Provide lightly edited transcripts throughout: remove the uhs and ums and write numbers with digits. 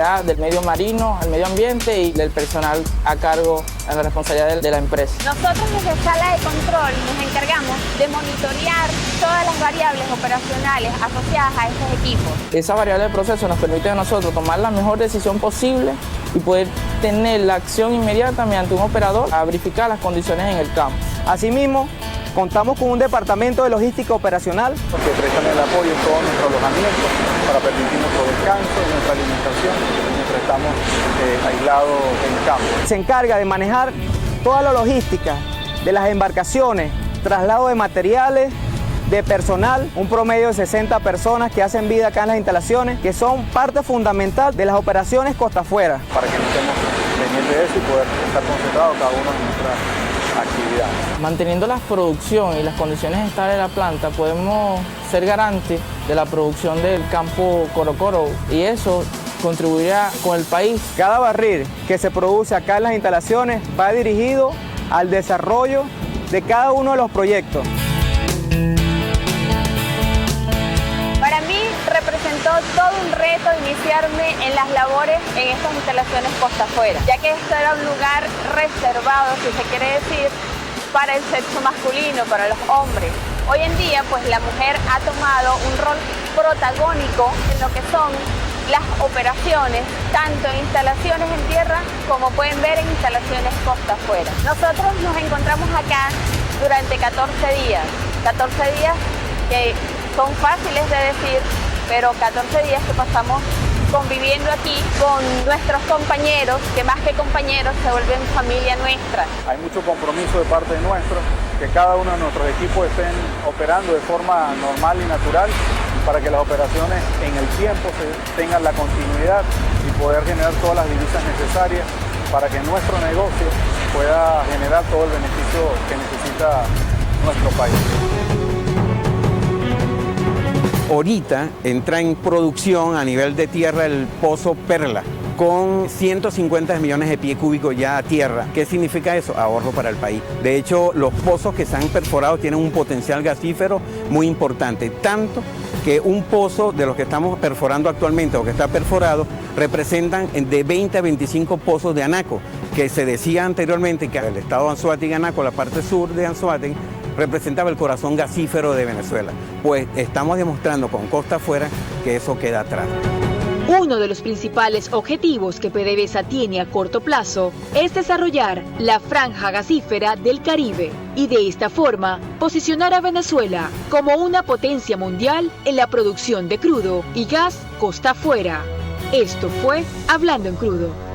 del medio marino, al medio ambiente y del personal a cargo en la responsabilidad de la empresa. Nosotros desde Sala de Control nos encargamos de monitorear todas las variables operacionales asociadas a estos equipos. Esa variable de proceso nos permite a nosotros tomar la mejor decisión posible y poder tener la acción inmediata mediante un operador a verificar las condiciones en el campo. Asimismo, contamos con un departamento de logística operacional que prestan el apoyo en todo nuestro alojamiento para permitir nuestro descanso, nuestra alimentación, mientras estamos aislados en campo. Se encarga de manejar toda la logística de las embarcaciones, traslado de materiales, de personal, un promedio de 60 personas que hacen vida acá en las instalaciones, que son parte fundamental de las operaciones costa afuera. Para que no estemos pendientes de eso y poder estar concentrados cada uno en nuestras actividades. Manteniendo la producción y las condiciones estables de la planta, podemos ser garantes de la producción del campo Corocoro y eso contribuirá con el país. Cada barril que se produce acá en las instalaciones va dirigido al desarrollo de cada uno de los proyectos. Para mí representó todo un reto iniciarme en las labores en estas instalaciones costa afuera, ya que esto era un lugar reservado, si se quiere decir, para el sexo masculino, para los hombres. Hoy en día, pues la mujer ha tomado un rol protagónico en lo que son las operaciones, tanto en instalaciones en tierra como pueden ver en instalaciones costa afuera. Nosotros nos encontramos acá durante 14 días que son fáciles de decir, pero 14 días que pasamos conviviendo aquí con nuestros compañeros, que más que compañeros se vuelven familia nuestra. Hay mucho compromiso de parte de nuestro, que cada uno de nuestros equipos estén operando de forma normal y natural para que las operaciones en el tiempo tengan la continuidad y poder generar todas las divisas necesarias para que nuestro negocio pueda generar todo el beneficio que necesita nuestro país. Ahorita entra en producción a nivel de tierra el pozo Perla, con 150 millones de pies cúbicos ya a tierra. ¿Qué significa eso? Ahorro para el país. De hecho, los pozos que se han perforado tienen un potencial gasífero muy importante, tanto que un pozo de los que estamos perforando actualmente o que está perforado representan de 20 a 25 pozos de Anaco, que se decía anteriormente que el estado de Anzoátegui y Anaco, la parte sur de Anzoátegui, representaba el corazón gasífero de Venezuela. Pues estamos demostrando con costa afuera que eso queda atrás. Uno de los principales objetivos que PDVSA tiene a corto plazo es desarrollar la franja gasífera del Caribe y de esta forma posicionar a Venezuela como una potencia mundial en la producción de crudo y gas costa afuera. Esto fue Hablando en Crudo.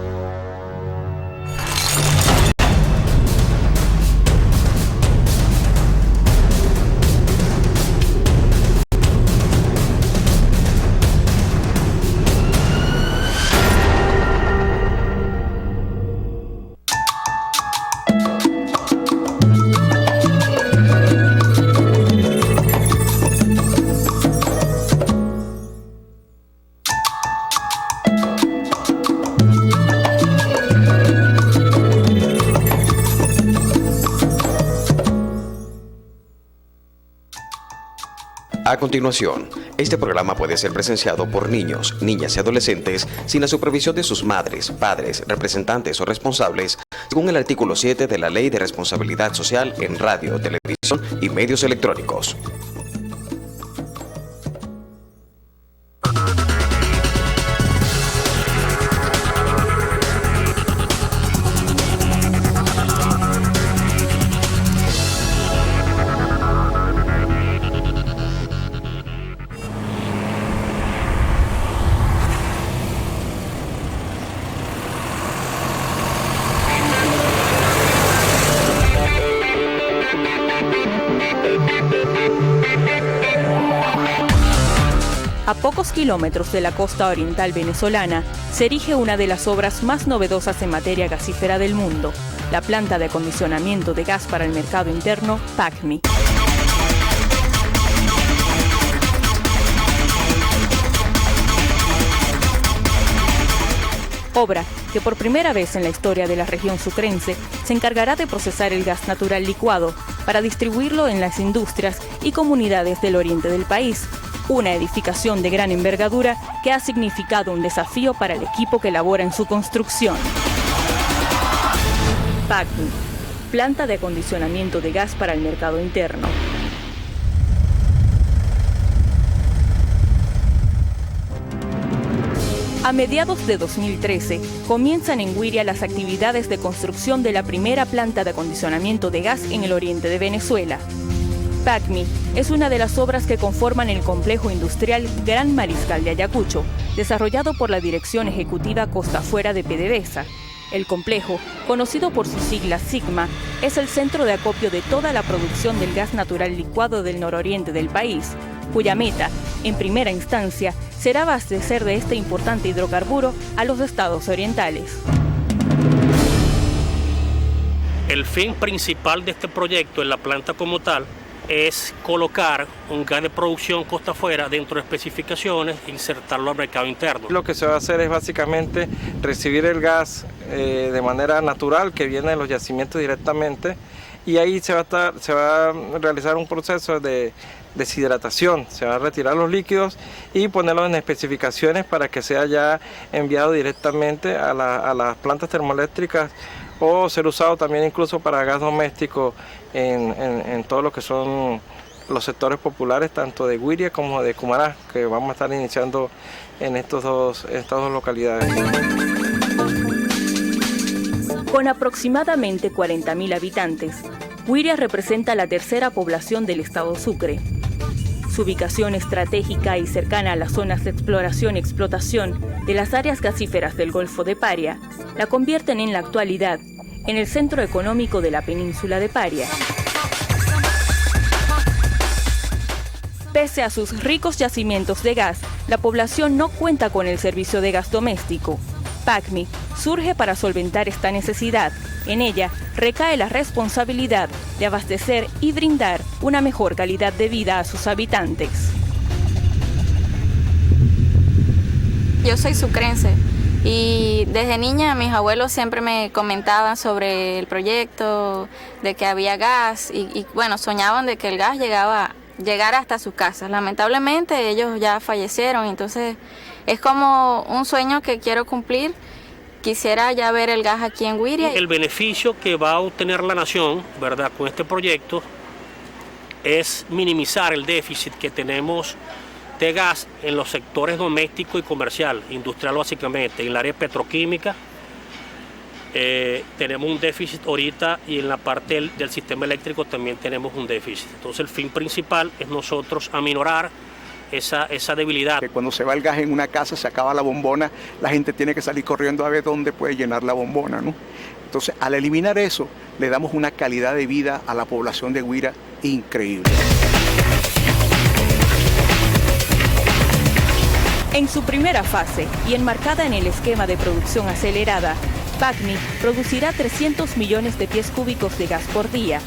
A continuación, este programa puede ser presenciado por niños, niñas y adolescentes sin la supervisión de sus madres, padres, representantes o responsables, según el artículo 7 de la Ley de Responsabilidad Social en Radio, Televisión y Medios Electrónicos. A pocos kilómetros de la costa oriental venezolana se erige una de las obras más novedosas en materia gasífera del mundo, la planta de acondicionamiento de gas para el mercado interno, PACMI. Obra que por primera vez en la historia de la región sucrense se encargará de procesar el gas natural licuado para distribuirlo en las industrias y comunidades del oriente del país, Una edificación de gran envergadura que ha significado un desafío para el equipo que labora en su construcción. PACMI, planta de acondicionamiento de gas para el mercado interno. A mediados de 2013, comienzan en Güiria las actividades de construcción de la primera planta de acondicionamiento de gas en el oriente de Venezuela. PACMI es una de las obras que conforman el complejo industrial Gran Mariscal de Ayacucho, desarrollado por la Dirección Ejecutiva Costa Afuera de PDVSA. El complejo, conocido por sus siglas SIGMA, es el centro de acopio de toda la producción del gas natural licuado del nororiente del país, cuya meta, en primera instancia, será abastecer de este importante hidrocarburo a los estados orientales. El fin principal de este proyecto en la planta como tal es colocar un gas de producción costa afuera dentro de especificaciones e insertarlo al mercado interno. Lo que se va a hacer es básicamente recibir el gas de manera natural que viene de los yacimientos directamente, y ahí se va a realizar un proceso de deshidratación. Se van a retirar los líquidos y ponerlos en especificaciones para que sea ya enviado directamente a las plantas termoeléctricas, o ser usado también incluso para gas doméstico en todo lo que son los sectores populares, tanto de Güiria como de Cumaná, que vamos a estar iniciando en estas dos localidades. Con aproximadamente 40.000 habitantes, Güiria representa la tercera población del estado Sucre. Su ubicación estratégica y cercana a las zonas de exploración y explotación de las áreas gasíferas del Golfo de Paria la convierten en la actualidad en el centro económico de la península de Paria. Pese a sus ricos yacimientos de gas, la población no cuenta con el servicio de gas doméstico. PACMI surge para solventar esta necesidad. En ella recae la responsabilidad de abastecer y brindar una mejor calidad de vida a sus habitantes. Yo soy sucrense y desde niña mis abuelos siempre me comentaban sobre el proyecto, de que había gas y bueno, soñaban de que el gas llegara hasta sus casas. Lamentablemente ellos ya fallecieron, entonces es como un sueño que quiero cumplir. Quisiera ya ver el gas aquí en Güiria. El beneficio que va a obtener la nación, ¿verdad?, con este proyecto es minimizar el déficit que tenemos de gas en los sectores doméstico y comercial, industrial básicamente. En el área petroquímica tenemos un déficit ahorita, y en la parte del sistema eléctrico también tenemos un déficit. Entonces el fin principal es nosotros aminorar esa debilidad. Que cuando se va el gas en una casa, se acaba la bombona, la gente tiene que salir corriendo a ver dónde puede llenar la bombona, ¿no? Entonces, al eliminar eso, le damos una calidad de vida a la población de Güiria increíble. En su primera fase y enmarcada en el esquema de producción acelerada, PACMI producirá 300 millones de pies cúbicos de gas por día.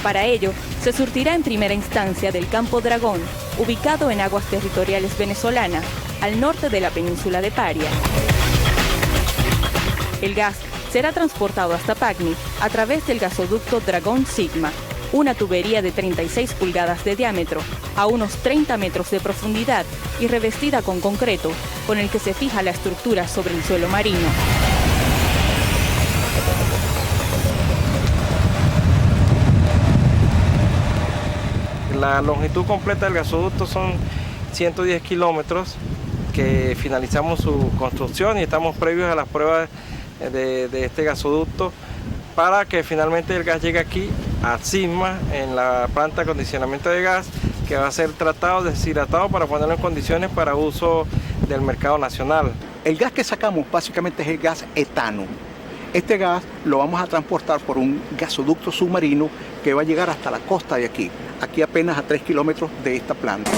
Para ello, se surtirá en primera instancia del Campo Dragón, ubicado en aguas territoriales venezolanas, al norte de la península de Paria. El gas será transportado hasta PACMI a través del gasoducto Dragón Sigma, una tubería de 36 pulgadas de diámetro, a unos 30 metros de profundidad y revestida con concreto, con el que se fija la estructura sobre el suelo marino. La longitud completa del gasoducto son 110 kilómetros, que finalizamos su construcción y estamos previos a las pruebas de este gasoducto para que finalmente el gas llegue aquí a SIGMA, en la planta de acondicionamiento de gas, que va a ser tratado, deshidratado para ponerlo en condiciones para uso del mercado nacional. El gas que sacamos básicamente es el gas etano. Este gas lo vamos a transportar por un gasoducto submarino que va a llegar hasta la costa de aquí apenas a 3 kilómetros de esta planta.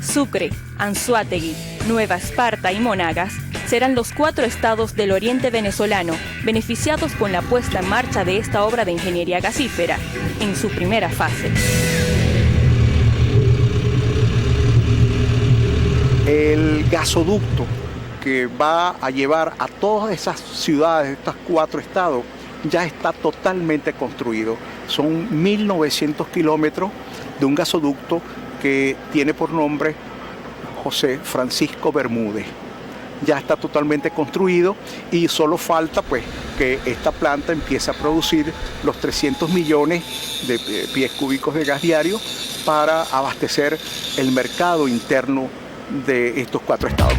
Sucre, Anzoátegui, Nueva Esparta y Monagas serán los 4 estados del oriente venezolano beneficiados con la puesta en marcha de esta obra de ingeniería gasífera en su primera fase. El gasoducto que va a llevar a todas esas ciudades, estos 4 estados, ya está totalmente construido. son 1.900 kilómetros de un gasoducto que tiene por nombre José Francisco Bermúdez. Ya está totalmente construido y solo falta pues que esta planta empiece a producir los 300 millones de pies cúbicos de gas diario para abastecer el mercado interno de estos 4 estados.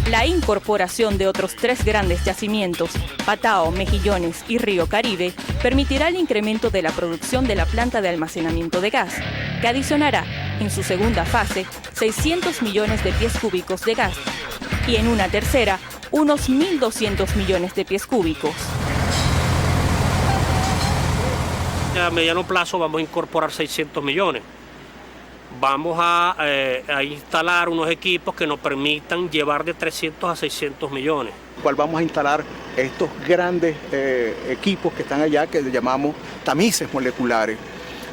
La incorporación de otros 3 grandes yacimientos, Patao, Mejillones y Río Caribe, permitirá el incremento de la producción de la planta de almacenamiento de gas, que adicionará, en su segunda fase, 600 millones de pies cúbicos de gas y en una tercera, unos 1.200 millones de pies cúbicos. A mediano plazo vamos a incorporar 600 millones. Vamos a instalar unos equipos que nos permitan llevar de 300 a 600 millones. Cual vamos a instalar estos grandes equipos que están allá, que le llamamos tamices moleculares.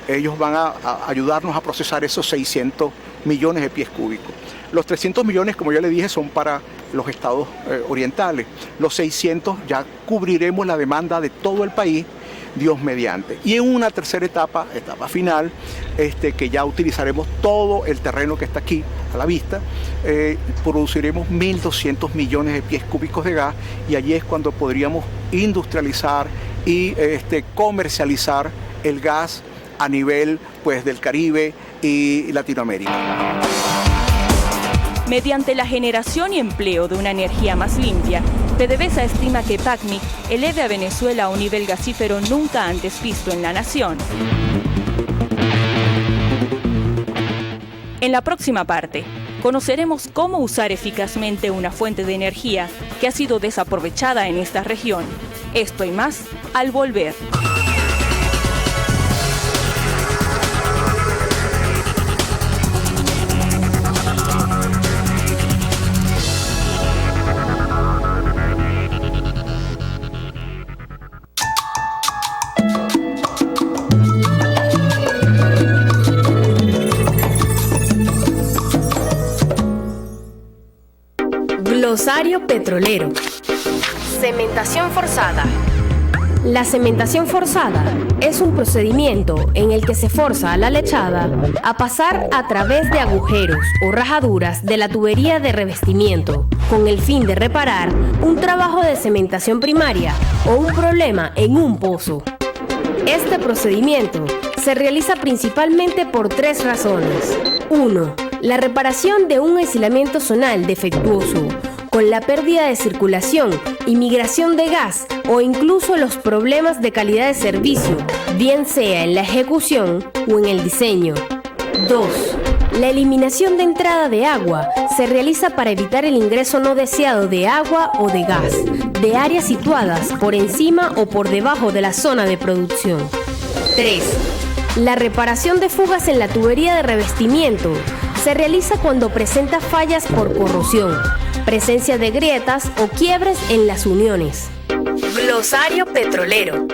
Ellos van a ayudarnos a procesar esos 600 millones de pies cúbicos. Los 300 millones, como ya le dije, son para los estados orientales. Los 600 ya cubriremos la demanda de todo el país, Dios mediante. Y en una tercera etapa final, que ya utilizaremos todo el terreno que está aquí a la vista, produciremos 1.200 millones de pies cúbicos de gas y allí es cuando podríamos industrializar y comercializar el gas a nivel pues, del Caribe y Latinoamérica. Mediante la generación y empleo de una energía más limpia, PDVSA estima que PACMI eleve a Venezuela a un nivel gasífero nunca antes visto en la nación. En la próxima parte, conoceremos cómo usar eficazmente una fuente de energía que ha sido desaprovechada en esta región. Esto y más al volver. Glosario petrolero. Cementación forzada. La cementación forzada es un procedimiento en el que se forza a la lechada a pasar a través de agujeros o rajaduras de la tubería de revestimiento con el fin de reparar un trabajo de cementación primaria o un problema en un pozo. Este procedimiento se realiza principalmente por 3 razones. 1. La reparación de un aislamiento zonal defectuoso, con la pérdida de circulación y migración de gas o incluso los problemas de calidad de servicio, bien sea en la ejecución o en el diseño. 2. La eliminación de entrada de agua se realiza para evitar el ingreso no deseado de agua o de gas de áreas situadas por encima o por debajo de la zona de producción. 3. La reparación de fugas en la tubería de revestimiento se realiza cuando presenta fallas por corrosión, presencia de grietas o quiebres en las uniones. Glosario petrolero.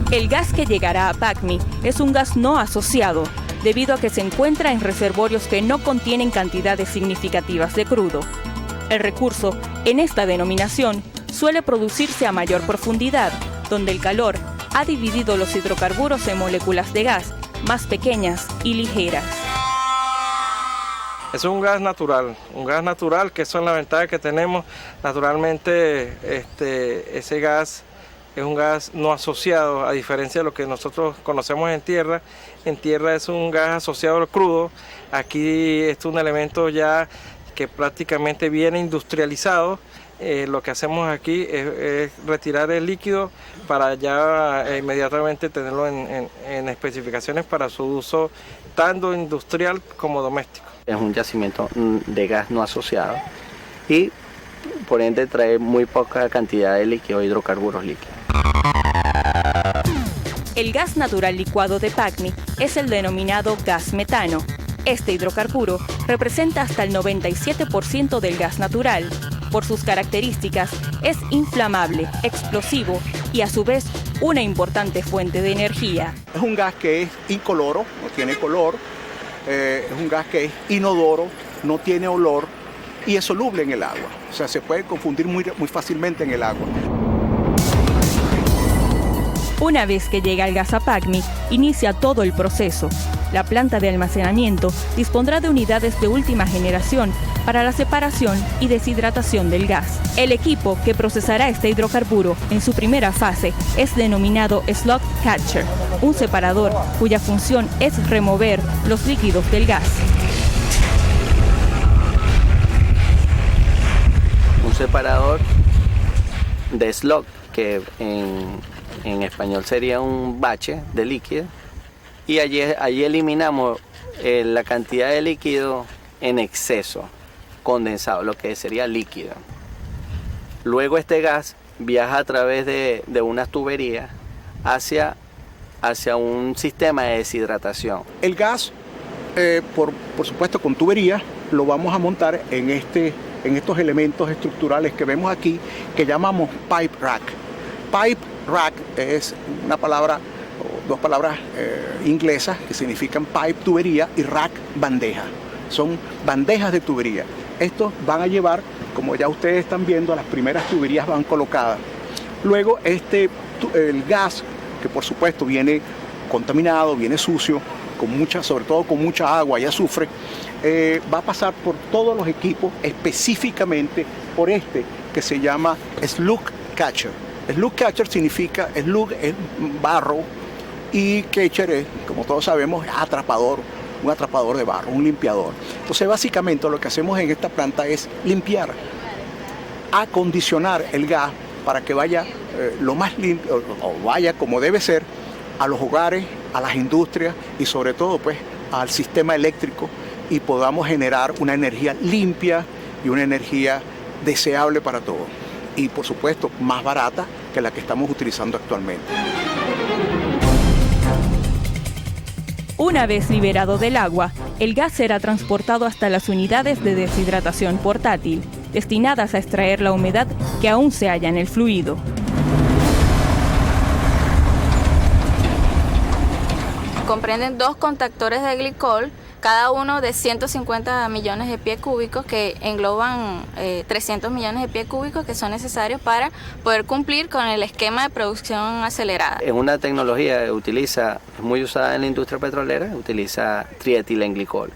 El gas que llegará a PACMI es un gas no asociado, debido a que se encuentra en reservorios que no contienen cantidades significativas de crudo. El recurso, en esta denominación, suele producirse a mayor profundidad, donde el calor ha dividido los hidrocarburos en moléculas de gas más pequeñas y ligeras. Es un gas natural que son las ventajas que tenemos. Naturalmente ese gas es un gas no asociado, a diferencia de lo que nosotros conocemos en tierra. En tierra es un gas asociado al crudo. Aquí es un elemento ya que prácticamente viene industrializado lo que hacemos aquí es retirar el líquido para ya inmediatamente tenerlo en especificaciones para su uso tanto industrial como doméstico. Es un yacimiento de gas no asociado y por ende trae muy poca cantidad de líquido, hidrocarburos líquidos. El gas natural licuado de PACMI es el denominado gas metano. Este hidrocarburo representa hasta el 97% del gas natural. Por sus características, es inflamable, explosivo y a su vez una importante fuente de energía. Es un gas que es incoloro, no tiene color, es un gas que es inodoro, no tiene olor y es soluble en el agua. O sea, se puede confundir muy fácilmente en el agua. Una vez que llega el gas a PACMI, inicia todo el proceso. La planta de almacenamiento dispondrá de unidades de última generación para la separación y deshidratación del gas. El equipo que procesará este hidrocarburo en su primera fase es denominado Slug Catcher, un separador cuya función es remover los líquidos del gas. Un separador de slug, que en español sería un bache de líquido, y allí eliminamos la cantidad de líquido en exceso, condensado, lo que sería líquido. Luego este gas viaja a través de unas tuberías hacia un sistema de deshidratación. El gas, por supuesto con tuberías, lo vamos a montar en estos elementos estructurales que vemos aquí, que llamamos pipe rack. Pipe rack es una palabra, dos palabras inglesas que significan pipe, tubería, y rack, bandeja. Son bandejas de tubería. Estos van a llevar, como ya ustedes están viendo, las primeras tuberías van colocadas. Luego el gas, que por supuesto viene contaminado, viene sucio, sobre todo con mucha agua y azufre, va a pasar por todos los equipos, específicamente por que se llama Slug Catcher. Slug Catcher significa, slug es barro y catcher es, como todos sabemos, atrapador, un atrapador de barro, un limpiador. Entonces básicamente lo que hacemos en esta planta es limpiar, acondicionar el gas para que vaya lo más limpio, o vaya como debe ser, a los hogares, a las industrias y sobre todo pues al sistema eléctrico, y podamos generar una energía limpia y una energía deseable para todos. Y por supuesto más barata que la que estamos utilizando actualmente. Una vez liberado del agua, el gas será transportado hasta las unidades de deshidratación portátil, destinadas a extraer la humedad que aún se halla en el fluido. Comprenden 2 contactores de glicol, cada uno de 150 millones de pies cúbicos, que engloban 300 millones de pies cúbicos que son necesarios para poder cumplir con el esquema de producción acelerada. Es una tecnología que es muy usada en la industria petrolera, utiliza trietilenglicol,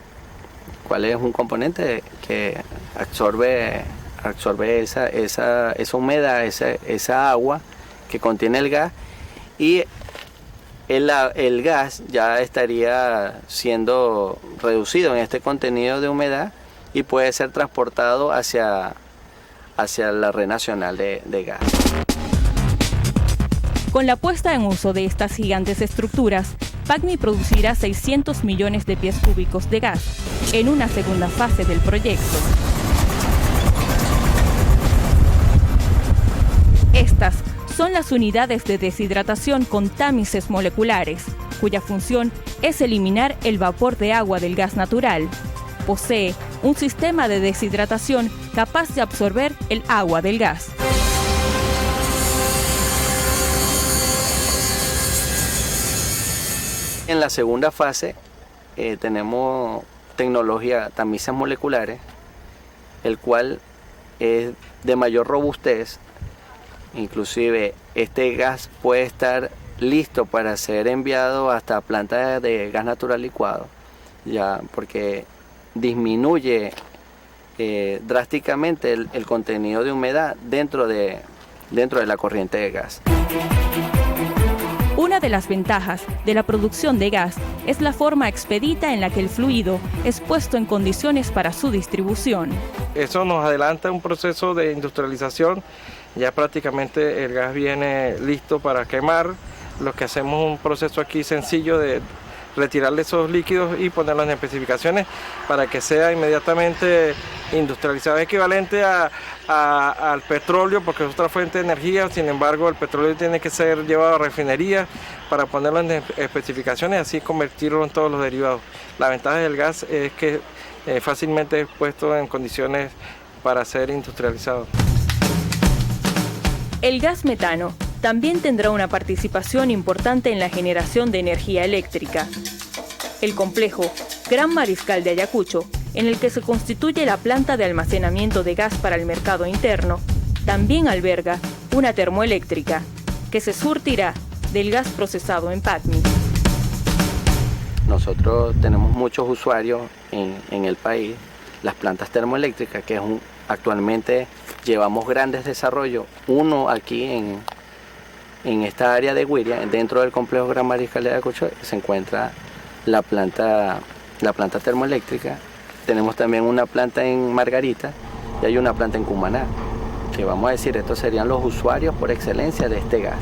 cual es un componente que absorbe esa humedad, esa agua que contiene el gas, y el gas ya estaría siendo reducido en este contenido de humedad y puede ser transportado hacia la red nacional de gas. Con la puesta en uso de estas gigantes estructuras, PACMI producirá 600 millones de pies cúbicos de gas en una segunda fase del proyecto. Estas son las unidades de deshidratación con támices moleculares, cuya función es eliminar el vapor de agua del gas natural. Posee un sistema de deshidratación capaz de absorber el agua del gas. En la segunda fase tenemos tecnología tamizas moleculares, el cual es de mayor robustez. Inclusive este gas puede estar listo para ser enviado hasta plantas de gas natural licuado, ya porque disminuye drásticamente el contenido de humedad dentro de la corriente de gas. Una de las ventajas de la producción de gas es la forma expedita en la que el fluido es puesto en condiciones para su distribución. Eso nos adelanta un proceso de industrialización. Ya prácticamente el gas viene listo para quemar. Lo que hacemos es un proceso aquí sencillo de retirarle esos líquidos y ponerlos en especificaciones para que sea inmediatamente industrializado. Es equivalente al petróleo porque es otra fuente de energía, sin embargo el petróleo tiene que ser llevado a refinería para ponerlo en especificaciones y así convertirlo en todos los derivados. La ventaja del gas es que fácilmente es puesto en condiciones para ser industrializado. El gas metano también tendrá una participación importante en la generación de energía eléctrica. El complejo Gran Mariscal de Ayacucho, en el que se constituye la planta de almacenamiento de gas para el mercado interno, también alberga una termoeléctrica que se surtirá del gas procesado en PACMI. Nosotros tenemos muchos usuarios en el país, las plantas termoeléctricas, que actualmente llevamos grandes desarrollos, uno aquí en esta área de Guiria, dentro del complejo Gran Mariscal de Ayacucho, se encuentra la planta termoeléctrica. Tenemos también una planta en Margarita y hay una planta en Cumaná, que vamos a decir, estos serían los usuarios por excelencia de este gas.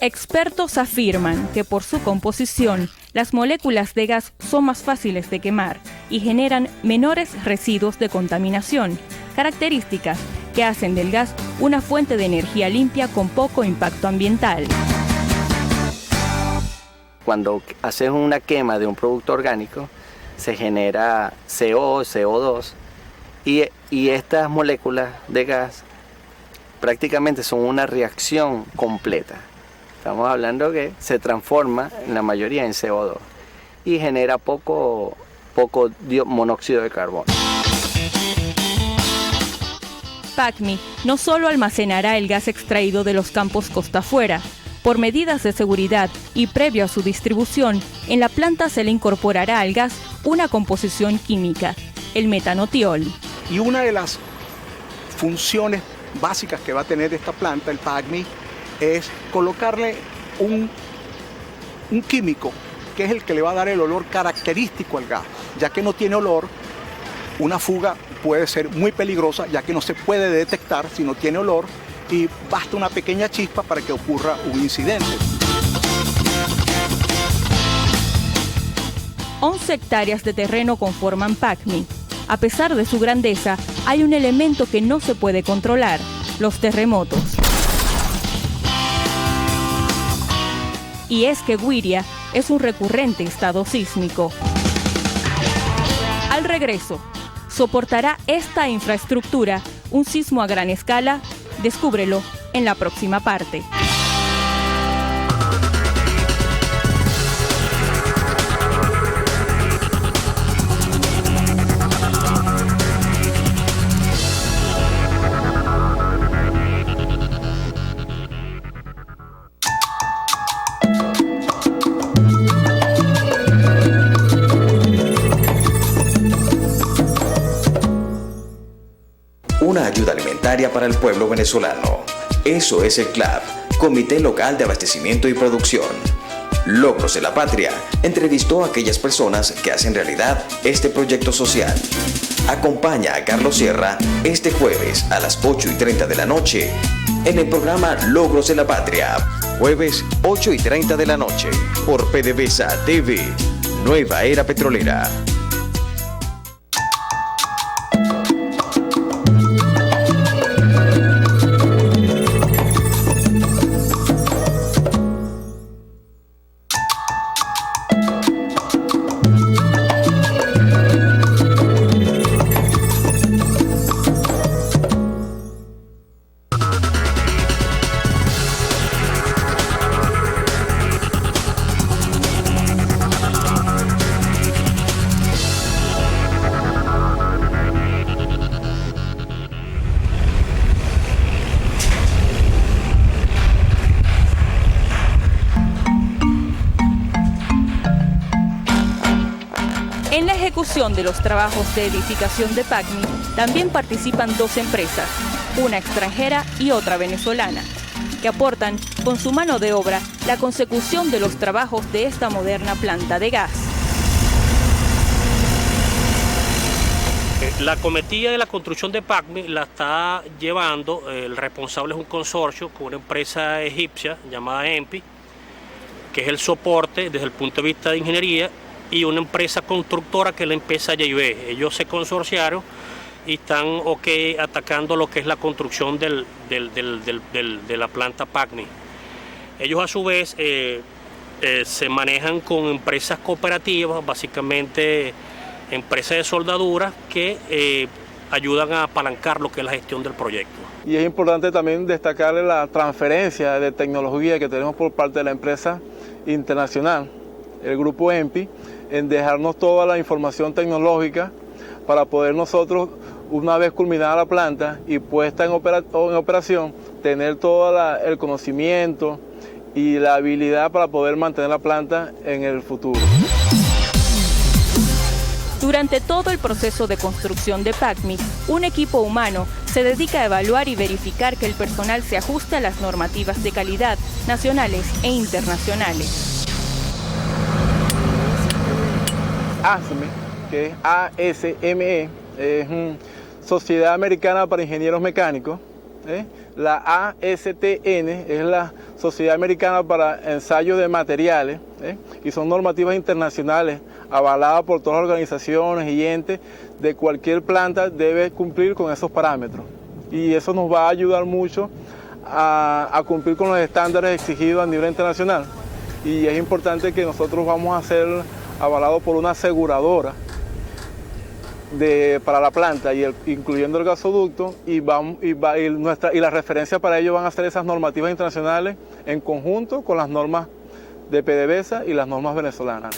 Expertos afirman que por su composición, las moléculas de gas son más fáciles de quemar y generan menores residuos de contaminación, características que hacen del gas una fuente de energía limpia con poco impacto ambiental. Cuando haces una quema de un producto orgánico, se genera CO, CO2, y estas moléculas de gas prácticamente son una reacción completa. Estamos hablando que se transforma en la mayoría en CO2 y genera poco monóxido de carbono. PACMI no solo almacenará el gas extraído de los campos costa afuera. Por medidas de seguridad y previo a su distribución, en la planta se le incorporará al gas una composición química, el metanotiol. Y una de las funciones básicas que va a tener esta planta, el PACMI, es colocarle un químico que es el que le va a dar el olor característico al gas. Ya que no tiene olor, una fuga puede ser muy peligrosa, ya que no se puede detectar si no tiene olor, y basta una pequeña chispa para que ocurra un incidente. 11 hectáreas de terreno conforman PACMI. A pesar de su grandeza, hay un elemento que no se puede controlar: los terremotos. Y es que Guiria es un recurrente estado sísmico. Al regreso, ¿soportará esta infraestructura un sismo a gran escala? Descúbrelo en la próxima parte. Una ayuda alimentaria para el pueblo venezolano. Eso es el CLAP, Comité Local de Abastecimiento y Producción. Logros de la Patria entrevistó a aquellas personas que hacen realidad este proyecto social. Acompaña a Carlos Sierra este jueves a las 8:30 de la noche en el programa Logros de la Patria. Jueves 8:30 de la noche por PDVSA TV, Nueva Era Petrolera. En la ejecución de los trabajos de edificación de PACMI también participan 2 empresas, una extranjera y otra venezolana. que aportan con su mano de obra la consecución de los trabajos de esta moderna planta de gas. La cometida de la construcción de PACMI la está llevando, el responsable es un consorcio con una empresa egipcia llamada EMPI, que es el soporte desde el punto de vista de ingeniería, y una empresa constructora que es la empresa JV. Ellos se consorciaron y están atacando lo que es la construcción de la planta PACMI. Ellos a su vez se manejan con empresas cooperativas, básicamente empresas de soldadura que ayudan a apalancar lo que es la gestión del proyecto. Y es importante también destacarle la transferencia de tecnología que tenemos por parte de la empresa internacional, el grupo EMPI, en dejarnos toda la información tecnológica para poder nosotros, una vez culminada la planta y puesta en operación, tener todo el conocimiento y la habilidad para poder mantener la planta en el futuro. Durante todo el proceso de construcción de PACMI, un equipo humano se dedica a evaluar y verificar que el personal se ajuste a las normativas de calidad nacionales e internacionales. ASME, que es ASME, es Sociedad Americana para Ingenieros Mecánicos. La ASTN es la Sociedad Americana para Ensayo de Materiales, y son normativas internacionales avaladas por todas las organizaciones y entes de cualquier planta. Debe cumplir con esos parámetros, y eso nos va a ayudar mucho a cumplir con los estándares exigidos a nivel internacional. Y es importante que nosotros vamos a ser avalados por una aseguradora para la planta, incluyendo el gasoducto, y la referencia para ello van a ser esas normativas internacionales en conjunto con las normas de PDVSA y las normas venezolanas.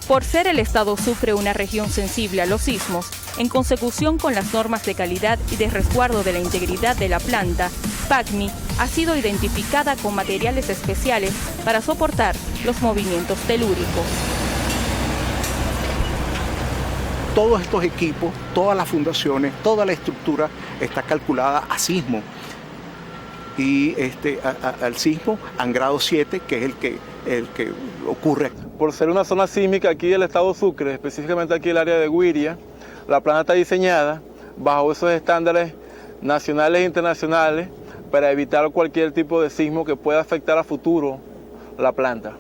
Por ser el estado Sucre una región sensible a los sismos, en consecución con las normas de calidad y de resguardo de la integridad de la planta, PACMI ha sido identificada con materiales especiales para soportar los movimientos telúricos. Todos estos equipos, todas las fundaciones, toda la estructura está calculada a sismo. Y al sismo en grado 7, que es el que ocurre. Por ser una zona sísmica aquí del estado Sucre, específicamente aquí el área de Guiria, la planta está diseñada bajo esos estándares nacionales e internacionales para evitar cualquier tipo de sismo que pueda afectar a futuro la planta.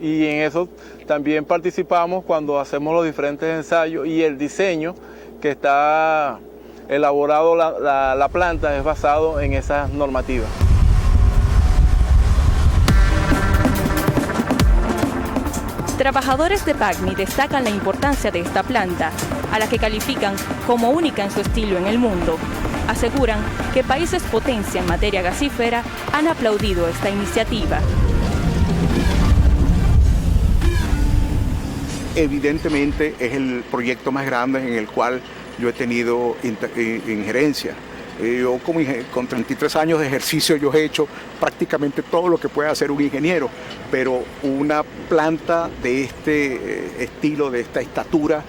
Y en eso también participamos cuando hacemos los diferentes ensayos, y el diseño que está elaborado la planta es basado en esas normativas. Trabajadores de PACMI destacan la importancia de esta planta, a la que califican como única en su estilo en el mundo. Aseguran que países potencia en materia gasífera han aplaudido esta iniciativa. Evidentemente es el proyecto más grande en el cual yo he tenido injerencia. Yo con 33 años de ejercicio yo he hecho prácticamente todo lo que puede hacer un ingeniero, pero una planta de este estilo, de esta estatura,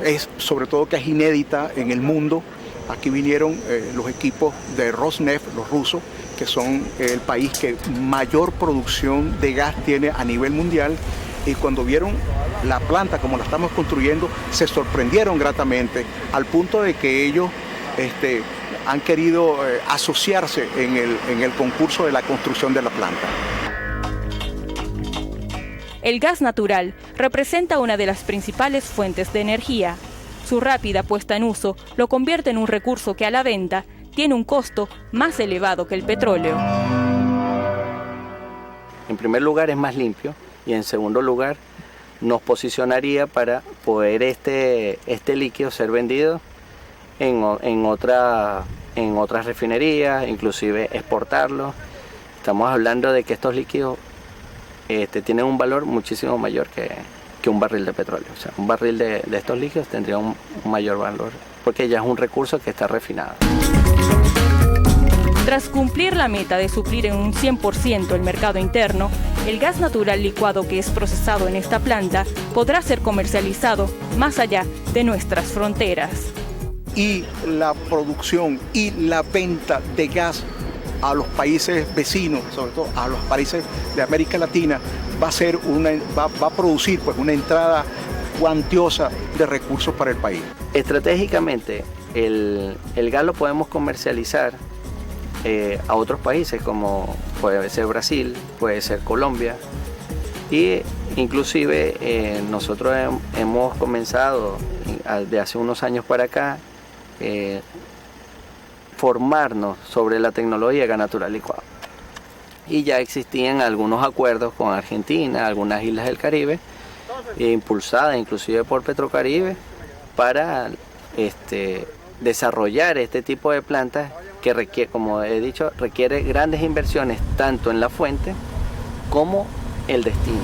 es sobre todo que es inédita en el mundo. Aquí vinieron los equipos de Rosneft, los rusos, que son el país que mayor producción de gas tiene a nivel mundial, y cuando vieron la planta como la estamos construyendo, se sorprendieron gratamente, al punto de que ellos han querido asociarse en el concurso de la construcción de la planta. El gas natural representa una de las principales fuentes de energía. Su rápida puesta en uso lo convierte en un recurso que a la venta tiene un costo más elevado que el petróleo. En primer lugar es más limpio, y en segundo lugar nos posicionaría para poder este líquido ser vendido en otras refinerías, inclusive exportarlo. Estamos hablando de que estos líquidos tienen un valor muchísimo mayor que un barril de petróleo. O sea, un barril de estos líquidos tendría un mayor valor, porque ya es un recurso que está refinado. Tras cumplir la meta de suplir en un 100% el mercado interno, el gas natural licuado que es procesado en esta planta podrá ser comercializado más allá de nuestras fronteras. y la producción y la venta de gas a los países vecinos, sobre todo a los países de América Latina, va a producir pues una entrada cuantiosa de recursos para el país. Estratégicamente, el gas lo podemos comercializar a otros países, como puede ser Brasil, puede ser Colombia, y inclusive nosotros hemos comenzado de hace unos años para acá formarnos sobre la tecnología de gas natural licuado. Y ya existían algunos acuerdos con Argentina, algunas islas del Caribe, impulsadas inclusive por Petrocaribe, para desarrollar este tipo de plantas que requiere, como he dicho, requiere grandes inversiones tanto en la fuente como el destino.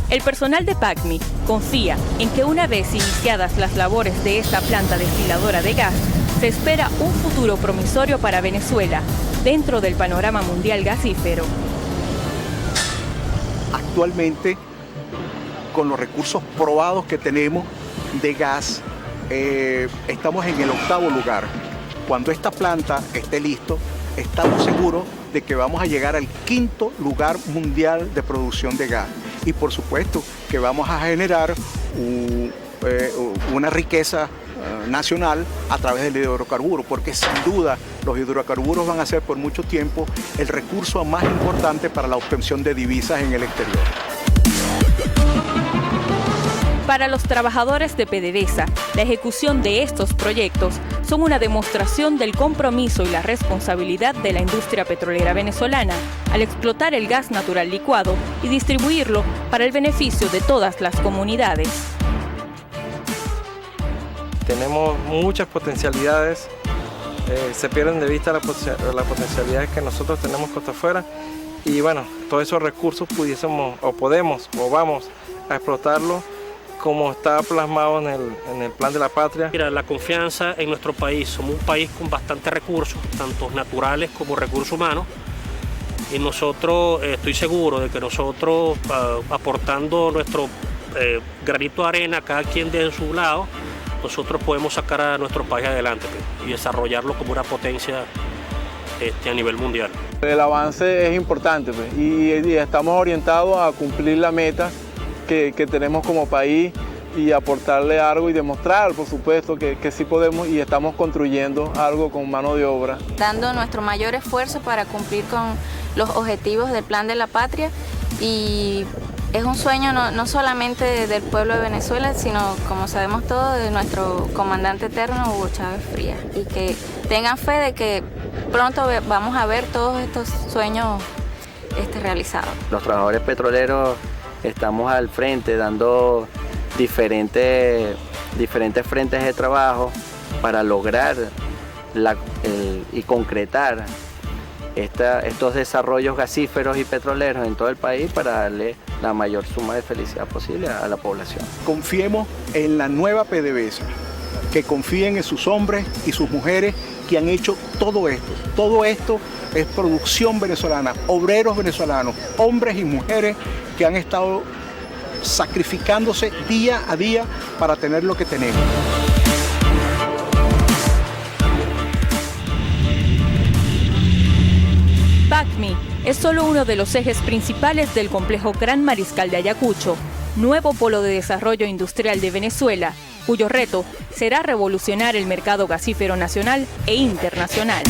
El personal de PACMI confía en que una vez iniciadas las labores de esta planta destiladora de gas, se espera un futuro promisorio para Venezuela dentro del panorama mundial gasífero. Actualmente, con los recursos probados que tenemos de gas, estamos en el 8º lugar. Cuando esta planta esté listo, estamos seguros de que vamos a llegar al 5º lugar mundial de producción de gas. Y por supuesto que vamos a generar una riqueza nacional a través del hidrocarburo, porque sin duda los hidrocarburos van a ser por mucho tiempo el recurso más importante para la obtención de divisas en el exterior. Para los trabajadores de PDVSA, la ejecución de estos proyectos son una demostración del compromiso y la responsabilidad de la industria petrolera venezolana al explotar el gas natural licuado y distribuirlo para el beneficio de todas las comunidades. Tenemos muchas potencialidades, se pierden de vista las potencialidades que nosotros tenemos costa afuera, y bueno, todos esos recursos pudiésemos o podemos o vamos a explotarlos como está plasmado en el Plan de la Patria. Mira, la confianza en nuestro país, somos un país con bastantes recursos, tanto naturales como recursos humanos, y nosotros, estoy seguro de que nosotros, aportando nuestro granito de arena, cada quien de su lado, nosotros podemos sacar a nuestro país adelante y desarrollarlo como una potencia a nivel mundial. El avance es importante y estamos orientados a cumplir la meta que tenemos como país y aportarle algo y demostrar, por supuesto, que sí podemos y estamos construyendo algo con mano de obra. Dando nuestro mayor esfuerzo para cumplir con los objetivos del Plan de la Patria, y es un sueño no solamente del pueblo de Venezuela, sino, como sabemos todos, de nuestro comandante eterno Hugo Chávez Frías, y que tengan fe de que pronto vamos a ver todos estos sueños realizados. Los trabajadores petroleros estamos al frente dando diferentes frentes de trabajo para lograr y concretar estos desarrollos gasíferos y petroleros en todo el país para darle la mayor suma de felicidad posible a la población. Confiemos en la nueva PDVSA, que confíen en sus hombres y sus mujeres que han hecho todo esto. Todo esto es producción venezolana, obreros venezolanos, hombres y mujeres que han estado sacrificándose día a día para tener lo que tenemos. PACMI es solo uno de los ejes principales del complejo Gran Mariscal de Ayacucho, nuevo polo de desarrollo industrial de Venezuela, cuyo reto será revolucionar el mercado gasífero nacional e internacional.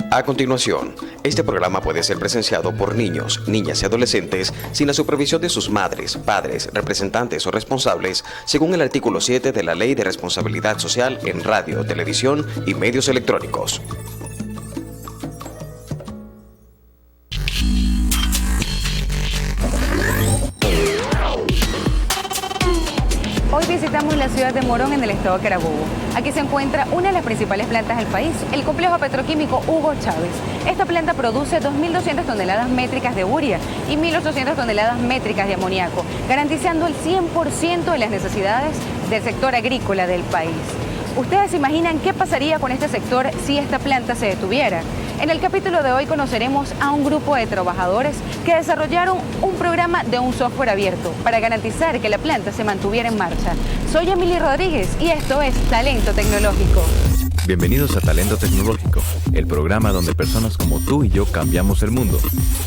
A continuación, este programa puede ser presenciado por niños, niñas y adolescentes sin la supervisión de sus madres, padres, representantes o responsables, según el artículo 7 de la Ley de Responsabilidad Social en Radio, Televisión y Medios Electrónicos. la ciudad de Morón, en el estado Carabobo. Aquí se encuentra una de las principales plantas del país, el complejo petroquímico Hugo Chávez. Esta planta produce 2.200 toneladas métricas de urea y 1.800 toneladas métricas de amoníaco, garantizando el 100% de las necesidades del sector agrícola del país. ¿Ustedes se imaginan qué pasaría con este sector si esta planta se detuviera? En el capítulo de hoy conoceremos a un grupo de trabajadores que desarrollaron un programa de un software abierto para garantizar que la planta se mantuviera en marcha. Soy Emily Rodríguez y esto es Talento Tecnológico. Bienvenidos a Talento Tecnológico, el programa donde personas como tú y yo cambiamos el mundo.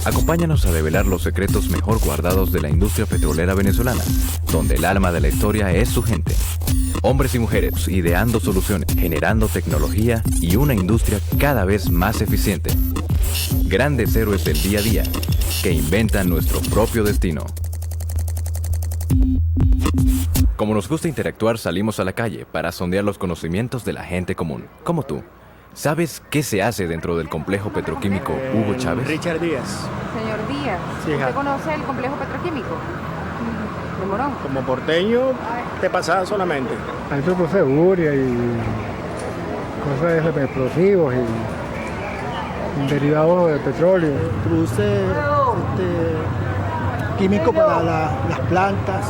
Acompáñanos a revelar los secretos mejor guardados de la industria petrolera venezolana, donde el alma de la historia es su gente. Hombres y mujeres ideando soluciones, generando tecnología y una industria cada vez más eficiente. Grandes héroes del día a día, que inventan nuestro propio destino. Como nos gusta interactuar, salimos a la calle para sondear los conocimientos de la gente común, como tú. ¿Sabes qué se hace dentro del complejo petroquímico Hugo Chávez? Richard Díaz. Señor Díaz, Sí, ¿usted hija. conoce el complejo petroquímico de Morón? Como porteño, te pasaba solamente. Hay productos de urea y cosas de explosivos y derivados de petróleo. Produce químico para las plantas.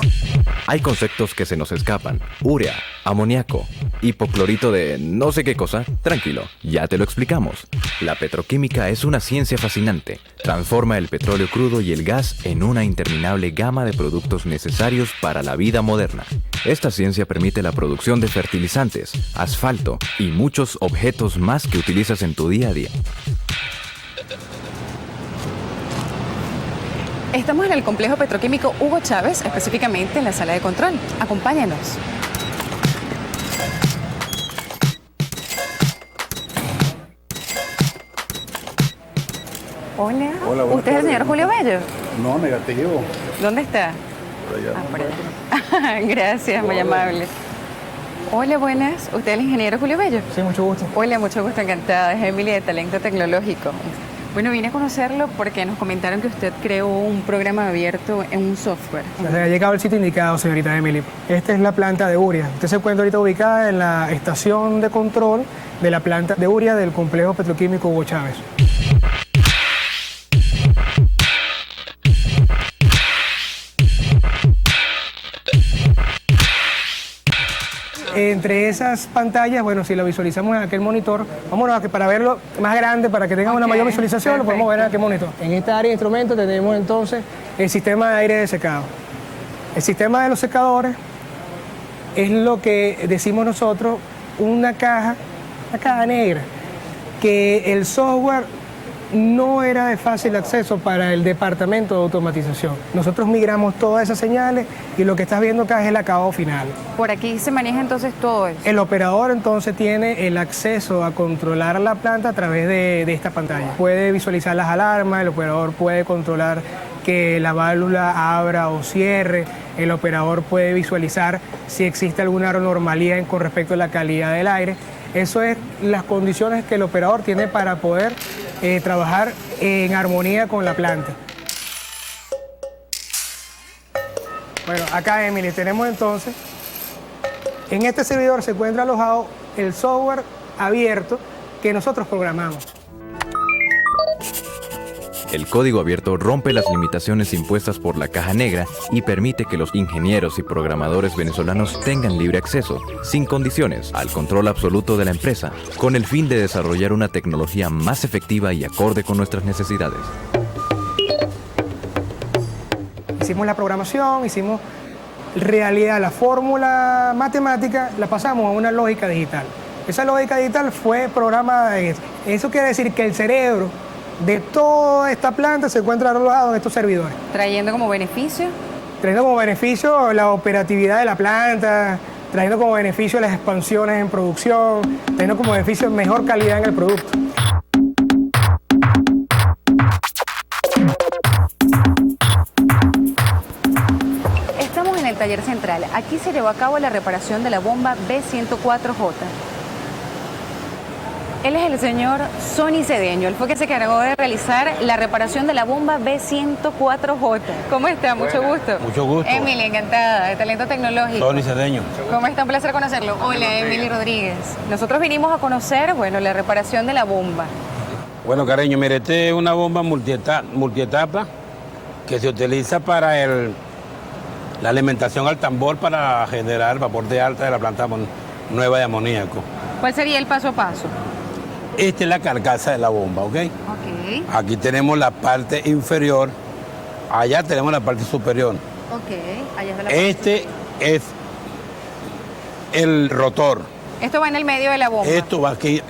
Hay conceptos que se nos escapan. Urea, amoníaco, hipoclorito de no sé qué cosa. Tranquilo, ya te lo explicamos. La petroquímica es una ciencia fascinante. Transforma el petróleo crudo y el gas en una interminable gama de productos necesarios para la vida moderna. Esta ciencia permite la producción de fertilizantes, asfalto y muchos objetos más que utilizas en tu día a día. Estamos en el complejo petroquímico Hugo Chávez, específicamente en la sala de control. Acompáñanos. Hola. Hola, buenas ¿Usted es el señor tardes. Julio Bello? No, negativo. ¿Dónde está? Por allá. Por allá. Gracias, muy amable. Hola, buenas. ¿Usted es el ingeniero Julio Bello? Sí, mucho gusto. Hola, mucho gusto, encantada. Es Emily de Talento Tecnológico. Bueno, vine a conocerlo porque nos comentaron que usted creó un programa abierto en un software. Ha llegado al sitio indicado, señorita Emily. Esta es la planta de urea. Usted se encuentra ahorita ubicada en la estación de control de la planta de urea del complejo petroquímico Hugo Chávez. Entre esas pantallas, bueno, si lo visualizamos en aquel monitor, vámonos a que para verlo más grande, para que tengan una mayor visualización, lo podemos ver en aquel monitor. En esta área de instrumentos tenemos entonces el sistema de aire de secado. El sistema de los secadores es lo que decimos nosotros, una caja negra, que el software no era de fácil acceso para el departamento de automatización. Nosotros migramos todas esas señales y lo que estás viendo acá es el acabado final. Por aquí se maneja entonces todo eso. El operador entonces tiene el acceso a controlar la planta a través de esta pantalla. Puede visualizar las alarmas, el operador puede controlar que la válvula abra o cierre, el operador puede visualizar si existe alguna anormalidad con respecto a la calidad del aire. Eso es las condiciones que el operador tiene para poder trabajar en armonía con la planta. Bueno, acá, Emily, tenemos entonces, en este servidor se encuentra alojado el software abierto que nosotros programamos. El código abierto rompe las limitaciones impuestas por la caja negra y permite que los ingenieros y programadores venezolanos tengan libre acceso, sin condiciones, al control absoluto de la empresa, con el fin de desarrollar una tecnología más efectiva y acorde con nuestras necesidades. Hicimos la programación, hicimos realidad, la fórmula matemática, la pasamos a una lógica digital. Esa lógica digital fue programada en eso. Eso quiere decir que el cerebro de toda esta planta se encuentra alojado en estos servidores. Trayendo como beneficio. Trayendo como beneficio la operatividad de la planta, trayendo como beneficio las expansiones en producción, trayendo como beneficio mejor calidad en el producto. Estamos en el taller central. Aquí se llevó a cabo la reparación de la bomba B104J. Él es el señor Sonny Cedeño, él fue que se encargó de realizar la reparación de la bomba B104J. ¿Cómo está? Mucho gusto. Mucho gusto. Emily, encantada, de Talento Tecnológico. Sonny Cedeño. ¿Cómo está? Un placer conocerlo. Hola, Emily Rodríguez. Nosotros vinimos a conocer, bueno, la reparación de la bomba. Bueno, cariño, mire, esta es una bomba multietapa que se utiliza para la alimentación al tambor para generar vapor de alta de la planta nueva de amoníaco. ¿Cuál sería el paso a paso? Esta es la carcasa de la bomba, ¿ok? Ok. Aquí tenemos la parte inferior, allá tenemos la parte superior. Ok, allá está la parte Este es el rotor. Esto va en el medio de la bomba. Esto va aquí.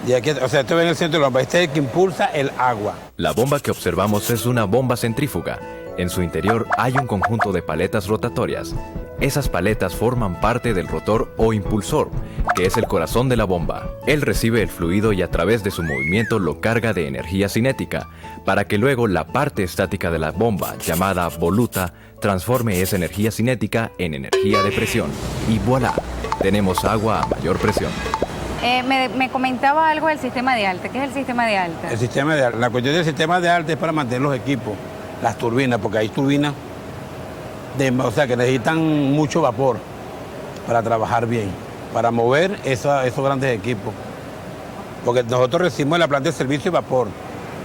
Y aquí, o sea, esto va en el centro de la bomba. Este es el que impulsa el agua. La bomba que observamos es una bomba centrífuga. En su interior hay un conjunto de paletas rotatorias. Esas paletas forman parte del rotor o impulsor, que es el corazón de la bomba. Él recibe el fluido y a través de su movimiento lo carga de energía cinética, para que luego la parte estática de la bomba, llamada voluta, transforme esa energía cinética en energía de presión. Y voilà, tenemos agua a mayor presión. Me comentaba algo del sistema de alta. ¿Qué es el sistema de alta? El sistema de alta. La cuestión del sistema de alta es para mantener los equipos, las turbinas, porque hay turbinas o sea, que necesitan mucho vapor para trabajar bien, para mover esos grandes equipos. Porque nosotros recibimos la planta de servicio de vapor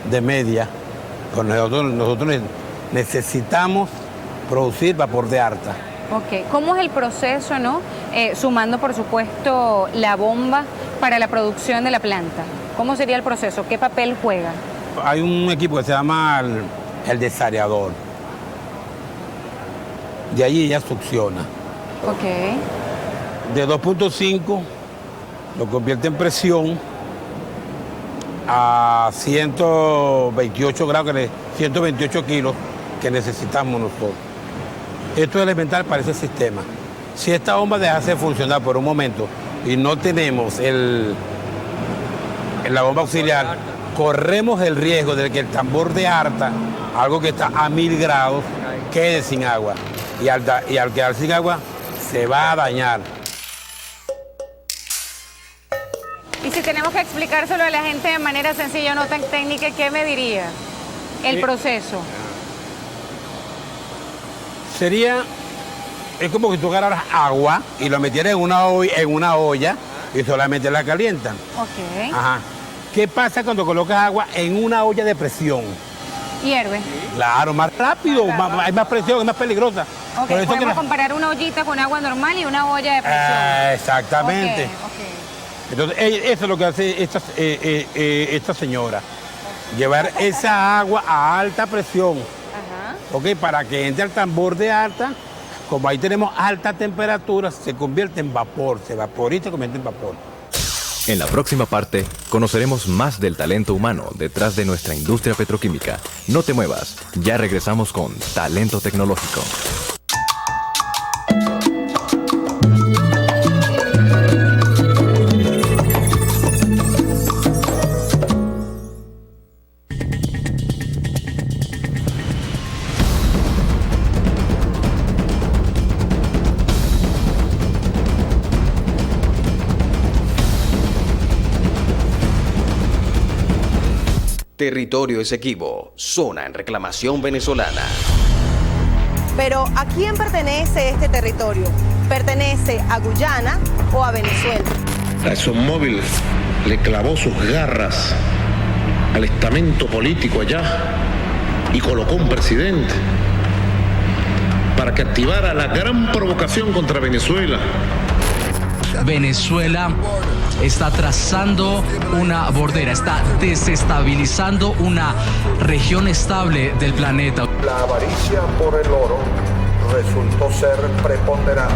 de media, pues nosotros necesitamos producir vapor de alta. Ok, ¿cómo es el proceso, no? Sumando, por supuesto, la bomba para la producción de la planta. ¿Cómo sería el proceso? ¿Qué papel juega? Hay un equipo que se llama el desaerador. De allí ya succiona. Ok. De 2.5 lo convierte en presión a 128 grados, 128 kilos que necesitamos nosotros. Esto es elemental para ese sistema. Si esta bomba dejase de funcionar por un momento y no tenemos la bomba auxiliar, corremos el riesgo de que el tambor de alta, algo que está a 1000 grados, quede sin agua. Y al quedar sin agua, se va a dañar. Y si tenemos que explicárselo a la gente de manera sencilla, no tan técnica, ¿qué me diría? El proceso. Es como que tú agarraras agua y lo metieras en una olla y solamente la calientan. Ok. Ajá. ¿Qué pasa cuando colocas agua en una olla de presión? Hierve. Claro, más rápido, hay más presión, es más peligrosa. Ok, podemos comparar una ollita con agua normal y una olla de presión. Exactamente. Okay. Entonces, eso es lo que hace esta señora. Llevar esa agua a alta presión. Ajá. Ok, para que entre al tambor de alta, como ahí tenemos alta temperatura, se convierte en vapor, se evapora y se convierte en vapor. En la próxima parte, conoceremos más del talento humano detrás de nuestra industria petroquímica. No te muevas, ya regresamos con Talento Tecnológico. Territorio Esequibo, zona en reclamación venezolana. Pero ¿a quién pertenece este territorio? ¿Pertenece a Guyana o a Venezuela? La ExxonMobil le clavó sus garras al estamento político allá y colocó un presidente para que activara la gran provocación contra Venezuela. Venezuela está trazando una bordera, está desestabilizando una región estable del planeta. La avaricia por el oro resultó ser preponderante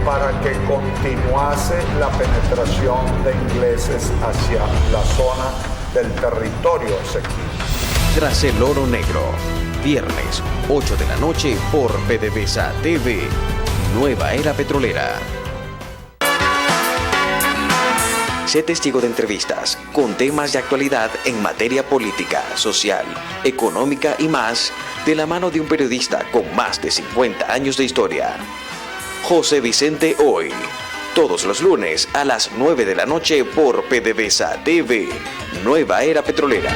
para que continuase la penetración de ingleses hacia la zona del territorio esequibo. Tras el oro negro, viernes 8 de la noche por PDVSA TV, Nueva Era Petrolera. Sé testigo de entrevistas con temas de actualidad en materia política, social, económica y más, de la mano de un periodista con más de 50 años de historia. José Vicente Hoy, todos los lunes a las 9 de la noche por PDVSA TV, Nueva Era Petrolera.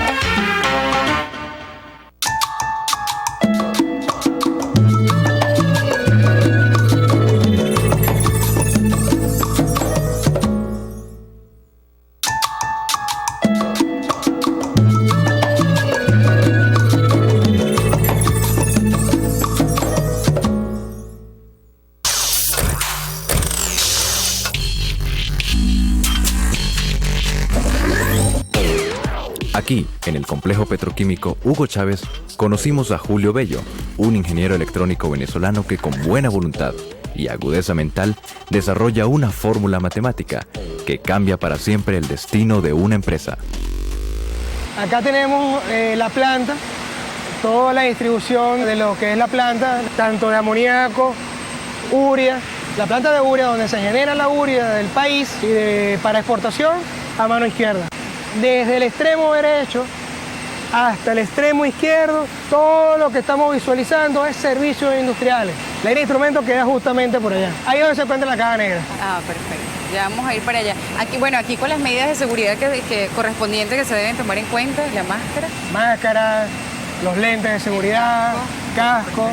Aquí, en el complejo petroquímico Hugo Chávez, conocimos a Julio Bello, un ingeniero electrónico venezolano que con buena voluntad y agudeza mental desarrolla una fórmula matemática que cambia para siempre el destino de una empresa. Acá tenemos la planta, toda la distribución de lo que es la planta, tanto de amoníaco, urea, la planta de urea donde se genera la urea del país y para exportación a mano izquierda. Desde el extremo derecho hasta el extremo izquierdo, todo lo que estamos visualizando es servicios industriales. La línea de instrumentos queda justamente por allá. Ahí es donde se prende la caja negra. Ah, perfecto. Ya vamos a ir para allá. Aquí, bueno, aquí con las medidas de seguridad que correspondientes que se deben tomar en cuenta, la máscara. Máscara, los lentes de seguridad, casco.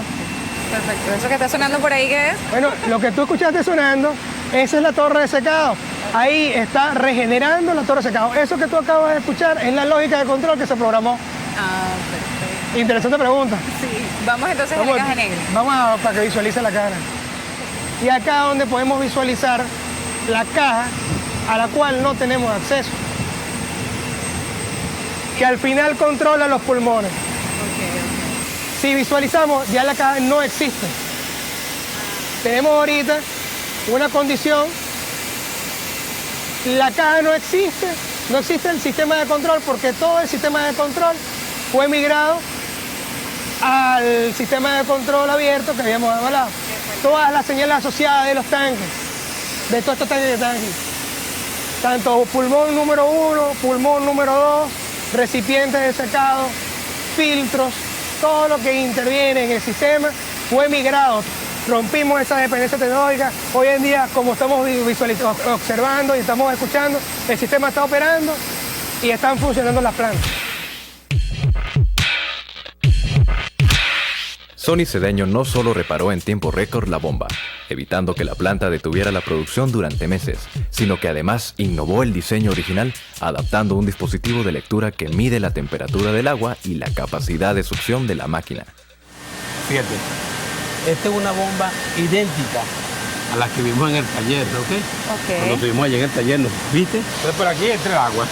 Perfecto. ¿Eso que está sonando por ahí qué es? Bueno, lo que tú escuchaste sonando, esa es la torre de secado. Ahí está regenerando la torre de secado. Eso que tú acabas de escuchar es la lógica de control que se programó. Ah, perfecto. Interesante pregunta. Sí. Vamos entonces a la caja negra. Vamos para que visualice la cara. Y acá donde podemos visualizar la caja a la cual no tenemos acceso, que al final controla los pulmones. Si visualizamos, ya la caja no existe. Tenemos ahorita una condición, la caja no existe el sistema de control porque todo el sistema de control fue migrado al sistema de control abierto que habíamos hablado. Todas las señales asociadas de los tanques, de todos estos tanques que están aquí. Tanto pulmón número 1, pulmón número 2, recipientes de secado, filtros, todo lo que interviene en el sistema fue migrado. Rompimos esa dependencia tecnológica. Hoy en día, como estamos observando y estamos escuchando, el sistema está operando y están funcionando las plantas. Sonny Cedeño no solo reparó en tiempo récord la bomba, evitando que la planta detuviera la producción durante meses, sino que además innovó el diseño original, adaptando un dispositivo de lectura que mide la temperatura del agua y la capacidad de succión de la máquina. Fíjate, esta es una bomba idéntica a la que vimos en el taller, ¿ok? Cuando estuvimos allá en el taller, ¿viste? Entonces por aquí entra el agua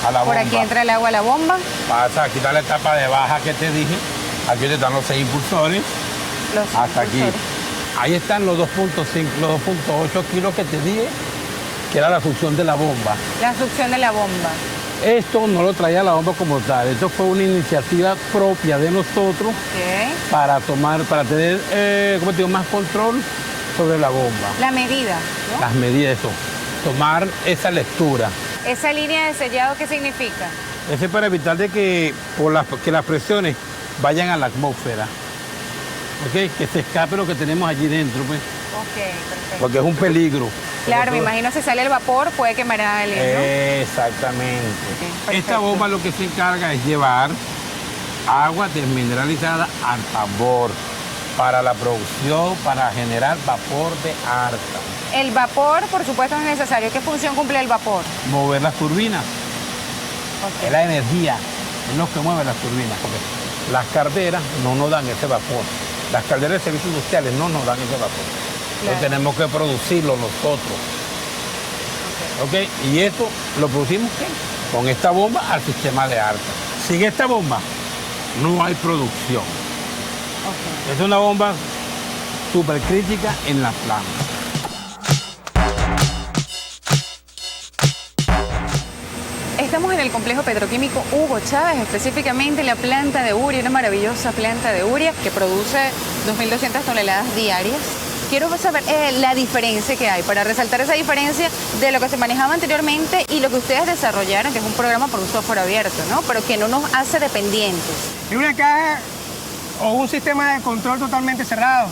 a la bomba. Por aquí entra el agua a la bomba. Pasa, aquí está la etapa de baja que te dije. Aquí están los 6 impulsores. Hasta aquí. Ahí están los 2.5, los 2.8 kilos que te dije, que era la succión de la bomba. La succión de la bomba. Esto no lo traía la bomba como tal. Esto fue una iniciativa propia de nosotros para tener, ¿cómo te digo?, más control sobre la bomba. La medida, ¿no? Las medidas, eso. Tomar esa lectura. ¿Esa línea de sellado qué significa? Eso es para evitar de que las presiones vayan a la atmósfera, ¿ok? Que se escape lo que tenemos allí dentro, pues. Ok, perfecto. Porque es un peligro. Claro, me imagino si sale el vapor puede quemar a alguien, ¿no? Exactamente. Esta bomba lo que se encarga es llevar agua desmineralizada al tambor para la producción, para generar vapor de arta. El vapor, por supuesto, es necesario. ¿Qué función cumple el vapor? Mover las turbinas. Es la energía, es lo que mueve las turbinas. Porque las calderas no nos dan ese vapor. Las calderas de servicios industriales no nos dan ese vapor. Entonces tenemos que producirlo nosotros. Okay. Y esto lo producimos con esta bomba al sistema de arta. Sin esta bomba no hay producción. Es una bomba súper crítica en la planta. Estamos en el complejo petroquímico Hugo Chávez, específicamente la planta de urea, una maravillosa planta de urea que produce 2.200 toneladas diarias. Quiero saber la diferencia que hay, para resaltar esa diferencia de lo que se manejaba anteriormente y lo que ustedes desarrollaron, que es un programa por un software abierto, ¿no? Pero que no nos hace dependientes. Es una caja o un sistema de control totalmente cerrado.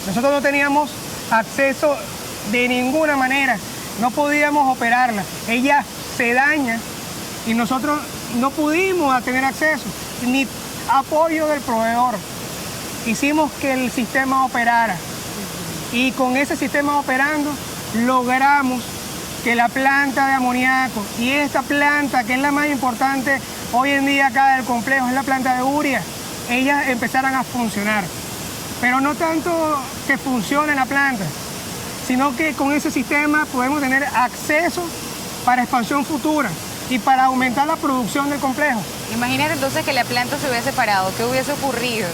Nosotros no teníamos acceso de ninguna manera, no podíamos operarla. Ella se daña y nosotros no pudimos tener acceso ni apoyo del proveedor. Hicimos que el sistema operara y con ese sistema operando logramos que la planta de amoníaco y esta planta, que es la más importante hoy en día acá del complejo, es la planta de urea, ellas empezaran a funcionar. Pero no tanto que funcione la planta, sino que con ese sistema podemos tener acceso para expansión futura y para aumentar la producción del complejo. Imagínate entonces que la planta se hubiese parado, ¿qué hubiese ocurrido?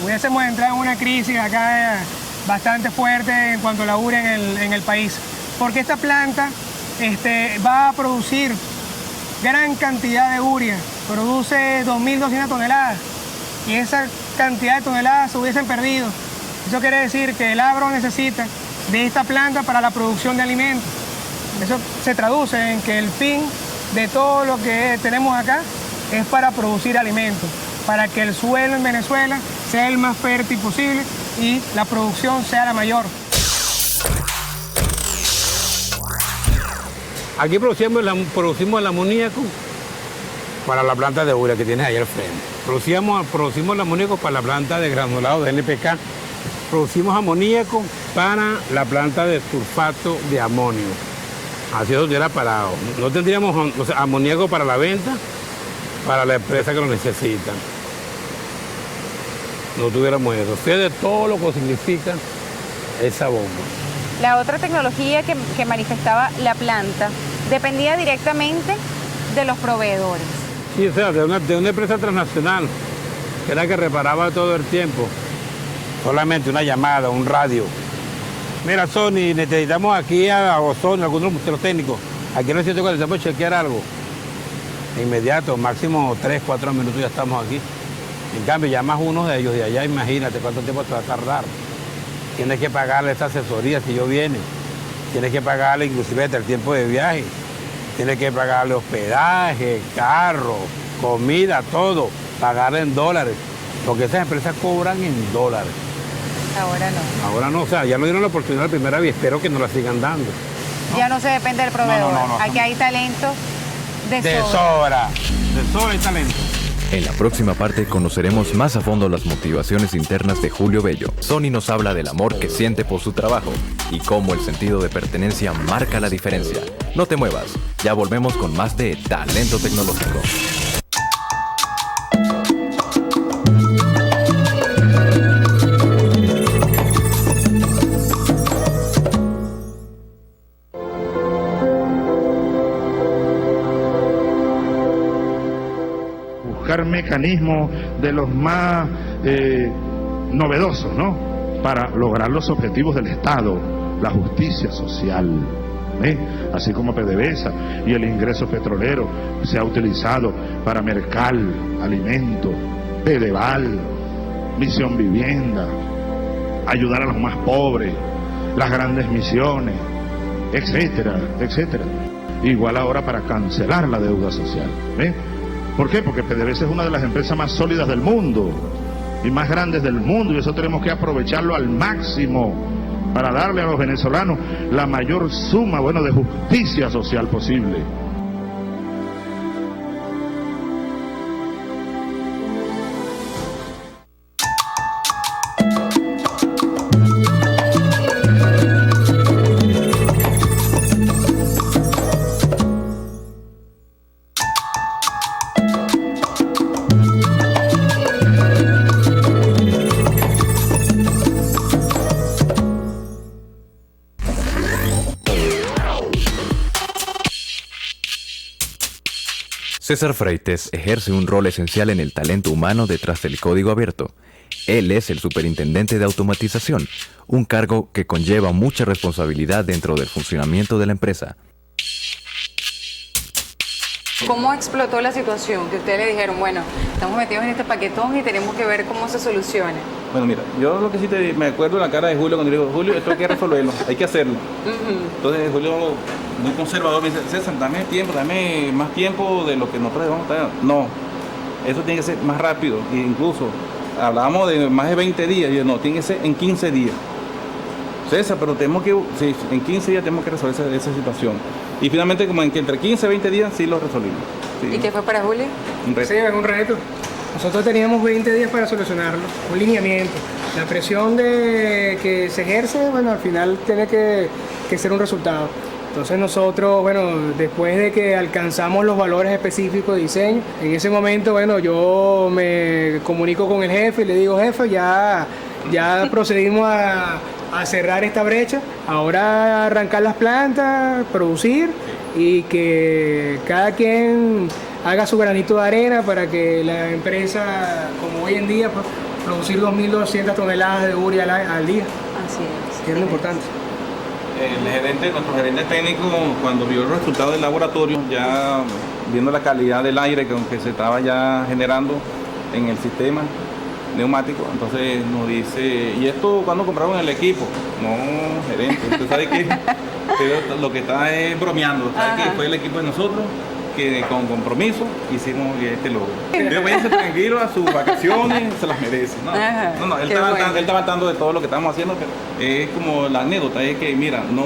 Hubiésemos entrado en una crisis acá bastante fuerte en cuanto a la urea en el país, porque esta planta va a producir gran cantidad de urea, produce 2.200 toneladas y esa cantidad de toneladas se hubiesen perdido. Eso quiere decir que el agro necesita de esta planta para la producción de alimentos. Eso se traduce en que el fin de todo lo que tenemos acá es para producir alimentos, para que el suelo en Venezuela sea el más fértil posible y la producción sea la mayor. Aquí producimos el amoníaco para la planta de urea que tienes ahí al frente. Producimos el amoníaco para la planta de granulado de NPK. Producimos amoníaco para la planta de sulfato de amonio. Así eso estuviera parado. No tendríamos amoníaco para la venta, para la empresa que lo necesita. No tuviéramos eso. Fíjate todo lo que significa esa bomba. La otra tecnología que manifestaba la planta dependía directamente de los proveedores. Sí, o sea, de una empresa transnacional, que era que reparaba todo el tiempo. Solamente una llamada, un radio. Mira, Sony, necesitamos aquí a Sony, algunos de los técnicos. Aquí necesitamos chequear algo. De inmediato, máximo 3-4 minutos ya estamos aquí. En cambio, llamas uno de ellos de allá, imagínate cuánto tiempo te va a tardar. Tienes que pagarle esta asesoría si yo viene. Tienes que pagarle inclusive el tiempo de viaje. Tienes que pagarle hospedaje, carro, comida, todo. Pagarle en dólares. Porque esas empresas cobran en dólares. Ahora no. Ahora no, o sea, ya no dieron la oportunidad la primera vez. Espero que nos la sigan dando. Ya no se depende del proveedor. No, aquí hay talento de sobra. De sobra hay talento. En la próxima parte conoceremos más a fondo las motivaciones internas de Julio Bello. Sony nos habla del amor que siente por su trabajo y cómo el sentido de pertenencia marca la diferencia. No te muevas, ya volvemos con más de Talento Tecnológico. Mecanismos de los más novedosos, ¿no? Para lograr los objetivos del Estado, la justicia social, así como PDVSA y el ingreso petrolero se ha utilizado para Mercal, Alimentos, Pedeval, Misión Vivienda, ayudar a los más pobres, las grandes misiones, etcétera, etcétera. Igual ahora para cancelar la deuda social, ¿Por qué? Porque PDVSA es una de las empresas más sólidas del mundo y más grandes del mundo y eso tenemos que aprovecharlo al máximo para darle a los venezolanos la mayor suma, de justicia social posible. César Freites ejerce un rol esencial en el talento humano detrás del código abierto. Él es el superintendente de automatización, un cargo que conlleva mucha responsabilidad dentro del funcionamiento de la empresa. ¿Cómo explotó la situación? Que ustedes le dijeron, bueno, estamos metidos en este paquetón y tenemos que ver cómo se soluciona. Bueno, mira, yo lo que sí me acuerdo en la cara de Julio cuando le digo, Julio, esto hay que resolverlo, hay que hacerlo. Entonces Julio, muy conservador, me dice, César, dame más tiempo de lo que nosotros vamos a tener. No, eso tiene que ser más rápido, e incluso hablábamos de más de 20 días, y yo no, tiene que ser en 15 días. César, pero tenemos que, sí, en 15 días tenemos que resolver esa situación. Y finalmente, como en que entre 15 y 20 días, sí lo resolvimos. Sí. ¿Y qué fue para Julio? Un reto. Sí, es un reto. Nosotros teníamos 20 días para solucionarlo, un lineamiento. La presión de que se ejerce, bueno, al final tiene que ser un resultado. Entonces nosotros, bueno, después de que alcanzamos los valores específicos de diseño, en ese momento, bueno, yo me comunico con el jefe y le digo, jefe, ya procedimos a cerrar esta brecha, ahora arrancar las plantas, producir y que cada quien haga su granito de arena para que la empresa, como hoy en día, pues, producir 2.200 toneladas de urea al día. Así es. Que es lo importante. Nuestro gerente técnico, cuando vio el resultado del laboratorio, ya viendo la calidad del aire que se estaba ya generando en el sistema neumático, entonces nos dice, ¿y esto cuándo compraron el equipo? No, gerente, usted sabe que lo que está es bromeando, sabe que fue el equipo de nosotros que con compromiso hicimos este logro. Váyanse tranquilo a sus vacaciones, se las merece. No, él está al tanto de todo lo que estamos haciendo, pero es como la anécdota, es que mira, no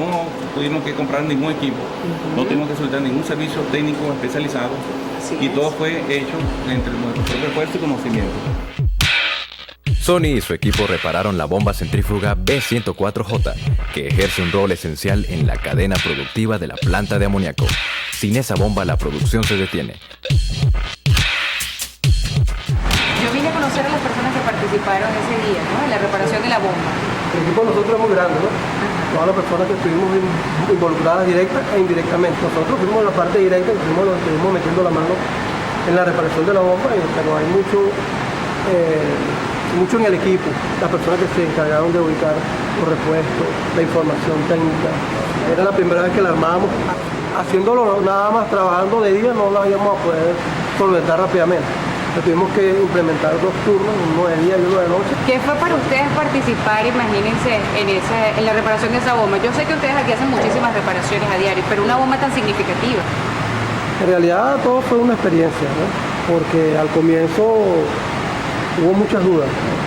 tuvimos que comprar ningún equipo, no tuvimos que solicitar ningún servicio técnico especializado y todo fue hecho entre nuestro propio esfuerzo y conocimiento. Sony y su equipo repararon la bomba centrífuga B104J, que ejerce un rol esencial en la cadena productiva de la planta de amoníaco. Sin esa bomba, la producción se detiene. Yo vine a conocer a las personas que participaron ese día, ¿no? En la reparación de la bomba. El equipo de nosotros es muy grande, ¿no? Todas las personas que estuvimos involucradas directa e indirectamente. Nosotros fuimos la parte directa, estuvimos metiendo la mano en la reparación de la bomba, pero hay mucho en el equipo, las personas que se encargaron de ubicar los repuestos, la información técnica. Era la primera vez que la armábamos. Haciéndolo nada más, trabajando de día, no la íbamos a poder solventar rápidamente. Tuvimos que implementar 2 turnos, uno de día y uno de noche. ¿Qué fue para ustedes participar, imagínense, en la reparación de esa bomba? Yo sé que ustedes aquí hacen muchísimas reparaciones a diario, pero una bomba tan significativa. En realidad todo fue una experiencia, ¿no? Porque al comienzo hubo muchas dudas, ¿no?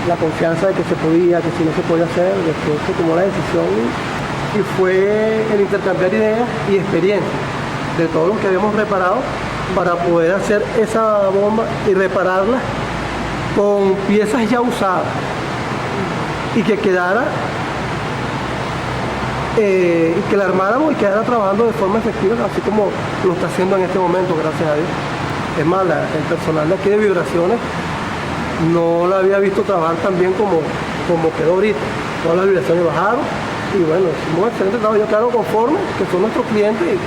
La confianza de que se podía, que si no se podía hacer, después se tomó la decisión y fue el intercambiar ideas y experiencias de todo lo que habíamos reparado para poder hacer esa bomba y repararla con piezas ya usadas y que quedara, y que la armáramos y quedara trabajando de forma efectiva, así como lo está haciendo en este momento, gracias a Dios. Es más, el personal de aquí de Vibraciones no la había visto trabajar tan bien como quedó ahorita. Todas las vibraciones bajaron y bueno, hicimos un excelente trabajo. Yo quedaron conforme, que son nuestros clientes, y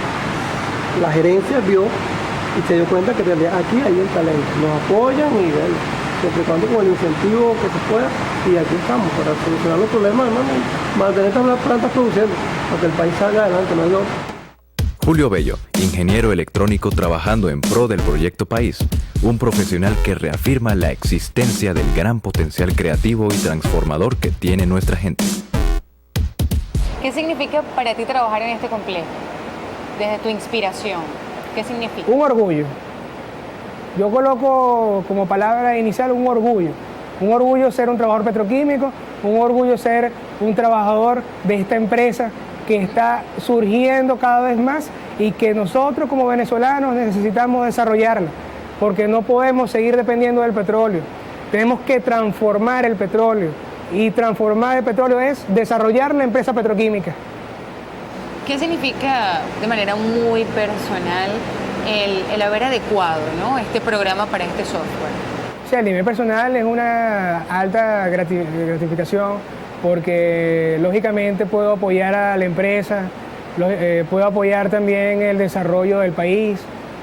la gerencia vio y se dio cuenta que en realidad aquí hay el talento. Nos apoyan y bueno, siempre y cuando con el incentivo que se pueda, y aquí estamos para solucionar los problemas, hermano, mantener estas plantas produciendo, para que el país salga adelante, no hay otro. Julio Bello, ingeniero electrónico trabajando en pro del Proyecto País, un profesional que reafirma la existencia del gran potencial creativo y transformador que tiene nuestra gente. ¿Qué significa para ti trabajar en este complejo? Desde tu inspiración, ¿qué significa? Un orgullo. Yo coloco como palabra inicial un orgullo. Un orgullo ser un trabajador petroquímico, un orgullo ser un trabajador de esta empresa que está surgiendo cada vez más y que nosotros como venezolanos necesitamos desarrollarla, porque no podemos seguir dependiendo del petróleo. Tenemos que transformar el petróleo, y transformar el petróleo es desarrollar la empresa petroquímica. ¿Qué significa de manera muy personal el haber adecuado, ¿no?, este programa para este software? O sea, a nivel personal es una alta gratificación, porque lógicamente puedo apoyar a la empresa, puedo apoyar también el desarrollo del país,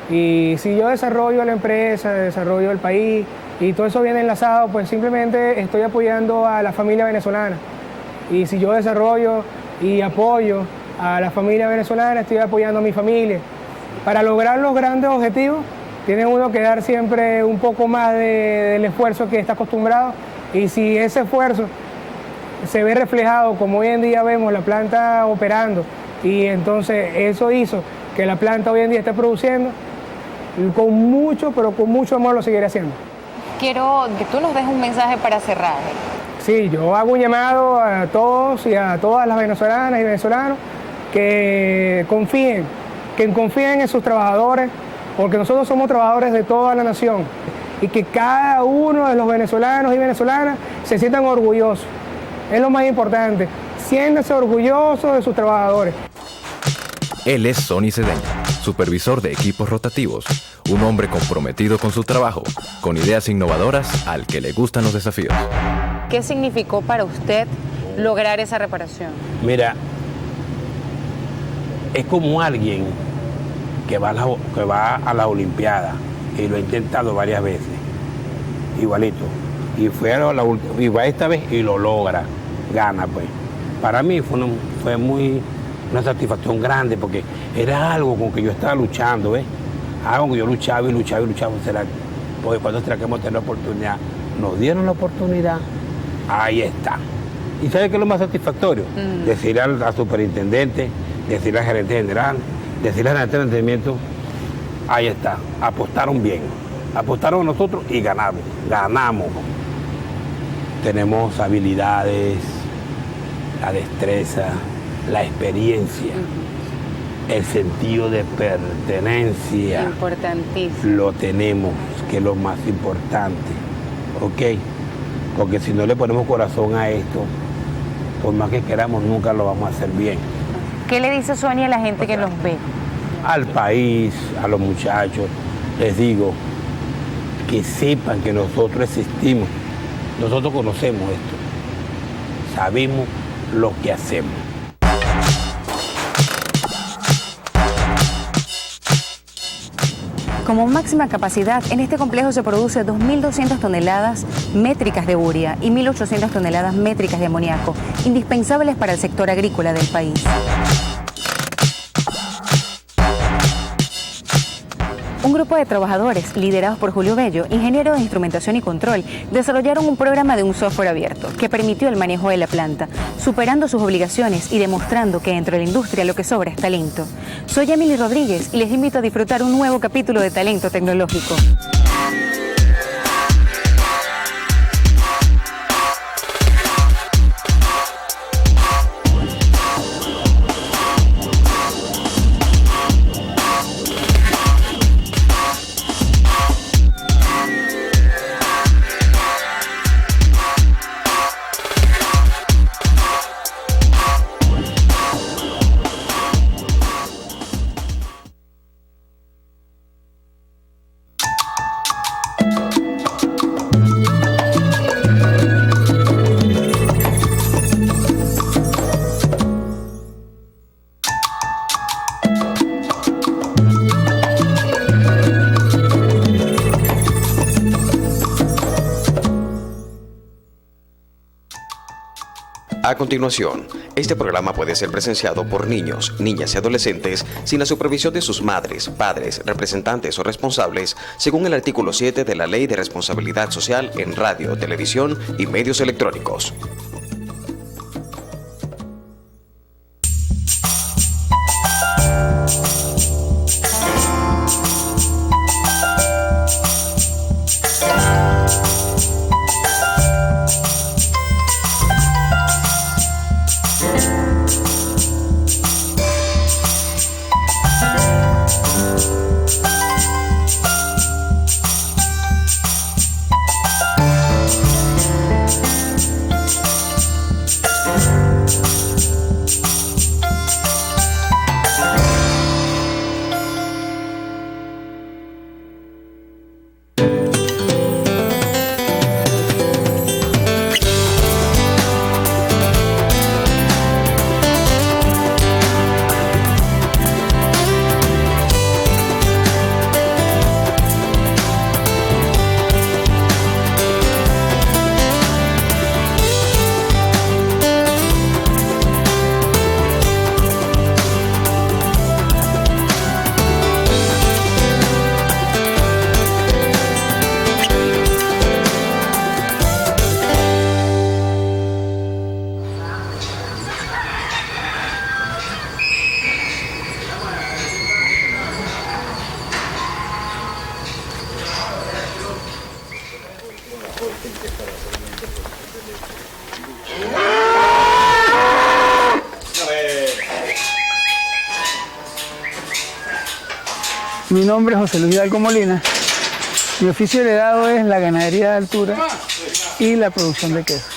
y si yo desarrollo la empresa, desarrollo el país y todo eso viene enlazado, pues simplemente estoy apoyando a la familia venezolana, y si yo desarrollo y apoyo a la familia venezolana, estoy apoyando a mi familia. Para lograr los grandes objetivos tiene uno que dar siempre un poco más del esfuerzo que está acostumbrado, y si ese esfuerzo se ve reflejado, como hoy en día vemos la planta operando, y entonces eso hizo que la planta hoy en día esté produciendo, con mucho, pero con mucho amor lo seguiré haciendo. Quiero que tú nos des un mensaje para cerrar. Sí, yo hago un llamado a todos y a todas las venezolanas y venezolanos que confíen en sus trabajadores, porque nosotros somos trabajadores de toda la nación y que cada uno de los venezolanos y venezolanas se sientan orgullosos. Es lo más importante, siéntanse orgullosos de sus trabajadores. Él es Sonny Cedeño, supervisor de equipos rotativos, un hombre comprometido con su trabajo, con ideas innovadoras al que le gustan los desafíos. ¿Qué significó para usted lograr esa reparación? Mira, es como alguien que va a las Olimpiadas y lo ha intentado varias veces, igualito, y va esta vez y lo logra, gana pues. Para mí fue una satisfacción grande porque era algo con que yo estaba luchando, ¿ves? Algo que yo luchaba y luchaba. Porque cuando será que hemos tenido la oportunidad, nos dieron la oportunidad, ahí está. ¿Y sabes qué es lo más satisfactorio? Decirle al superintendente, decirle al gerente general, decirle al gerente de mantenimiento, ahí está, apostaron bien, apostaron nosotros y ganamos. Tenemos habilidades, la destreza, la experiencia, el sentido de pertenencia. Importantísimo. Lo tenemos, que es lo más importante, ¿ok? Porque si no le ponemos corazón a esto, por más que queramos, nunca lo vamos a hacer bien. ¿Qué le dice Sonny a la gente que los ve? Al país, a los muchachos, les digo que sepan que nosotros existimos, nosotros conocemos esto, sabemos lo que hacemos. Como máxima capacidad, en este complejo se produce 2.200 toneladas métricas de urea y 1.800 toneladas métricas de amoníaco, indispensables para el sector agrícola del país. Un grupo de trabajadores, liderados por Julio Bello, ingeniero de instrumentación y control, desarrollaron un programa de un software abierto que permitió el manejo de la planta, superando sus obligaciones y demostrando que dentro de la industria lo que sobra es talento. Soy Emily Rodríguez y les invito a disfrutar un nuevo capítulo de Talento Tecnológico. A continuación, este programa puede ser presenciado por niños, niñas y adolescentes sin la supervisión de sus madres, padres, representantes o responsables, según el artículo 7 de la Ley de Responsabilidad Social en Radio, Televisión y Medios Electrónicos. Mi nombre es José Luis Hidalgo Molina. Mi oficio heredado es la ganadería de altura y la producción de queso.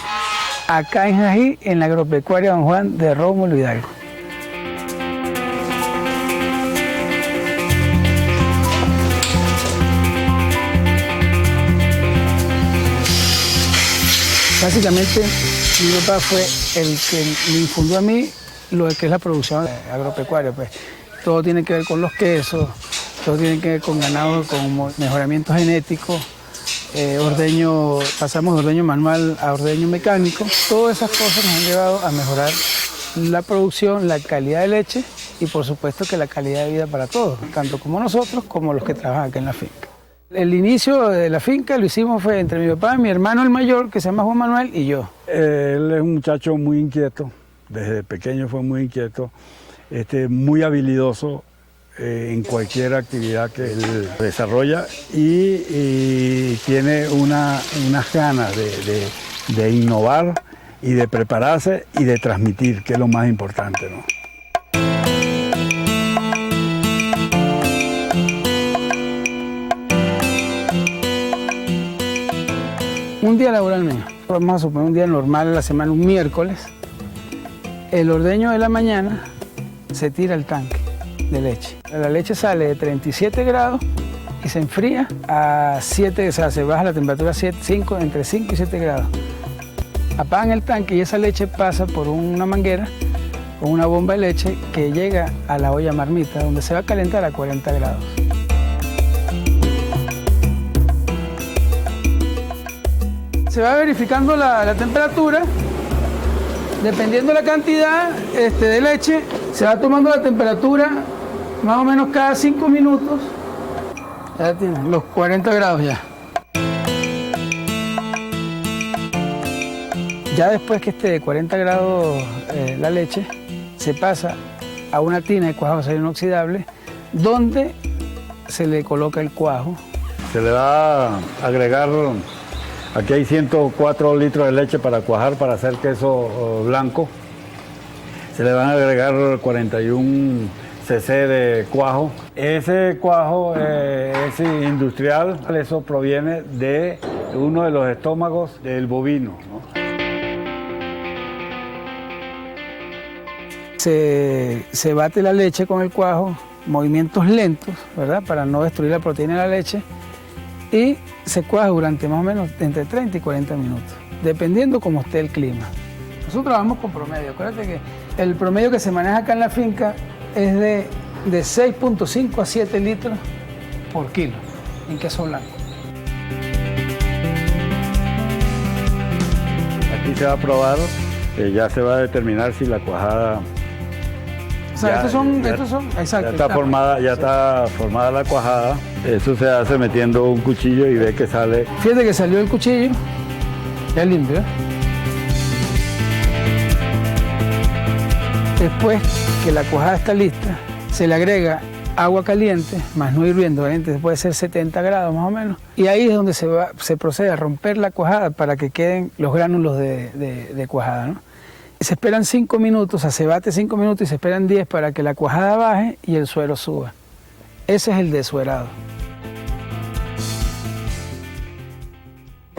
Acá en Jají, en la agropecuaria Don Juan de Rómulo Hidalgo. Básicamente, mi papá fue el que me infundió a mí lo que es la producción agropecuaria. Pues. Todo tiene que ver con los quesos, todo tiene que ver con ganado, con mejoramiento genético, ordeño, pasamos de ordeño manual a ordeño mecánico. Todas esas cosas nos han llevado a mejorar la producción, la calidad de leche y por supuesto que la calidad de vida para todos, tanto como nosotros como los que trabajan acá en la finca. El inicio de la finca lo hicimos fue entre mi papá, mi hermano el mayor, que se llama Juan Manuel, y yo. Él es un muchacho muy inquieto, desde pequeño fue muy inquieto, muy habilidoso en cualquier actividad que él desarrolla y tiene unas ganas de innovar y de prepararse y de transmitir, que es lo más importante, ¿no? Un día laboral mío, vamos a suponer un día normal en la semana, un miércoles, el ordeño de la mañana se tira al tanque de leche. La leche sale de 37 grados y se enfría a 7, o sea, se baja la temperatura a 5, entre 5 y 7 grados. Apagan el tanque y esa leche pasa por una manguera con una bomba de leche que llega a la olla marmita, donde se va a calentar a 40 grados. Se va verificando la temperatura, dependiendo de la cantidad de leche, se va tomando la temperatura más o menos cada 5 minutos. Ya tiene los 40 grados ya. Ya después que esté de 40 grados la leche, se pasa a una tina de cuajo de acero inoxidable, donde se le coloca el cuajo. Se le va a agregar. Aquí hay 104 litros de leche para cuajar, para hacer queso blanco. Se le van a agregar 41 cc de cuajo. Ese cuajo es industrial, eso proviene de uno de los estómagos del bovino, ¿no? Se bate la leche con el cuajo, movimientos lentos, ¿verdad? Para no destruir la proteína de la leche. Y se cuaja durante más o menos entre 30 y 40 minutos, dependiendo cómo esté el clima. Nosotros trabajamos con promedio. Acuérdate que el promedio que se maneja acá en la finca es de 6.5 a 7 litros por kilo en queso blanco. Aquí se va a probar, ya se va a determinar si la cuajada... O sea, estos son, exacto. Ya está formada la cuajada. Eso se hace metiendo un cuchillo y ve que sale. Fíjate que salió el cuchillo, ya limpio. Después que la cuajada está lista, se le agrega agua caliente, más no hirviendo, caliente, puede ser 70 grados más o menos. Y ahí es donde se procede a romper la cuajada para que queden los gránulos de cuajada, ¿no? Se esperan 5 minutos, o sea, se bate 5 minutos y se esperan 10 para que la cuajada baje y el suero suba. Ese es el desuerado.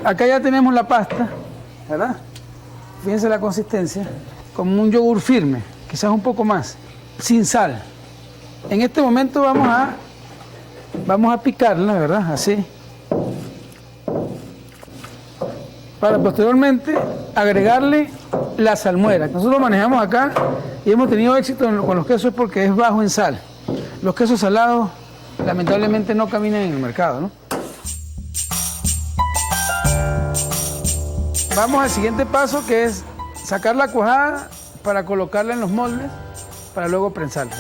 Acá ya tenemos la pasta, ¿verdad? Fíjense la consistencia, como un yogur firme, quizás un poco más, sin sal. En este momento vamos a picarla, ¿verdad? Así. Para posteriormente agregarle la salmuera. Nosotros manejamos acá y hemos tenido éxito con los quesos porque es bajo en sal. Los quesos salados lamentablemente no caminan en el mercado, ¿no? Vamos al siguiente paso, que es sacar la cuajada para colocarla en los moldes para luego prensarla.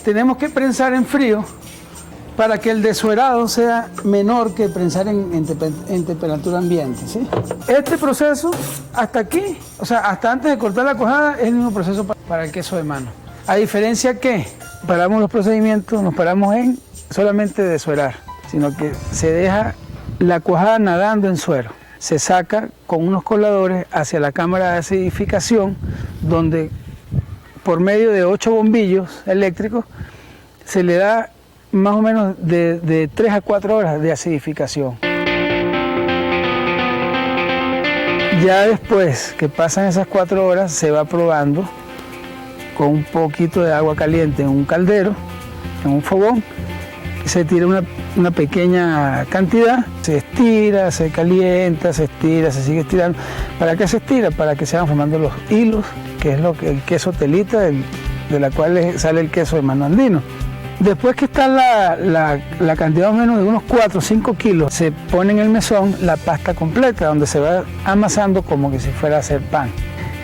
Tenemos que prensar en frío para que el desuerado sea menor que prensar en temperatura ambiente, ¿sí? Este proceso, hasta aquí, o sea, hasta antes de cortar la cuajada, es el mismo proceso para el queso de mano. A diferencia que paramos los procedimientos, nos paramos en solamente desuerar, sino que se deja la cuajada nadando en suero. Se saca con unos coladores hacia la cámara de acidificación, donde por medio de 8 bombillos eléctricos, se le da más o menos de 3 a 4 horas de acidificación. Ya después que pasan esas 4 horas, se va probando con un poquito de agua caliente en un caldero, en un fogón, se tira una pequeña cantidad, se estira, se calienta, se estira, se sigue estirando. ¿Para qué se estira? Para que se van formando los hilos, que es el queso telita, de la cual sale el queso de mano andino. Después que está la cantidad más o menos de unos 4 o 5 kilos, se pone en el mesón la pasta completa, donde se va amasando como que si fuera a hacer pan.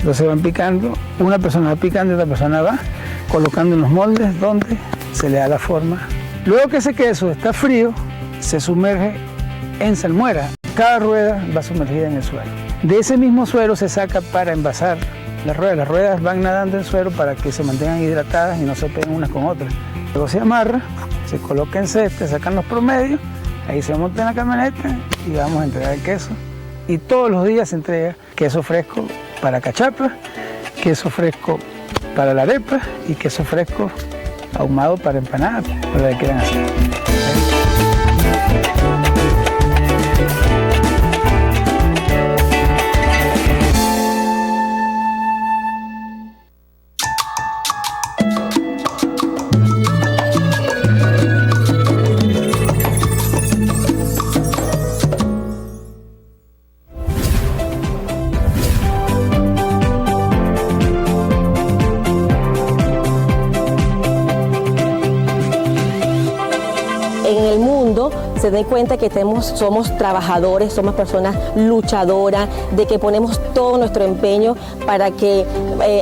Entonces van picando, una persona va picando y otra persona va colocando en los moldes donde se le da la forma. Luego que ese queso está frío, se sumerge en salmuera. Cada rueda va sumergida en el suero. De ese mismo suero se saca para envasar las ruedas. Las ruedas van nadando en suero para que se mantengan hidratadas y no se peguen unas con otras. Luego se amarra, se coloca en ceste, sacan los promedios, ahí se monta en la camioneta y vamos a entregar el queso. Y todos los días se entrega queso fresco para cachapa, queso fresco para la arepa y queso fresco ahumado para empanadas, para lo que quieran hacer. Se den cuenta que somos trabajadores, somos personas luchadoras, de que ponemos todo nuestro empeño para que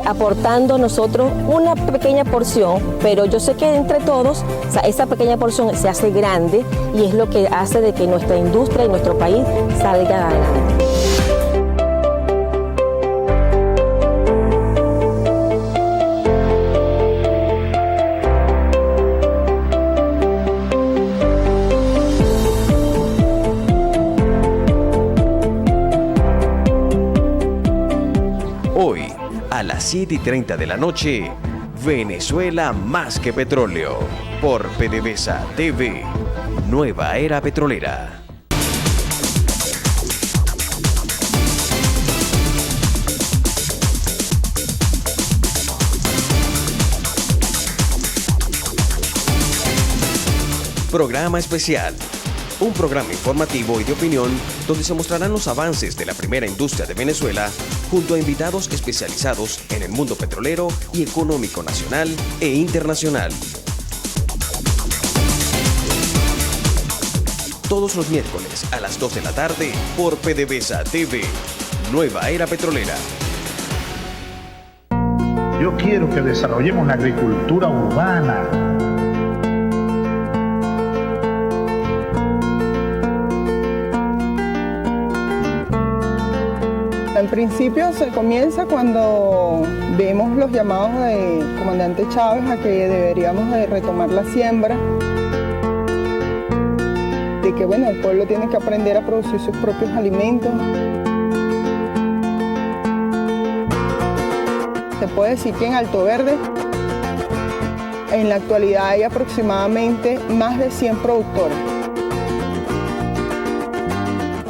aportando nosotros una pequeña porción, pero yo sé que entre todos, o sea, esa pequeña porción se hace grande y es lo que hace de que nuestra industria y nuestro país salga adelante. Hoy, a las 7:30 de la noche, Venezuela más que petróleo, por PDVSA TV, Nueva Era Petrolera. Programa especial. Un programa informativo y de opinión donde se mostrarán los avances de la primera industria de Venezuela junto a invitados especializados en el mundo petrolero y económico nacional e internacional. Todos los miércoles a las 2 de la tarde por PDVSA TV, Nueva Era Petrolera. Yo quiero que desarrollemos la agricultura urbana. En principio se comienza cuando vemos los llamados del comandante Chávez a que deberíamos de retomar la siembra, de que bueno, el pueblo tiene que aprender a producir sus propios alimentos. Se puede decir que en Alto Verde en la actualidad hay aproximadamente más de 100 productores.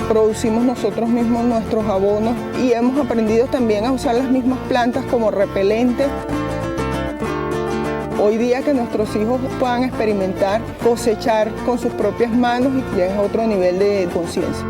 Producimos nosotros mismos nuestros abonos y hemos aprendido también a usar las mismas plantas como repelentes. Hoy día que nuestros hijos puedan experimentar, cosechar con sus propias manos y ya es otro nivel de conciencia.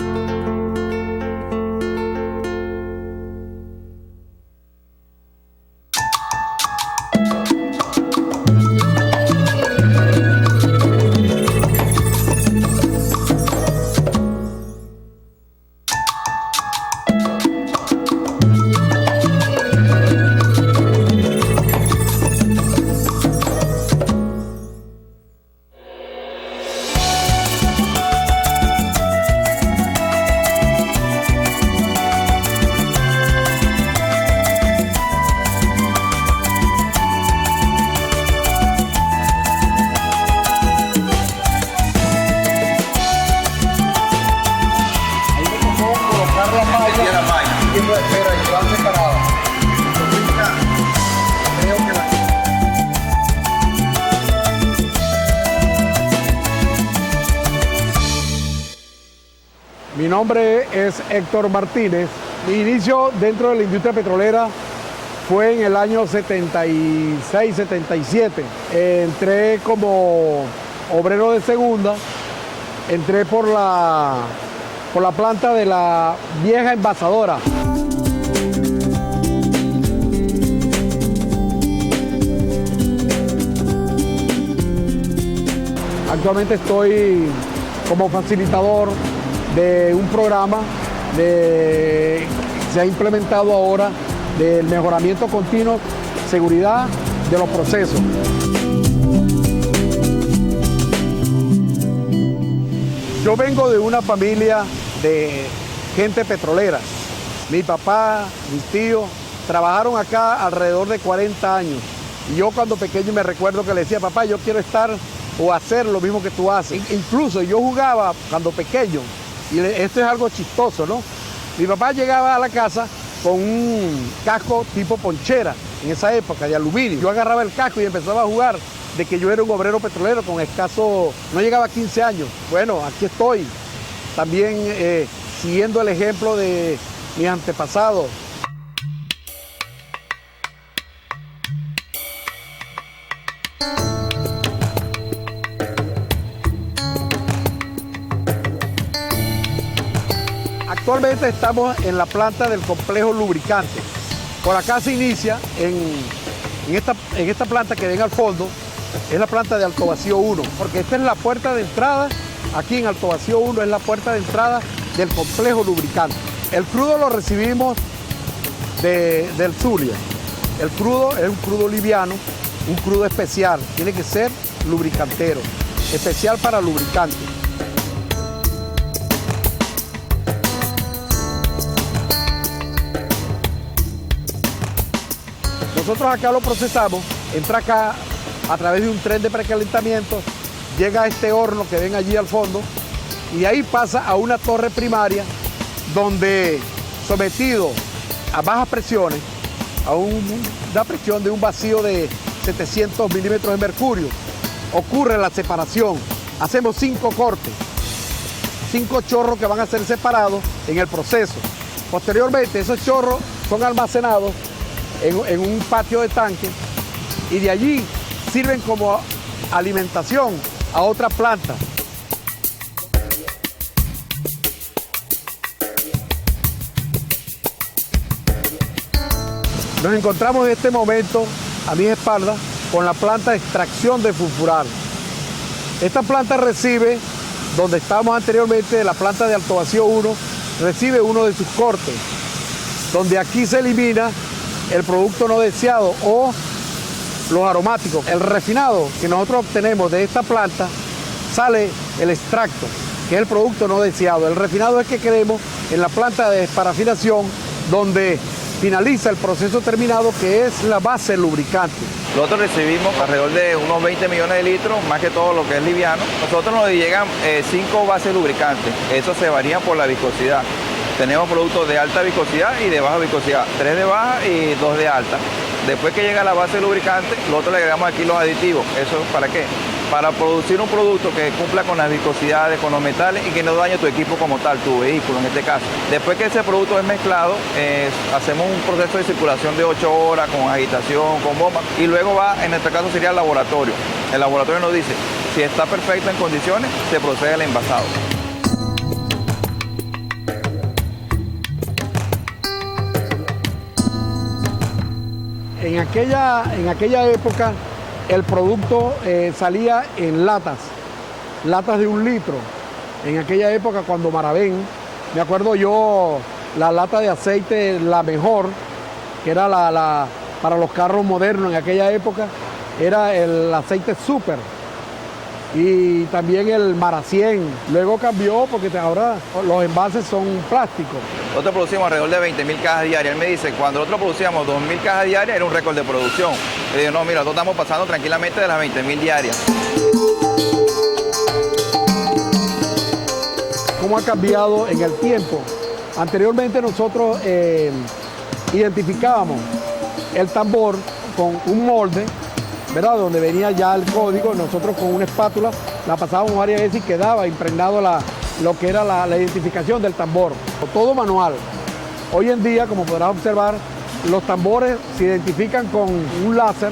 Mi nombre es Héctor Martínez. Mi inicio dentro de la industria petrolera fue en el año 76, 77. Entré como obrero de segunda, entré por la planta de la vieja envasadora. Actualmente estoy como facilitador de un programa que se ha implementado ahora del mejoramiento continuo, seguridad de los procesos. Yo vengo de una familia de gente petrolera. Mi papá, mis tíos, trabajaron acá alrededor de 40 años. Y yo cuando pequeño me recuerdo que le decía, papá, yo quiero estar o hacer lo mismo que tú haces. Incluso yo jugaba cuando pequeño, y esto es algo chistoso, ¿no? Mi papá llegaba a la casa con un casco tipo ponchera, en esa época, de aluminio. Yo agarraba el casco y empezaba a jugar de que yo era un obrero petrolero con escaso, no llegaba a 15 años. Bueno, aquí estoy, también siguiendo el ejemplo de mis antepasados. Actualmente estamos en la planta del complejo lubricante. Por acá se inicia en esta planta que ven al fondo, es la planta de Alto Vacío 1, porque esta es la puerta de entrada, aquí en Alto Vacío 1 es la puerta de entrada del complejo lubricante. El crudo lo recibimos del Zulia. El crudo es un crudo liviano, un crudo especial, tiene que ser lubricantero, especial para lubricantes. Nosotros acá lo procesamos, entra acá a través de un tren de precalentamiento, llega a este horno que ven allí al fondo y ahí pasa a una torre primaria donde, sometido a bajas presiones, a una presión de un vacío de 700 milímetros de mercurio, ocurre la separación. Hacemos 5 cortes, 5 chorros que van a ser separados en el proceso. Posteriormente esos chorros son almacenados en un patio de tanque y de allí sirven como alimentación a otra planta. Nos encontramos en este momento a mis espaldas con la planta de extracción de fulfural. Esta planta recibe, donde estábamos anteriormente, la planta de Alto Vacío 1, recibe uno de sus cortes, donde aquí se elimina el producto no deseado o los aromáticos. El refinado que nosotros obtenemos de esta planta sale el extracto, que es el producto no deseado. El refinado es que queremos en la planta de desparafinación, donde finaliza el proceso terminado, que es la base lubricante. Nosotros recibimos alrededor de unos 20 millones de litros, más que todo lo que es liviano. Nosotros nos llegan 5 bases lubricantes, eso se varía por la viscosidad. Tenemos productos de alta viscosidad y de baja viscosidad, 3 de baja y 2 de alta. Después que llega la base lubricante, nosotros le agregamos aquí los aditivos. ¿Eso para qué? Para producir un producto que cumpla con las viscosidades, con los metales y que no dañe tu equipo como tal, tu vehículo en este caso. Después que ese producto es mezclado, hacemos un proceso de circulación de 8 horas con agitación, con bomba, y luego va, en este caso sería al laboratorio. El laboratorio nos dice, si está perfecto en condiciones, se procede al envasado. En aquella época el producto salía en latas de 1 litro. En aquella época cuando Maravén, me acuerdo yo, la lata de aceite, la mejor, que era para los carros modernos en aquella época, era el aceite Super. Y también el Mara 100. Luego cambió porque ahora los envases son plásticos. Nosotros producimos alrededor de 20.000 cajas diarias. Él me dice, cuando nosotros producíamos 2.000 cajas diarias era un récord de producción. Le digo, no, mira, nosotros estamos pasando tranquilamente de las 20.000 diarias. ¿Cómo ha cambiado en el tiempo? Anteriormente nosotros identificábamos el tambor con un molde, ¿verdad? Donde venía ya el código, nosotros con una espátula la pasábamos varias veces y quedaba impregnado lo que era la identificación del tambor, todo manual. Hoy en día, como podrás observar, los tambores se identifican con un láser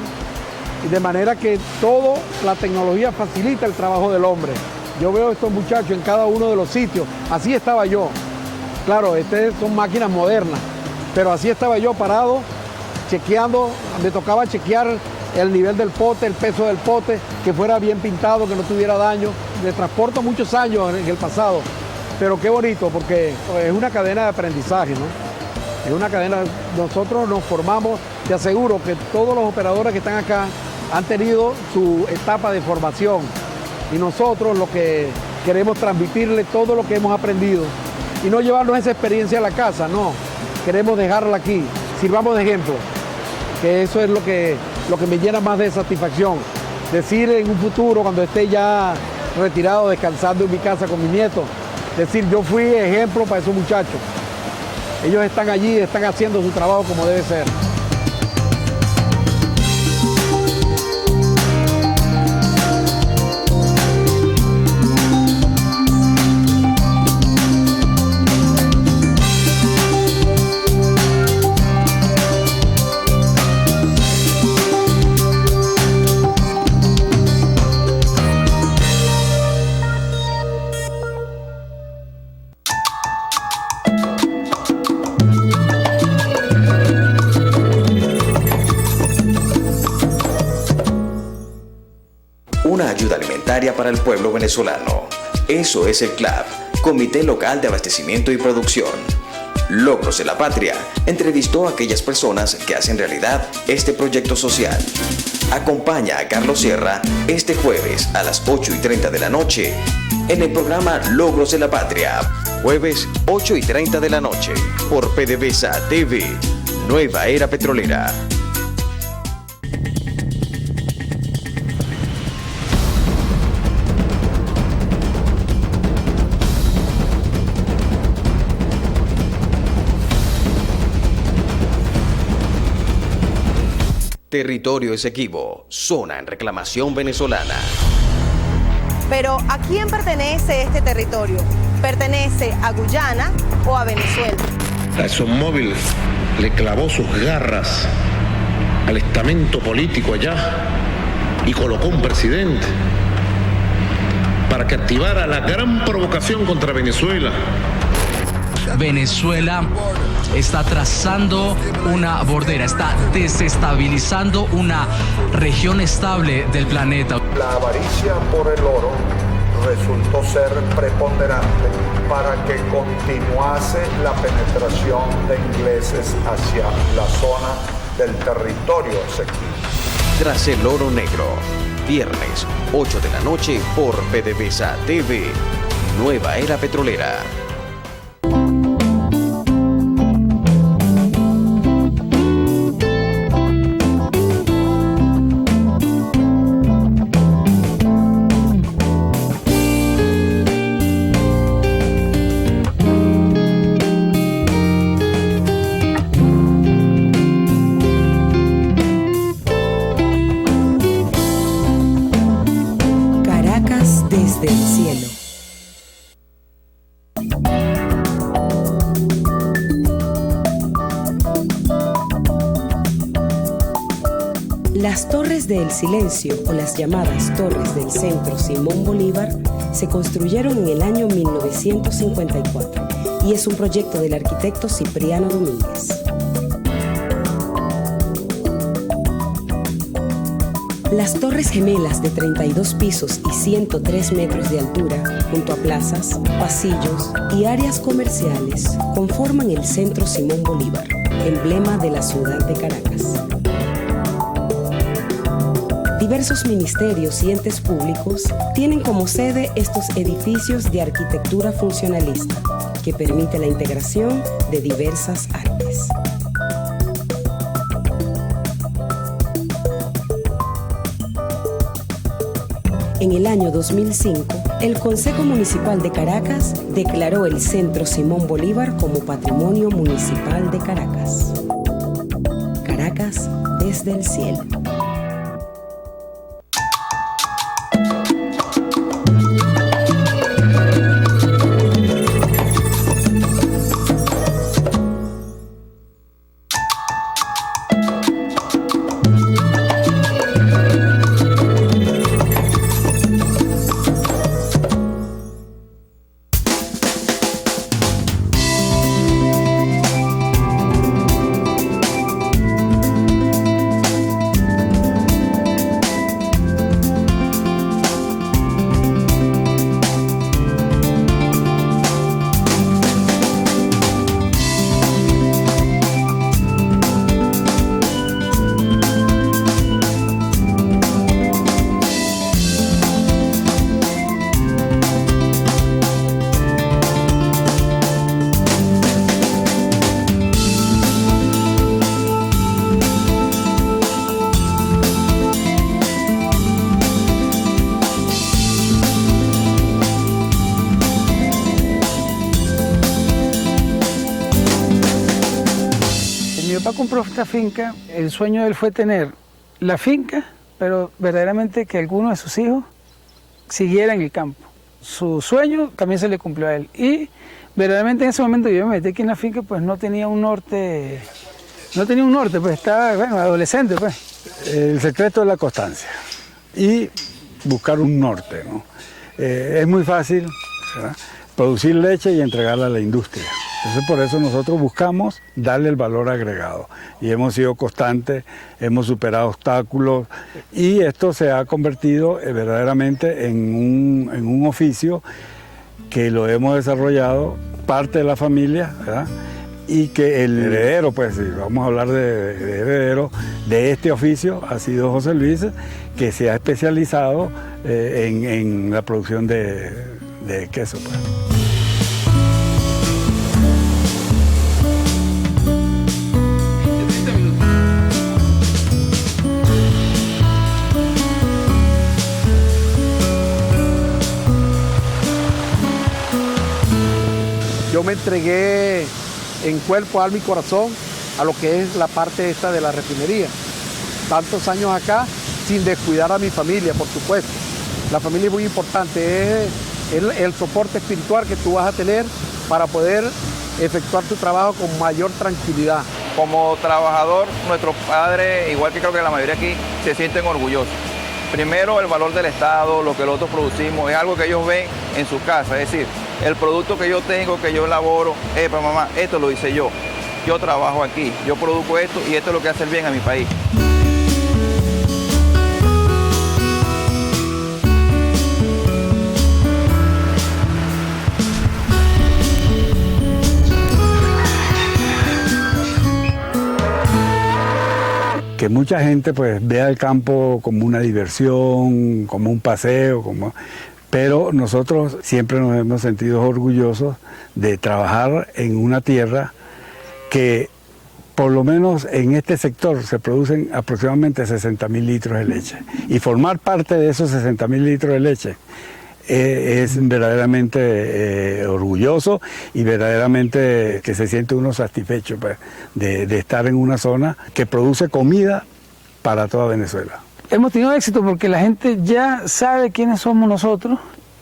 y de manera que toda la tecnología facilita el trabajo del hombre. Yo veo a estos muchachos en cada uno de los sitios, así estaba yo. Claro, son máquinas modernas, pero así estaba yo parado, chequeando, me tocaba chequear el nivel del pote, el peso del pote, que fuera bien pintado, que no tuviera daño. Le transporto muchos años en el pasado, pero qué bonito, porque es una cadena de aprendizaje, ¿no? Es una cadena, nosotros nos formamos, te aseguro que todos los operadores que están acá han tenido su etapa de formación y nosotros lo que queremos transmitirle todo lo que hemos aprendido y no llevarnos esa experiencia a la casa, no, queremos dejarla aquí, sirvamos de ejemplo, que eso es lo que me llena más de satisfacción, decir en un futuro cuando esté ya retirado, descansando en mi casa con mis nietos, decir yo fui ejemplo para esos muchachos. Ellos están allí, están haciendo su trabajo como debe ser. Una ayuda alimentaria para el pueblo venezolano. Eso es el CLAP, Comité Local de Abastecimiento y Producción. Logros de la Patria entrevistó a aquellas personas que hacen realidad este proyecto social. Acompaña a Carlos Sierra este jueves a las 8:30 de la noche en el programa Logros de la Patria. Jueves 8:30 de la noche por PDVSA TV, Nueva Era Petrolera. Territorio Esequibo, zona en reclamación venezolana. Pero ¿a quién pertenece este territorio? ¿Pertenece a Guyana o a Venezuela? La ExxonMobil le clavó sus garras al estamento político allá y colocó un presidente para que activara la gran provocación contra Venezuela. Venezuela está trazando una bordera, está desestabilizando una región estable del planeta. La avaricia por el oro resultó ser preponderante para que continuase la penetración de ingleses hacia la zona del territorio esequibo. Tras el oro negro, viernes 8 de la noche por PDVSA TV, Nueva Era Petrolera. Desde el cielo. Las Torres del Silencio, o las llamadas Torres del Centro Simón Bolívar, se construyeron en el año 1954 y es un proyecto del arquitecto Cipriano Domínguez. Las torres gemelas de 32 pisos y 103 metros de altura, junto a plazas, pasillos y áreas comerciales, conforman el Centro Simón Bolívar, emblema de la ciudad de Caracas. Diversos ministerios y entes públicos tienen como sede estos edificios de arquitectura funcionalista, que permite la integración de diversas artes. En el año 2005, el Consejo Municipal de Caracas declaró el Centro Simón Bolívar como Patrimonio Municipal de Caracas. Caracas desde el cielo. papá compró esta finca, el sueño de él fue tener la finca, pero verdaderamente que alguno de sus hijos siguiera en el campo. Su sueño también se le cumplió a él. Y verdaderamente en ese momento yo me metí aquí en la finca, pues no tenía un norte, pues estaba, bueno, adolescente, pues. El secreto es la constancia y buscar un norte, ¿no? Es muy fácil, ¿verdad?, producir leche y entregarla a la industria. Entonces por eso nosotros buscamos darle el valor agregado y hemos sido constantes, hemos superado obstáculos y esto se ha convertido verdaderamente en un oficio que lo hemos desarrollado parte de la familia, ¿verdad?, y que el heredero, pues si vamos a hablar de heredero de este oficio, ha sido José Luis, que se ha especializado en la producción de queso, pues. Yo me entregué en cuerpo, alma y corazón a lo que es la parte esta de la refinería. Tantos años acá sin descuidar a mi familia, por supuesto. La familia es muy importante, es el soporte espiritual que tú vas a tener para poder efectuar tu trabajo con mayor tranquilidad. Como trabajador, nuestros padres, igual que creo que la mayoría aquí, se sienten orgullosos. Primero, el valor del Estado, lo que nosotros producimos, es algo que ellos ven en su casa. Es decir, el producto que yo tengo, que yo elaboro, para mamá, esto lo hice yo trabajo aquí, yo produzco esto y esto es lo que hace el bien a mi país. Que mucha gente pues vea el campo como una diversión, como un paseo, pero nosotros siempre nos hemos sentido orgullosos de trabajar en una tierra que por lo menos en este sector se producen aproximadamente 60.000 litros de leche. Y formar parte de esos 60.000 litros de leche es verdaderamente orgulloso y verdaderamente que se siente uno satisfecho pues, de estar en una zona que produce comida para toda Venezuela. Hemos tenido éxito porque la gente ya sabe quiénes somos nosotros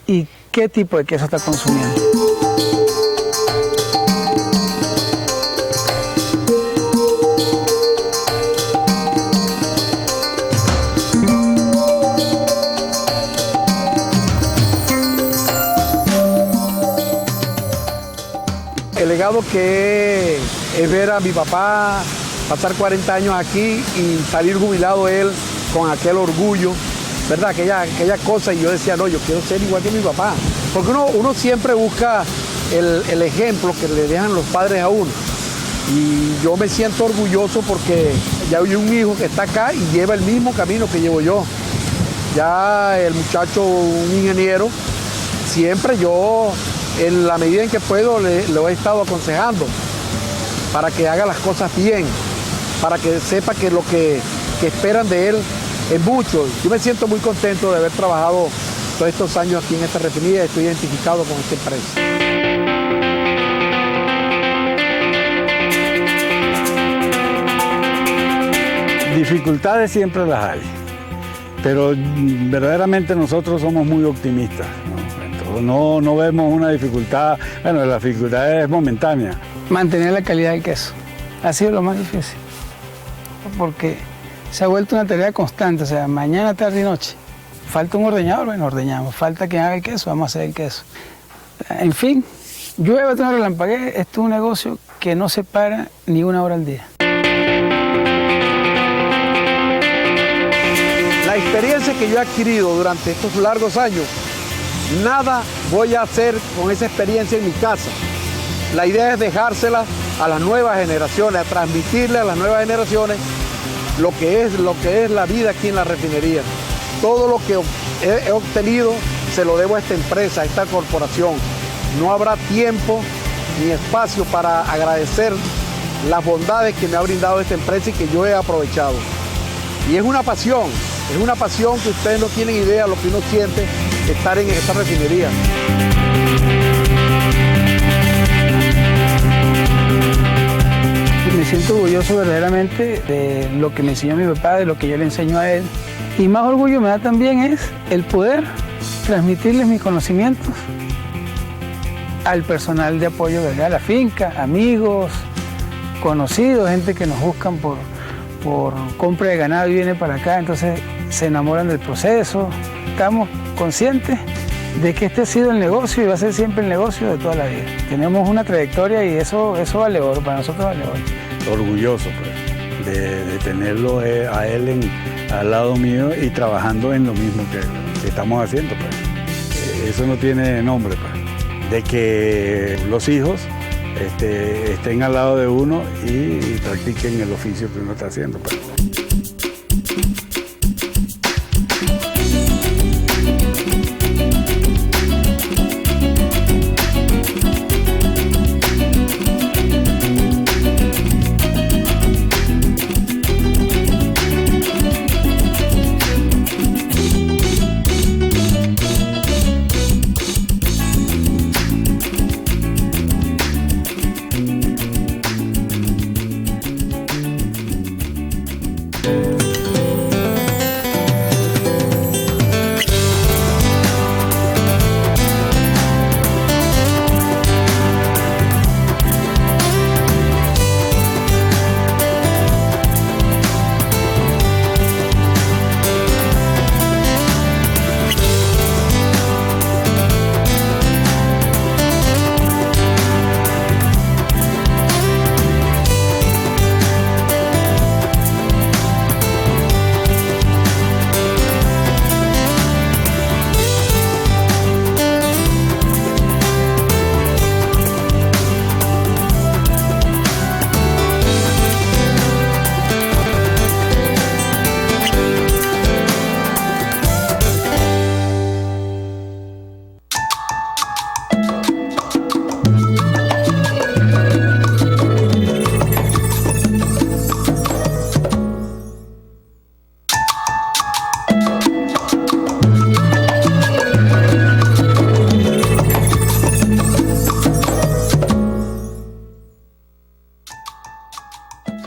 y qué tipo de queso está consumiendo. El legado que es ver a mi papá pasar 40 años aquí y salir jubilado él con aquel orgullo, ¿verdad? Aquella cosa, y yo decía, no, yo quiero ser igual que mi papá. Porque uno siempre busca el ejemplo que le dejan los padres a uno. Y yo me siento orgulloso porque ya hay un hijo que está acá y lleva el mismo camino que llevo yo. Ya el muchacho, un ingeniero, siempre yo, en la medida en que puedo, lo he estado aconsejando para que haga las cosas bien, para que sepa que lo que esperan de él es mucho. Yo me siento muy contento de haber trabajado todos estos años aquí en esta refinería y estoy identificado con esta empresa. Dificultades siempre las hay, pero verdaderamente nosotros somos muy optimistas, ¿no? No vemos una dificultad, bueno, la dificultad es momentánea. Mantener la calidad del queso ha sido lo más difícil, porque se ha vuelto una tarea constante, o sea, mañana, tarde y noche. Falta un ordeñador, bueno, ordeñamos. Falta quien haga el queso, vamos a hacer el queso. En fin, llueve, no relampaguee, esto es un negocio que no se para ni una hora al día. La experiencia que yo he adquirido durante estos largos años, nada voy a hacer con esa experiencia en mi casa. La idea es dejársela a las nuevas generaciones, a transmitirle a las nuevas generaciones lo que es la vida aquí en la refinería. Todo lo que he obtenido se lo debo a esta empresa, a esta corporación. No habrá tiempo ni espacio para agradecer las bondades que me ha brindado esta empresa y que yo he aprovechado. Y es una pasión que ustedes no tienen idea de lo que uno siente estar en esta refinería. Me siento orgulloso verdaderamente de lo que me enseñó mi papá, de lo que yo le enseño a él. Y más orgullo me da también es el poder transmitirles mis conocimientos al personal de apoyo de la finca, amigos, conocidos, gente que nos buscan por compra de ganado y viene para acá, entonces se enamoran del proceso. Estamos conscientes de que este ha sido el negocio y va a ser siempre el negocio de toda la vida. Tenemos una trayectoria y eso vale oro, para nosotros vale oro. Orgulloso pues, de tenerlo a él al lado mío y trabajando en lo mismo que estamos haciendo. Pues. Eso no tiene nombre, pues. De que los hijos estén al lado de uno y practiquen el oficio que uno está haciendo. Pues.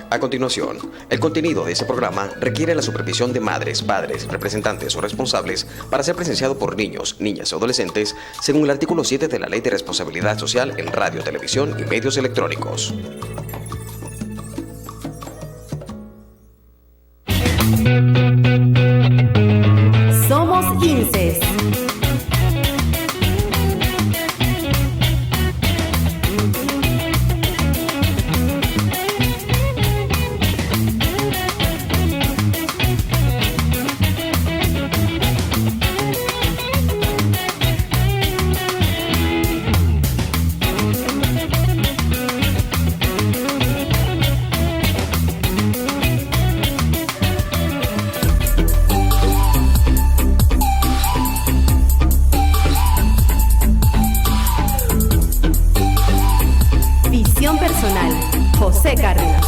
A continuación, el contenido de este programa requiere la supervisión de madres, padres, representantes o responsables para ser presenciado por niños, niñas o adolescentes según el artículo 7 de la Ley de Responsabilidad Social en Radio, Televisión y Medios Electrónicos. Somos INCES. José Cárdenas.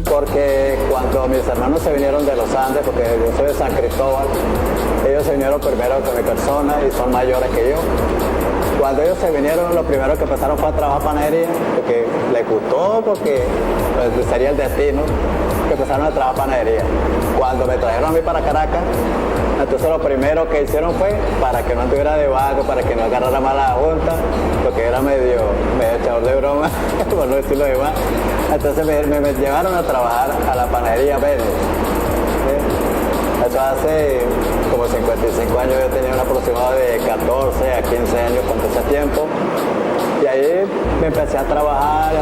Porque cuando mis hermanos se vinieron de los Andes, porque yo soy de San Cristóbal, ellos se vinieron primero con mi persona y son mayores que yo. Cuando ellos se vinieron, lo primero que empezaron fue a trabajar panadería, porque les gustó, porque pues, sería el destino, que empezaron a trabajar panadería. Cuando me trajeron a mí para Caracas, entonces lo primero que hicieron fue, para que no anduviera de vago, para que no agarrara mala junta, porque era medio echador de broma, por no decirlo demás. Entonces me llevaron a trabajar a la panadería Vélez. ¿Sí? Eso hace como 55 años, yo tenía un aproximado de 14 a 15 años con ese tiempo. Y ahí me empecé a trabajar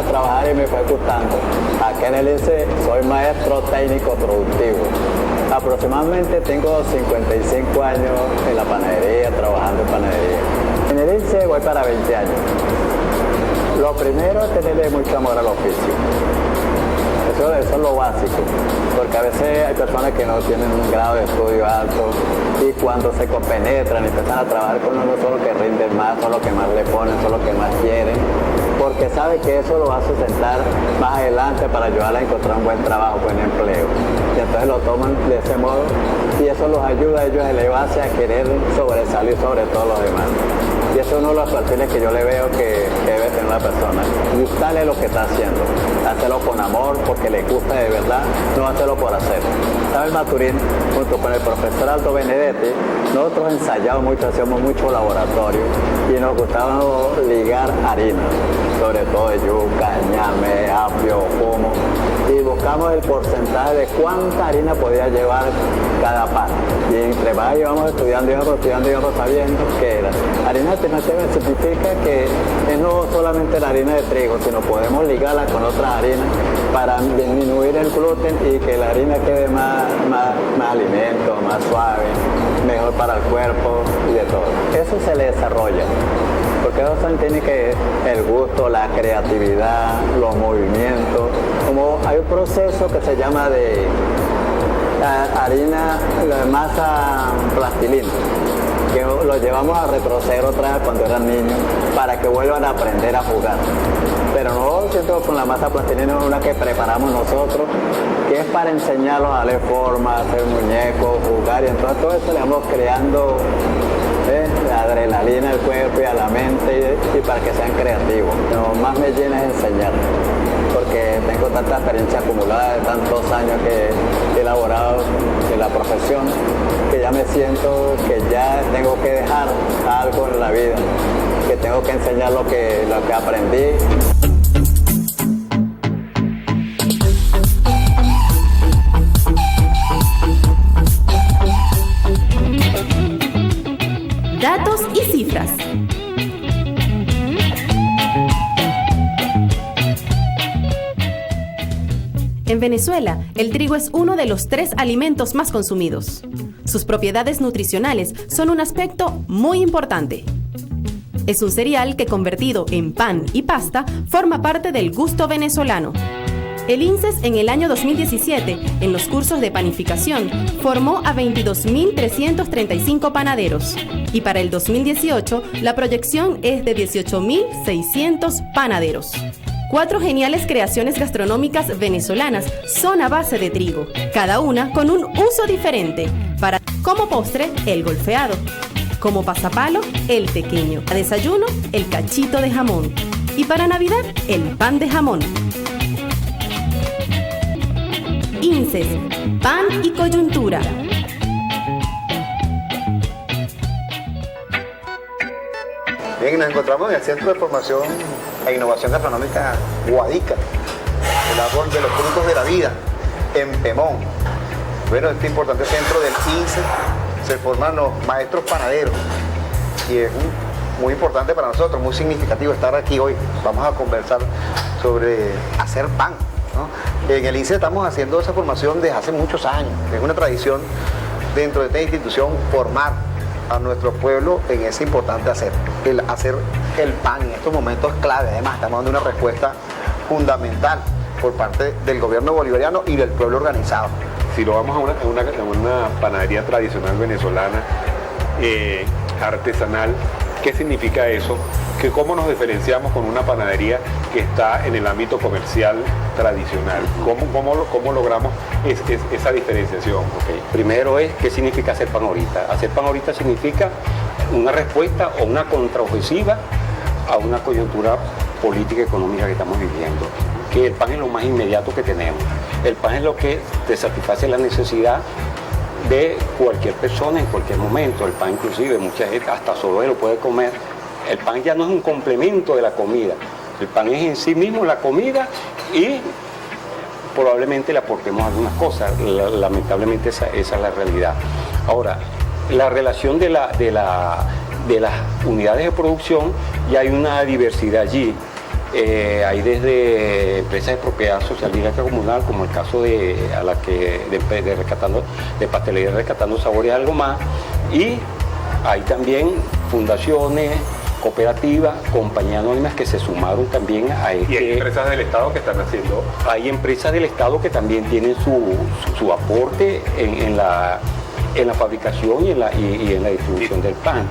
y me fue gustando. Aquí en el INCE soy maestro técnico productivo. Aproximadamente tengo 55 años en la panadería, trabajando en panadería. En el INCE voy para 20 años. Lo primero es tenerle mucho amor al oficio. Eso es lo básico, porque a veces hay personas que no tienen un grado de estudio alto y cuando se compenetran y empiezan a trabajar con uno, son los que rinden más, son los que más le ponen, son los que más quieren, porque sabe que eso lo va a sustentar más adelante para ayudarla a encontrar un buen trabajo, buen empleo. Y entonces lo toman de ese modo y eso los ayuda a ellos a elevarse, a querer sobresalir sobre todos los demás. Y ese es uno de los perfiles que yo le veo que debe tener una persona. Gustarle lo que está haciendo, hacerlo con amor porque le gusta de verdad, no hacerlo por hacer. ¿Sabes, Maturín? Junto con el profesor Aldo Benedetti, nosotros ensayamos mucho, hacíamos mucho laboratorio y nos gustaba ligar harina, sobre todo de yuca, ñame, apio, humo, y buscamos el porcentaje de cuánta harina podía llevar cada pan. Y entre más íbamos estudiando, íbamos sabiendo que la harina alternativa significa que es no solamente la harina de trigo, sino podemos ligarla con otras harinas para disminuir el gluten y que la harina quede más alimento, más suave, mejor para el cuerpo y de todo. Eso se le desarrolla. Porque eso tiene que el gusto, la creatividad, los movimientos. Como hay un proceso que se llama de harina, masa plastilina, que lo llevamos a retroceder otra vez cuando eran niños para que vuelvan a aprender a jugar. Pero no siento con la masa plastilina, es una que preparamos nosotros, que es para enseñarlos a darle forma, a hacer muñecos, jugar, y entonces todo eso le vamos creando la adrenalina al cuerpo y a la mente y para que sean creativos. Lo más me llena es enseñar, porque tengo tanta experiencia acumulada de tantos años que he elaborado en la profesión, que ya me siento que ya tengo que dejar algo en la vida, que tengo que enseñar lo que aprendí. Datos y cifras. En Venezuela, el trigo es uno de los 3 alimentos más consumidos. Sus propiedades nutricionales son un aspecto muy importante. Es un cereal que, convertido en pan y pasta, forma parte del gusto venezolano. El INSES en el año 2017, en los cursos de panificación, formó a 22.335 panaderos. Y para el 2018, la proyección es de 18.600 panaderos. 4 geniales creaciones gastronómicas venezolanas son a base de trigo, cada una con un uso diferente. Como postre, el golfeado. Como pasapalo, el tequeño. A desayuno, el cachito de jamón. Y para Navidad, el pan de jamón. INSES, pan y coyuntura. Bien, nos encontramos en el Centro de Formación e Innovación Gastronómica Guadica, el árbol de los frutos de la vida, en Pemón. Bueno, este importante centro del INSES se forman los maestros panaderos y es muy importante para nosotros, muy significativo estar aquí hoy. Vamos a conversar sobre hacer pan, ¿no? En el INSES estamos haciendo esa formación desde hace muchos años. Es una tradición dentro de esta institución formar a nuestro pueblo en ese importante hacer. El hacer el pan en estos momentos es clave. Además, estamos dando una respuesta fundamental por parte del gobierno bolivariano y del pueblo organizado. Si lo vamos a una panadería tradicional venezolana, artesanal, ¿qué significa eso? Que cómo nos diferenciamos con una panadería que está en el ámbito comercial tradicional. ¿Cómo logramos esa diferenciación? Okay. Primero es, ¿qué significa hacer pan ahorita? Hacer pan ahorita significa una respuesta o una contraofensiva a una coyuntura política y económica que estamos viviendo. Que el pan es lo más inmediato que tenemos. El pan es lo que te satisface la necesidad de cualquier persona en cualquier momento. El pan inclusive, mucha gente hasta solo lo puede comer. El pan ya no es un complemento de la comida. El pan es en sí mismo la comida y probablemente le aportemos algunas cosas. Lamentablemente esa es la realidad. Ahora, la relación de las unidades de producción, ya hay una diversidad allí. Hay desde empresas de propiedad social directa comunal, como el caso de Pastelería Rescatando Sabores Algo Más, y hay también fundaciones, cooperativas, compañías anónimas que se sumaron también a este. Y hay empresas del Estado que están haciendo. Hay empresas del Estado que también tienen su aporte en la fabricación y en la distribución del pan.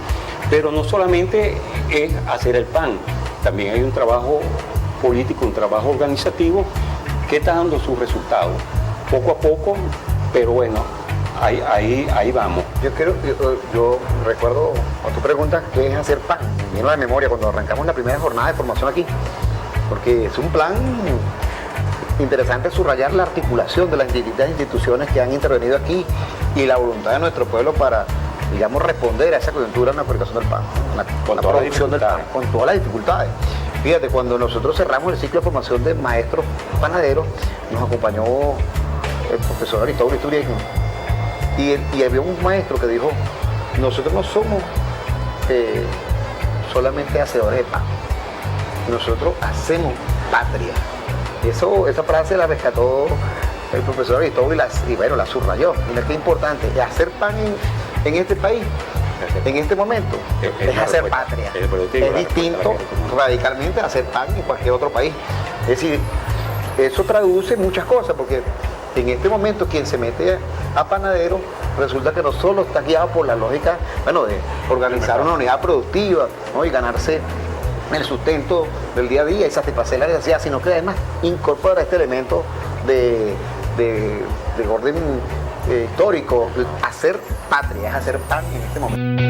Pero no solamente es hacer el pan, también hay un trabajo político, un trabajo organizativo que está dando sus resultados. Poco a poco, pero bueno, ahí vamos. Yo recuerdo, cuando tú preguntas qué es hacer pan, me vino a la memoria cuando arrancamos la primera jornada de formación aquí, porque es un plan interesante subrayar la articulación de las distintas instituciones que han intervenido aquí y la voluntad de nuestro pueblo para, digamos, responder a esa coyuntura en la fabricación del pan, con la producción del pan, con todas las dificultades. Fíjate, cuando nosotros cerramos el ciclo de formación de maestros panaderos, nos acompañó el profesor Aristóbulo Ituriel, y había un maestro que dijo, nosotros no somos solamente hacedores de pan, nosotros hacemos patria. Esa frase la rescató el profesor Aristóbulo y bueno, la subrayó. Mira qué importante, hacer pan en este país, en este momento, es hacer patria. Es distinto radicalmente a hacer pan en cualquier otro país. Es decir, eso traduce muchas cosas, porque en este momento quien se mete a panadero resulta que no solo está guiado por la lógica, bueno, de organizar una unidad productiva, ¿no?, y ganarse el sustento del día a día y satisfacer la necesidad, sino que además incorpora este elemento de orden histórico, hacer patria, es hacer pan en este momento.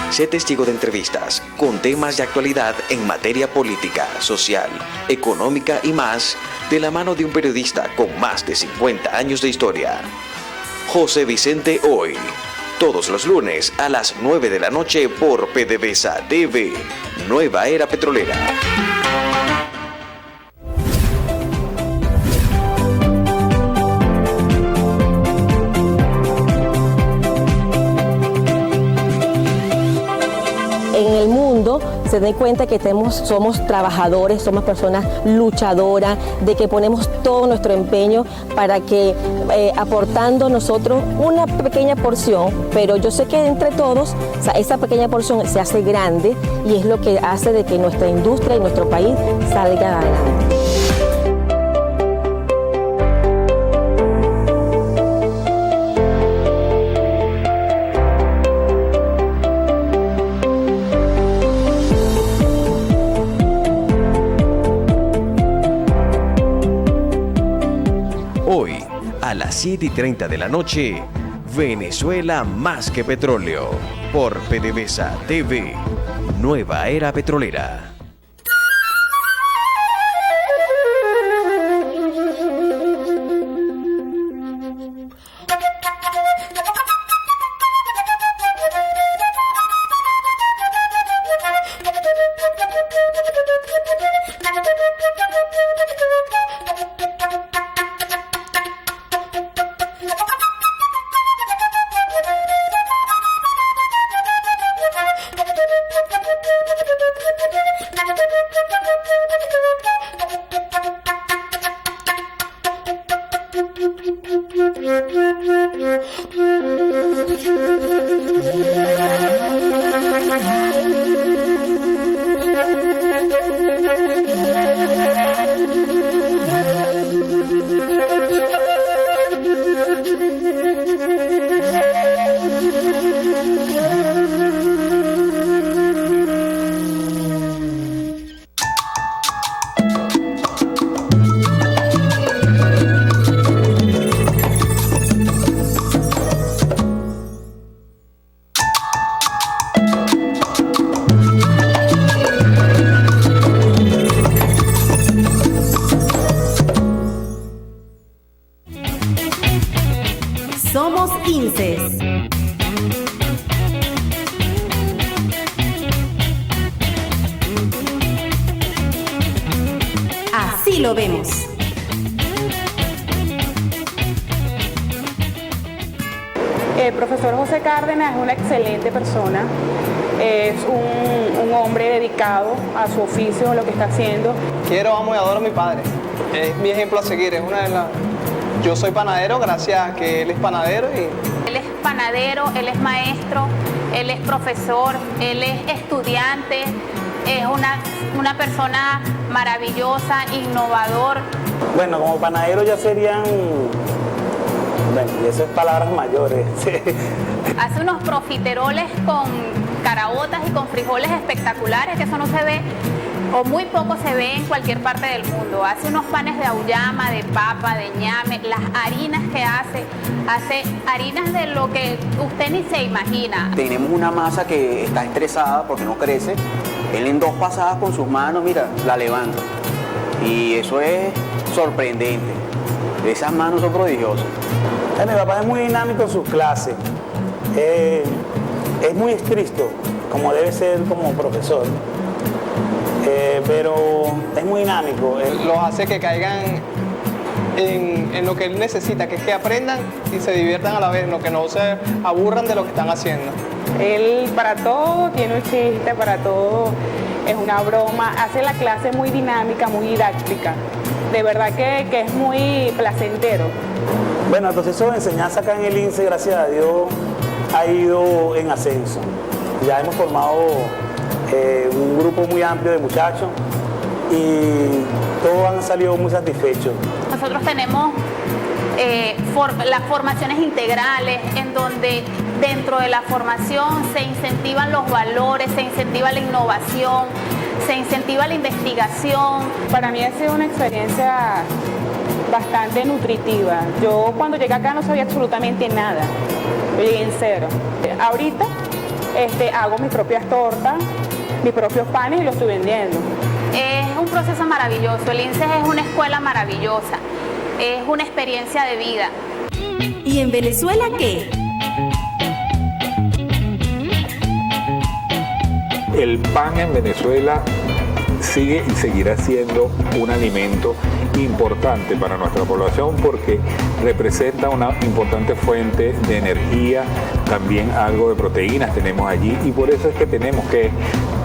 Sé testigo de entrevistas con temas de actualidad en materia política, social, económica y más, de la mano de un periodista con más de 50 años de historia. José Vicente Hoy, todos los lunes a las 9 de la noche por PDVSA TV, Nueva Era Petrolera. En el mundo se den cuenta que somos trabajadores, somos personas luchadoras, de que ponemos todo nuestro empeño para que aportando nosotros una pequeña porción, pero yo sé que entre todos, o sea, esa pequeña porción se hace grande y es lo que hace de que nuestra industria y nuestro país salga adelante. Hoy, a las 7:30 de la noche, Venezuela más que petróleo, por PDVSA TV, Nueva Era Petrolera. Somos INCES. Así lo vemos. El profesor José Cárdenas es una excelente persona, es un hombre dedicado a su oficio, a lo que está haciendo. Quiero, amo y adoro a mi padre, es mi ejemplo a seguir, es una de las... Yo soy panadero gracias a que él es panadero y... Él es panadero, él es maestro, él es profesor, él es estudiante, es una persona maravillosa, innovador. Bueno, como panadero ya serían, bueno, y eso es palabras mayores. Hace unos profiteroles con caraotas y con frijoles espectaculares, que eso no se ve, o muy poco se ve en cualquier parte del mundo. Hace unos panes de auyama, de papa, de ñame, las harinas que hace harinas de lo que usted ni se imagina. Tenemos una masa que está estresada porque no crece. Él en 2 pasadas con sus manos, mira, la levanta. Y eso es sorprendente. Esas manos son prodigiosas. Mi papá es muy dinámico en sus clases. Es muy estricto, como debe ser como profesor. Pero es muy dinámico. Los hace que caigan en lo que él necesita, que es que aprendan y se diviertan a la vez, no que no se aburran de lo que están haciendo. Él para todo tiene un chiste, para todo es una broma, hace la clase muy dinámica, muy didáctica. De verdad que es muy placentero. Bueno, el proceso de enseñanza acá en el INSE, gracias a Dios, ha ido en ascenso. Ya hemos formado un grupo muy amplio de muchachos y todos han salido muy satisfechos. Nosotros tenemos las formaciones integrales, en donde dentro de la formación se incentivan los valores, se incentiva la innovación, se incentiva la investigación. Para mí ha sido una experiencia bastante nutritiva. Yo cuando llegué acá no sabía absolutamente nada, yo llegué en cero. Ahorita hago mis propias tortas, mis propios panes y los estoy vendiendo. Es un proceso maravilloso, el INSES es una escuela maravillosa, es una experiencia de vida. ¿Y en Venezuela qué? El pan en Venezuela sigue y seguirá siendo un alimento importante para nuestra población porque representa una importante fuente de energía, también algo de proteínas tenemos allí y por eso es que tenemos que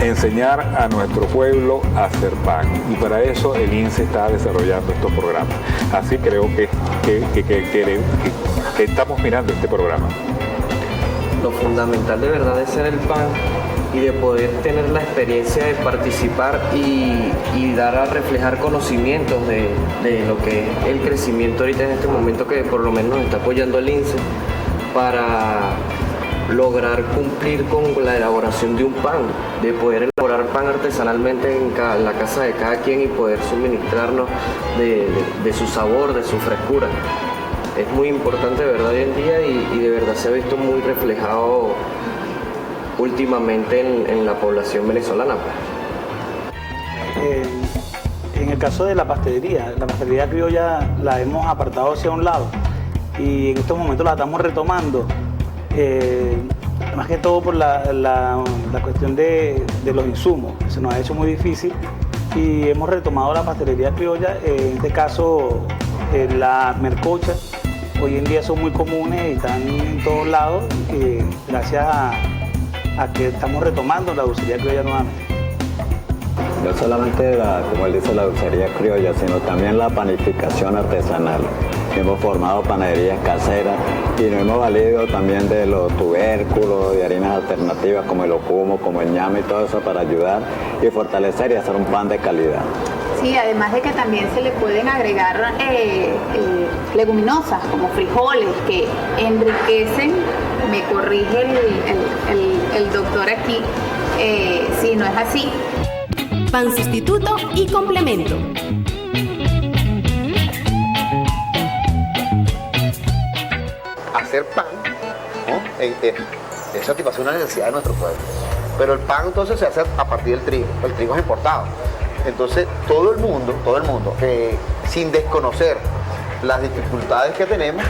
enseñar a nuestro pueblo a hacer pan y para eso el INSE está desarrollando estos programas. Así creo que estamos mirando este programa. Lo fundamental de verdad es ser el pan y de poder tener la experiencia de participar y dar a reflejar conocimientos de lo que es el crecimiento ahorita en este momento que por lo menos está apoyando el INSE para lograr cumplir con la elaboración de un pan, de poder elaborar pan artesanalmente en la casa de cada quien y poder suministrarnos de su sabor, de su frescura. Es muy importante de verdad hoy en día y de verdad se ha visto muy reflejado últimamente en la población venezolana. En el caso de la pastelería criolla la hemos apartado hacia un lado y en estos momentos la estamos retomando, más que todo por la cuestión de los insumos, se nos ha hecho muy difícil y hemos retomado la pastelería criolla, en este caso las mercochas, hoy en día son muy comunes y están en todos lados, gracias a que estamos retomando la dulcería criolla nuevamente. No solamente, como él dice, la dulcería criolla, sino también la panificación artesanal. Hemos formado panaderías caseras y nos hemos valido también de los tubérculos, de harinas alternativas como el ocumo, como el ñame y todo eso para ayudar y fortalecer y hacer un pan de calidad. Sí, además de que también se le pueden agregar leguminosas como frijoles que enriquecen, me corrige el doctor aquí, si no es así. Pan sustituto y complemento. Hacer pan, ¿no? Es satisfacer una necesidad de nuestro pueblo. Pero el pan entonces se hace a partir del trigo. El trigo es importado. Entonces todo el mundo, sin desconocer las dificultades que tenemos,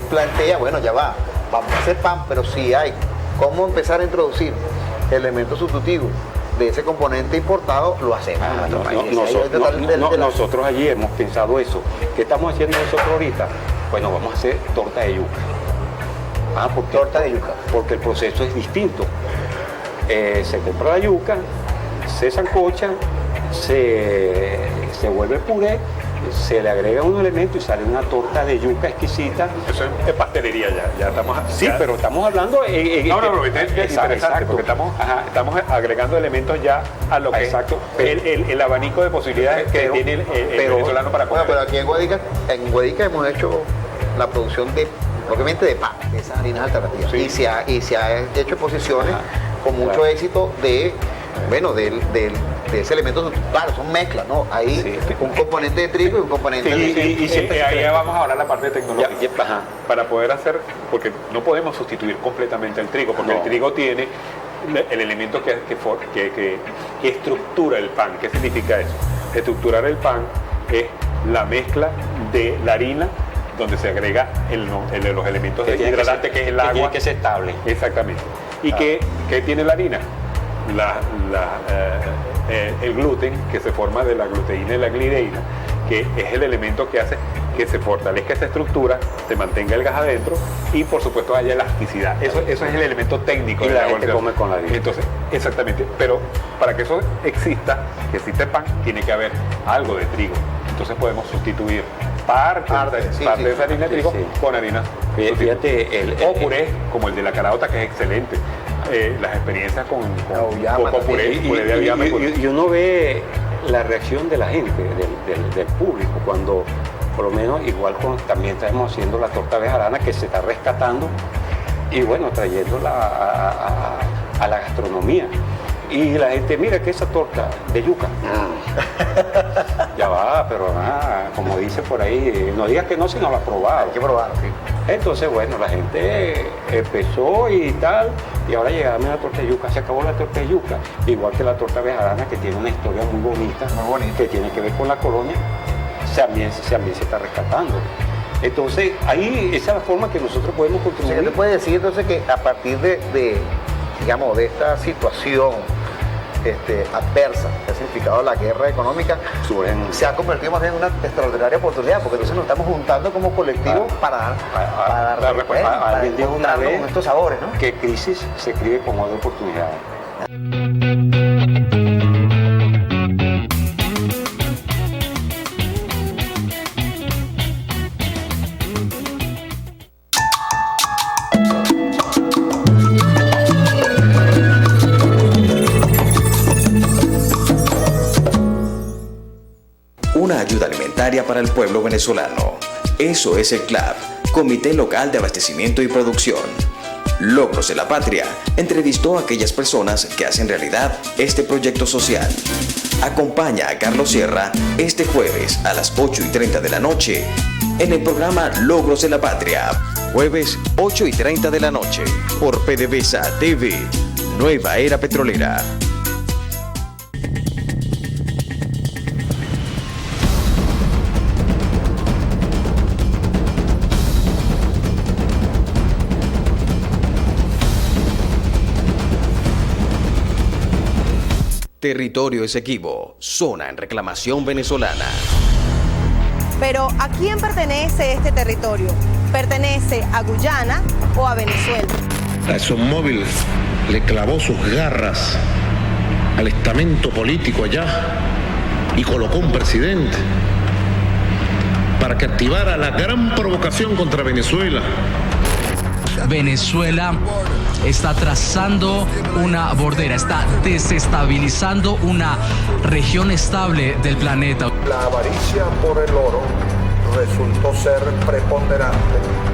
plantea, bueno, ya va, vamos a hacer pan, pero si hay cómo empezar a introducir elementos sustitutivos de ese componente importado, lo hacemos en nuestro país. Nosotros allí hemos pensado eso. ¿Qué estamos haciendo nosotros ahorita? Bueno, vamos a hacer torta de yuca. Torta de yuca. Porque el proceso es distinto. Se compra la yuca, se sancocha, se vuelve puré se le agrega un elemento y sale una torta de yuca exquisita. Eso es pastelería ya estamos... Sí, ya. pero estamos hablando... pero es interesante exacto. porque estamos agregando elementos ya a lo que exacto, es el abanico de posibilidades que tiene el venezolano para comer. Bueno, pero aquí en Guadica hemos hecho la producción de, obviamente, de pan, de esas harinas alternativas. Sí. Y se ha hecho exposiciones con mucho éxito de ese elemento, claro, son mezclas, ¿no? Hay un componente de trigo y un componente de... Ahí vamos a hablar la parte tecnológica. Para poder hacer, porque no podemos sustituir completamente el trigo, porque el trigo tiene el elemento que estructura el pan. ¿Qué significa eso? Estructurar el pan es la mezcla de la harina, donde se agrega los elementos hidratantes, que es el agua. Tiene que ser estable. Exactamente. ¿Y qué tiene la harina? El gluten, que se forma de la gluteína y la glideína, que es el elemento que hace que se fortalezca esa estructura, se mantenga el gas adentro y por supuesto haya elasticidad. Eso es el elemento técnico. Y la gente come con la harina. Entonces, exactamente. Pero para que eso exista, que existe pan, tiene que haber algo de trigo. Entonces podemos sustituir parte de esa harina de trigo con harina. Fíjate, o puré, como el de la caraota, que es excelente. Las experiencias con puré de auyama. Y uno ve la reacción de la gente, del público, cuando por lo menos igual también estamos haciendo la torta bejarana, que se está rescatando y bueno, trayéndola a la gastronomía. Y la gente, mira que esa torta de yuca. Ya va, pero como dice por ahí, no digas que no, si no la has probado. Hay que probarlo, sí. Entonces, bueno, la gente empezó y tal, y ahora llegamos a la torta de yuca. Se acabó la torta de yuca, igual que la torta bejarana, que tiene una historia muy bonita, que tiene que ver con la colonia, también se está rescatando. Entonces, ahí esa es la forma que nosotros podemos contribuir. ¿Se te puede decir entonces que a partir de esta situación adversa que ha significado la guerra económica, se ha convertido más bien en una extraordinaria oportunidad, porque entonces nos estamos juntando como colectivo para dar respuesta, para encontrarnos con estos sabores, ¿no? Que crisis se escribe como de oportunidades. Una ayuda alimentaria para el pueblo venezolano. Eso es el CLAP, Comité Local de Abastecimiento y Producción. Logros de la Patria entrevistó a aquellas personas que hacen realidad este proyecto social. Acompaña a Carlos Sierra este jueves a las 8:30 de la noche en el programa Logros de la Patria. Jueves 8:30 de la noche por PDVSA TV, Nueva Era Petrolera. Territorio Esequibo, zona en reclamación venezolana. Pero ¿a quién pertenece este territorio? ¿Pertenece a Guyana o a Venezuela? La ExxonMobil le clavó sus garras al estamento político allá y colocó un presidente para que activara la gran provocación contra Venezuela. Venezuela está trazando una bordera, está desestabilizando una región estable del planeta. La avaricia por el oro resultó ser preponderante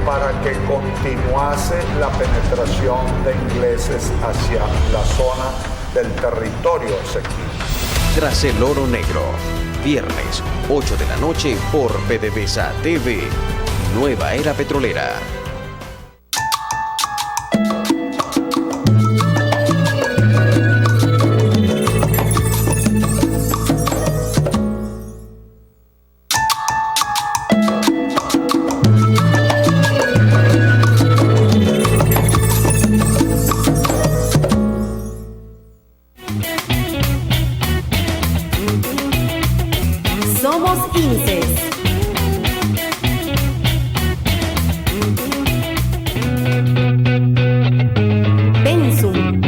para que continuase la penetración de ingleses hacia la zona del territorio esequibo. Tras el oro negro, viernes 8 de la noche por PDVSA TV, Nueva Era Petrolera. Somos INSES. Pensum.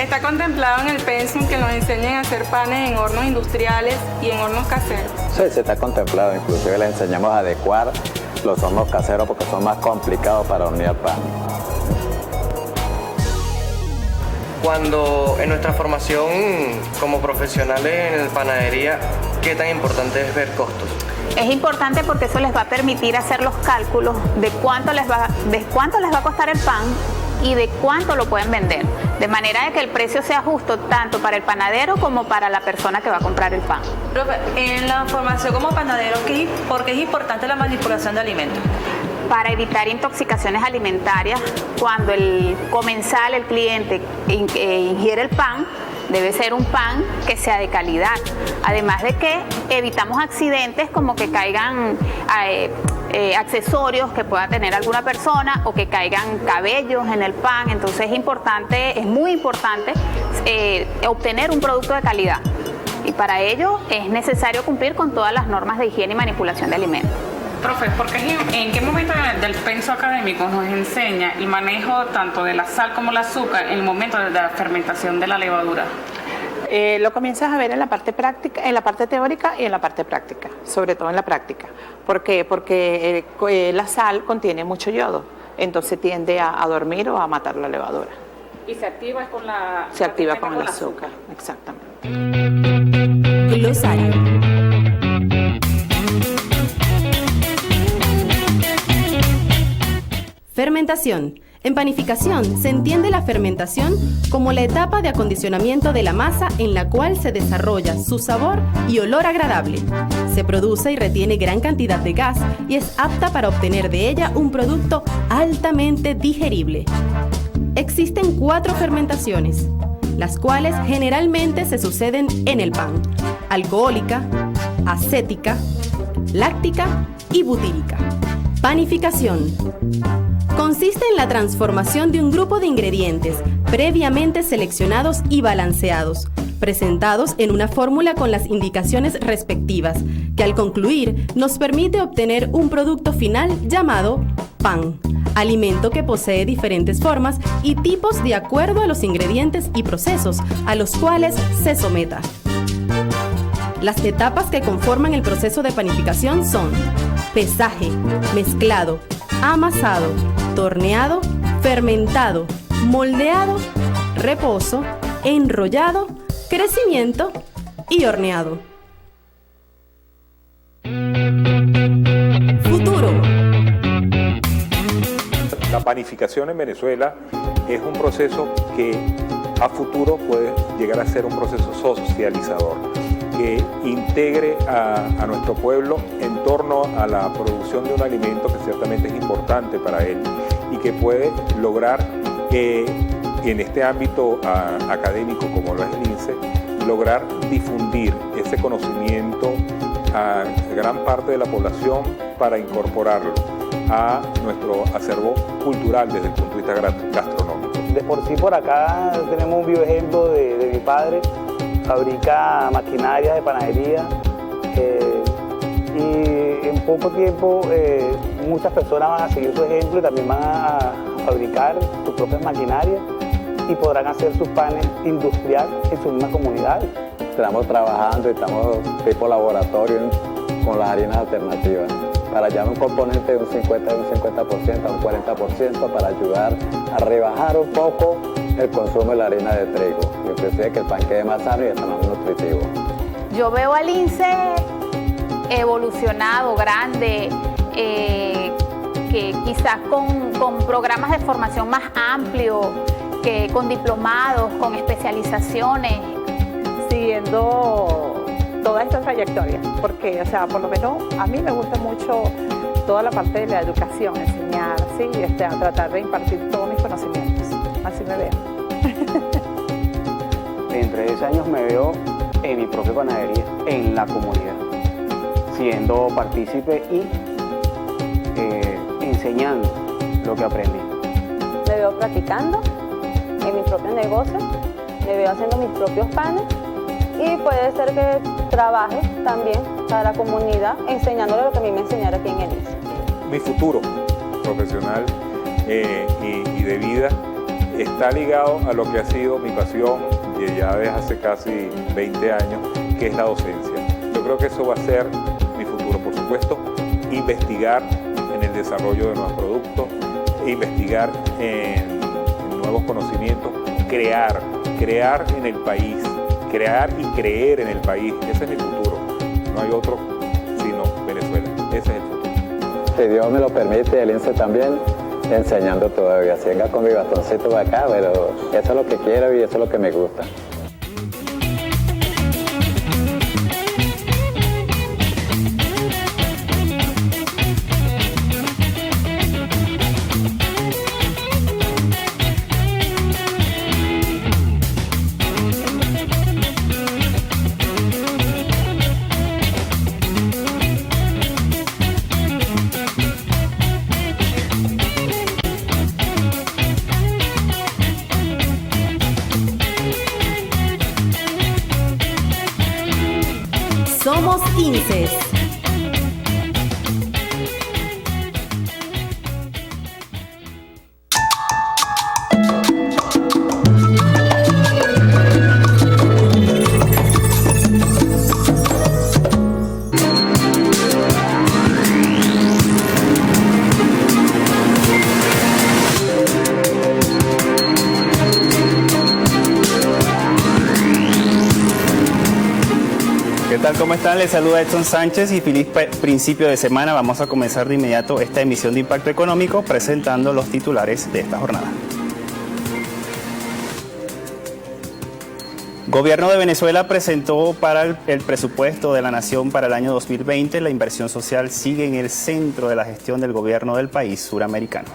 Está contemplado en el pensum que nos enseñen a hacer panes en hornos industriales y en hornos caseros. Sí, se está contemplado, inclusive le enseñamos a adecuar los hornos caseros porque son más complicados para hornear pan. Cuando en nuestra formación como profesionales en panadería, ¿qué tan importante es ver costos? Es importante porque eso les va a permitir hacer los cálculos de cuánto les va a costar el pan y de cuánto lo pueden vender, de manera de que el precio sea justo tanto para el panadero como para la persona que va a comprar el pan. Profe, en la formación como panadero, ¿por qué es importante la manipulación de alimentos? Para evitar intoxicaciones alimentarias, cuando el comensal, el cliente, ingiere el pan, debe ser un pan que sea de calidad. Además de que evitamos accidentes como que caigan accesorios que pueda tener alguna persona o que caigan cabellos en el pan. Entonces es muy importante obtener un producto de calidad. Y para ello es necesario cumplir con todas las normas de higiene y manipulación de alimentos. Profe, ¿en qué momento del penso académico nos enseña el manejo tanto de la sal como el azúcar en el momento de la fermentación de la levadura? Lo comienzas a ver en la parte práctica, en la parte teórica y en la parte práctica, sobre todo en la práctica. ¿Por qué? Porque la sal contiene mucho yodo, entonces tiende a dormir o a matar la levadura. ¿Y se activa con la? Se activa con el azúcar, exactamente. Glosario. Fermentación. En panificación se entiende la fermentación como la etapa de acondicionamiento de la masa en la cual se desarrolla su sabor y olor agradable. Se produce y retiene gran cantidad de gas y es apta para obtener de ella un producto altamente digerible. Existen 4 fermentaciones, las cuales generalmente se suceden en el pan: alcohólica, acética, láctica y butírica. Panificación. Consiste en la transformación de un grupo de ingredientes previamente seleccionados y balanceados, presentados en una fórmula con las indicaciones respectivas, que al concluir nos permite obtener un producto final llamado pan, alimento que posee diferentes formas y tipos de acuerdo a los ingredientes y procesos a los cuales se someta. Las etapas que conforman el proceso de panificación son pesaje, mezclado, amasado, torneado, fermentado, moldeado, reposo, enrollado, crecimiento y horneado. Futuro. La panificación en Venezuela es un proceso que a futuro puede llegar a ser un proceso socializador, que integre a nuestro pueblo en torno a la producción de un alimento que ciertamente es importante para él y que puede lograr que en este ámbito académico como lo es el INSE, lograr difundir ese conocimiento a gran parte de la población para incorporarlo a nuestro acervo cultural desde el punto de vista gastronómico. De por sí por acá tenemos un bioejemplo de mi padre. Fabrica maquinaria de panadería y en poco tiempo muchas personas van a seguir su ejemplo y también van a fabricar sus propias maquinarias y podrán hacer sus panes industriales en sus mismas comunidades. Estamos trabajando y estamos tipo laboratorio con las harinas alternativas para hallar un componente de un 50% a un 40% para ayudar a rebajar un poco el consumo de la harina de trigo y inclusive que el pan quede más sano y hasta más nutritivo. Yo veo al INSE evolucionado, grande, que quizás con programas de formación más amplios, que con diplomados, con especializaciones. Siguiendo toda esta trayectoria, porque, o sea, por lo menos a mí me gusta mucho toda la parte de la educación, enseñar, ¿sí? A tratar de impartir todos mis conocimientos. Así me veo. Dentro de 10 años me veo en mi propia panadería, en la comunidad, siendo partícipe y enseñando lo que aprendí. Me veo practicando en mi propio negocio, me veo haciendo mis propios panes y puede ser que trabaje también para la comunidad enseñándole lo que a mí me enseñaron aquí en el INSE. Mi futuro profesional y de vida está ligado a lo que ha sido mi pasión ya desde hace casi 20 años, que es la docencia. Yo creo que eso va a ser mi futuro, por supuesto, investigar en el desarrollo de nuevos productos, investigar en nuevos conocimientos, crear en el país, crear y creer en el país. Ese es mi futuro, no hay otro sino Venezuela, ese es el futuro. Si Dios me lo permite, el INSE también, enseñando todavía. Si venga con mi bastoncito para acá, pero eso es lo que quiero y eso es lo que me gusta. Somos INSES. ¿Qué tal? ¿Cómo están? Les saluda Edson Sánchez y feliz principio de semana. Vamos a comenzar de inmediato esta emisión de Impacto Económico presentando los titulares de esta jornada. Gobierno de Venezuela presentó para el presupuesto de la Nación para el año 2020. La inversión social sigue en el centro de la gestión del gobierno del país suramericano.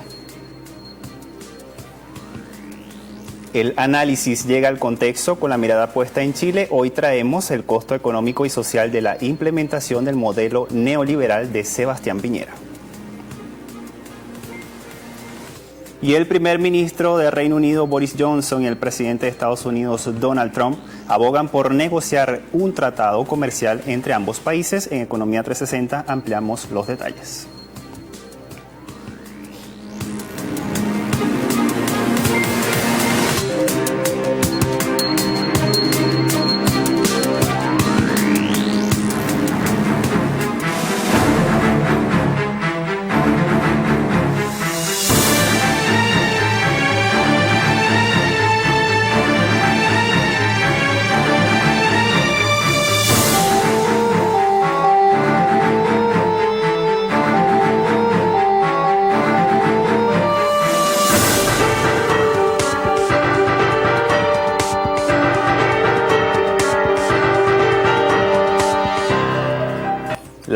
El análisis llega al contexto con la mirada puesta en Chile. Hoy traemos el costo económico y social de la implementación del modelo neoliberal de Sebastián Piñera. Y el primer ministro de Reino Unido, Boris Johnson, y el presidente de Estados Unidos, Donald Trump, abogan por negociar un tratado comercial entre ambos países. En Economía 360 ampliamos los detalles.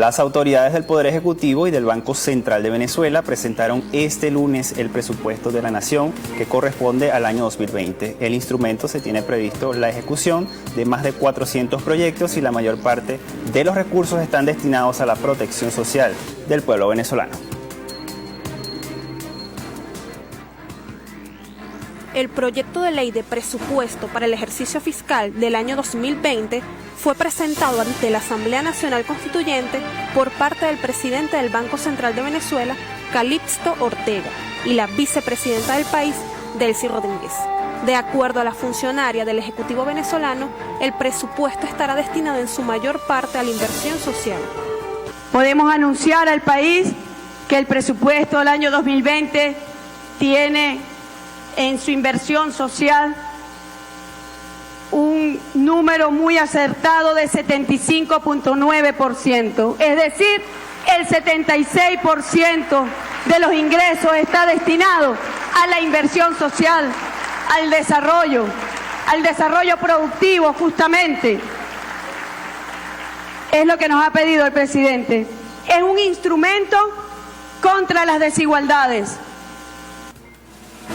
Las autoridades del Poder Ejecutivo y del Banco Central de Venezuela presentaron este lunes el presupuesto de la Nación que corresponde al año 2020. El instrumento se tiene previsto la ejecución de más de 400 proyectos y la mayor parte de los recursos están destinados a la protección social del pueblo venezolano. El proyecto de ley de presupuesto para el ejercicio fiscal del año 2020 fue presentado ante la Asamblea Nacional Constituyente por parte del presidente del Banco Central de Venezuela, Calixto Ortega, y la vicepresidenta del país, Delcy Rodríguez. De acuerdo a la funcionaria del Ejecutivo venezolano, el presupuesto estará destinado en su mayor parte a la inversión social. Podemos anunciar al país que el presupuesto del año 2020 tiene en su inversión social un número muy acertado de 75.9%, es decir, el 76% de los ingresos está destinado a la inversión social, al desarrollo productivo justamente. Es lo que nos ha pedido el presidente. Es un instrumento contra las desigualdades.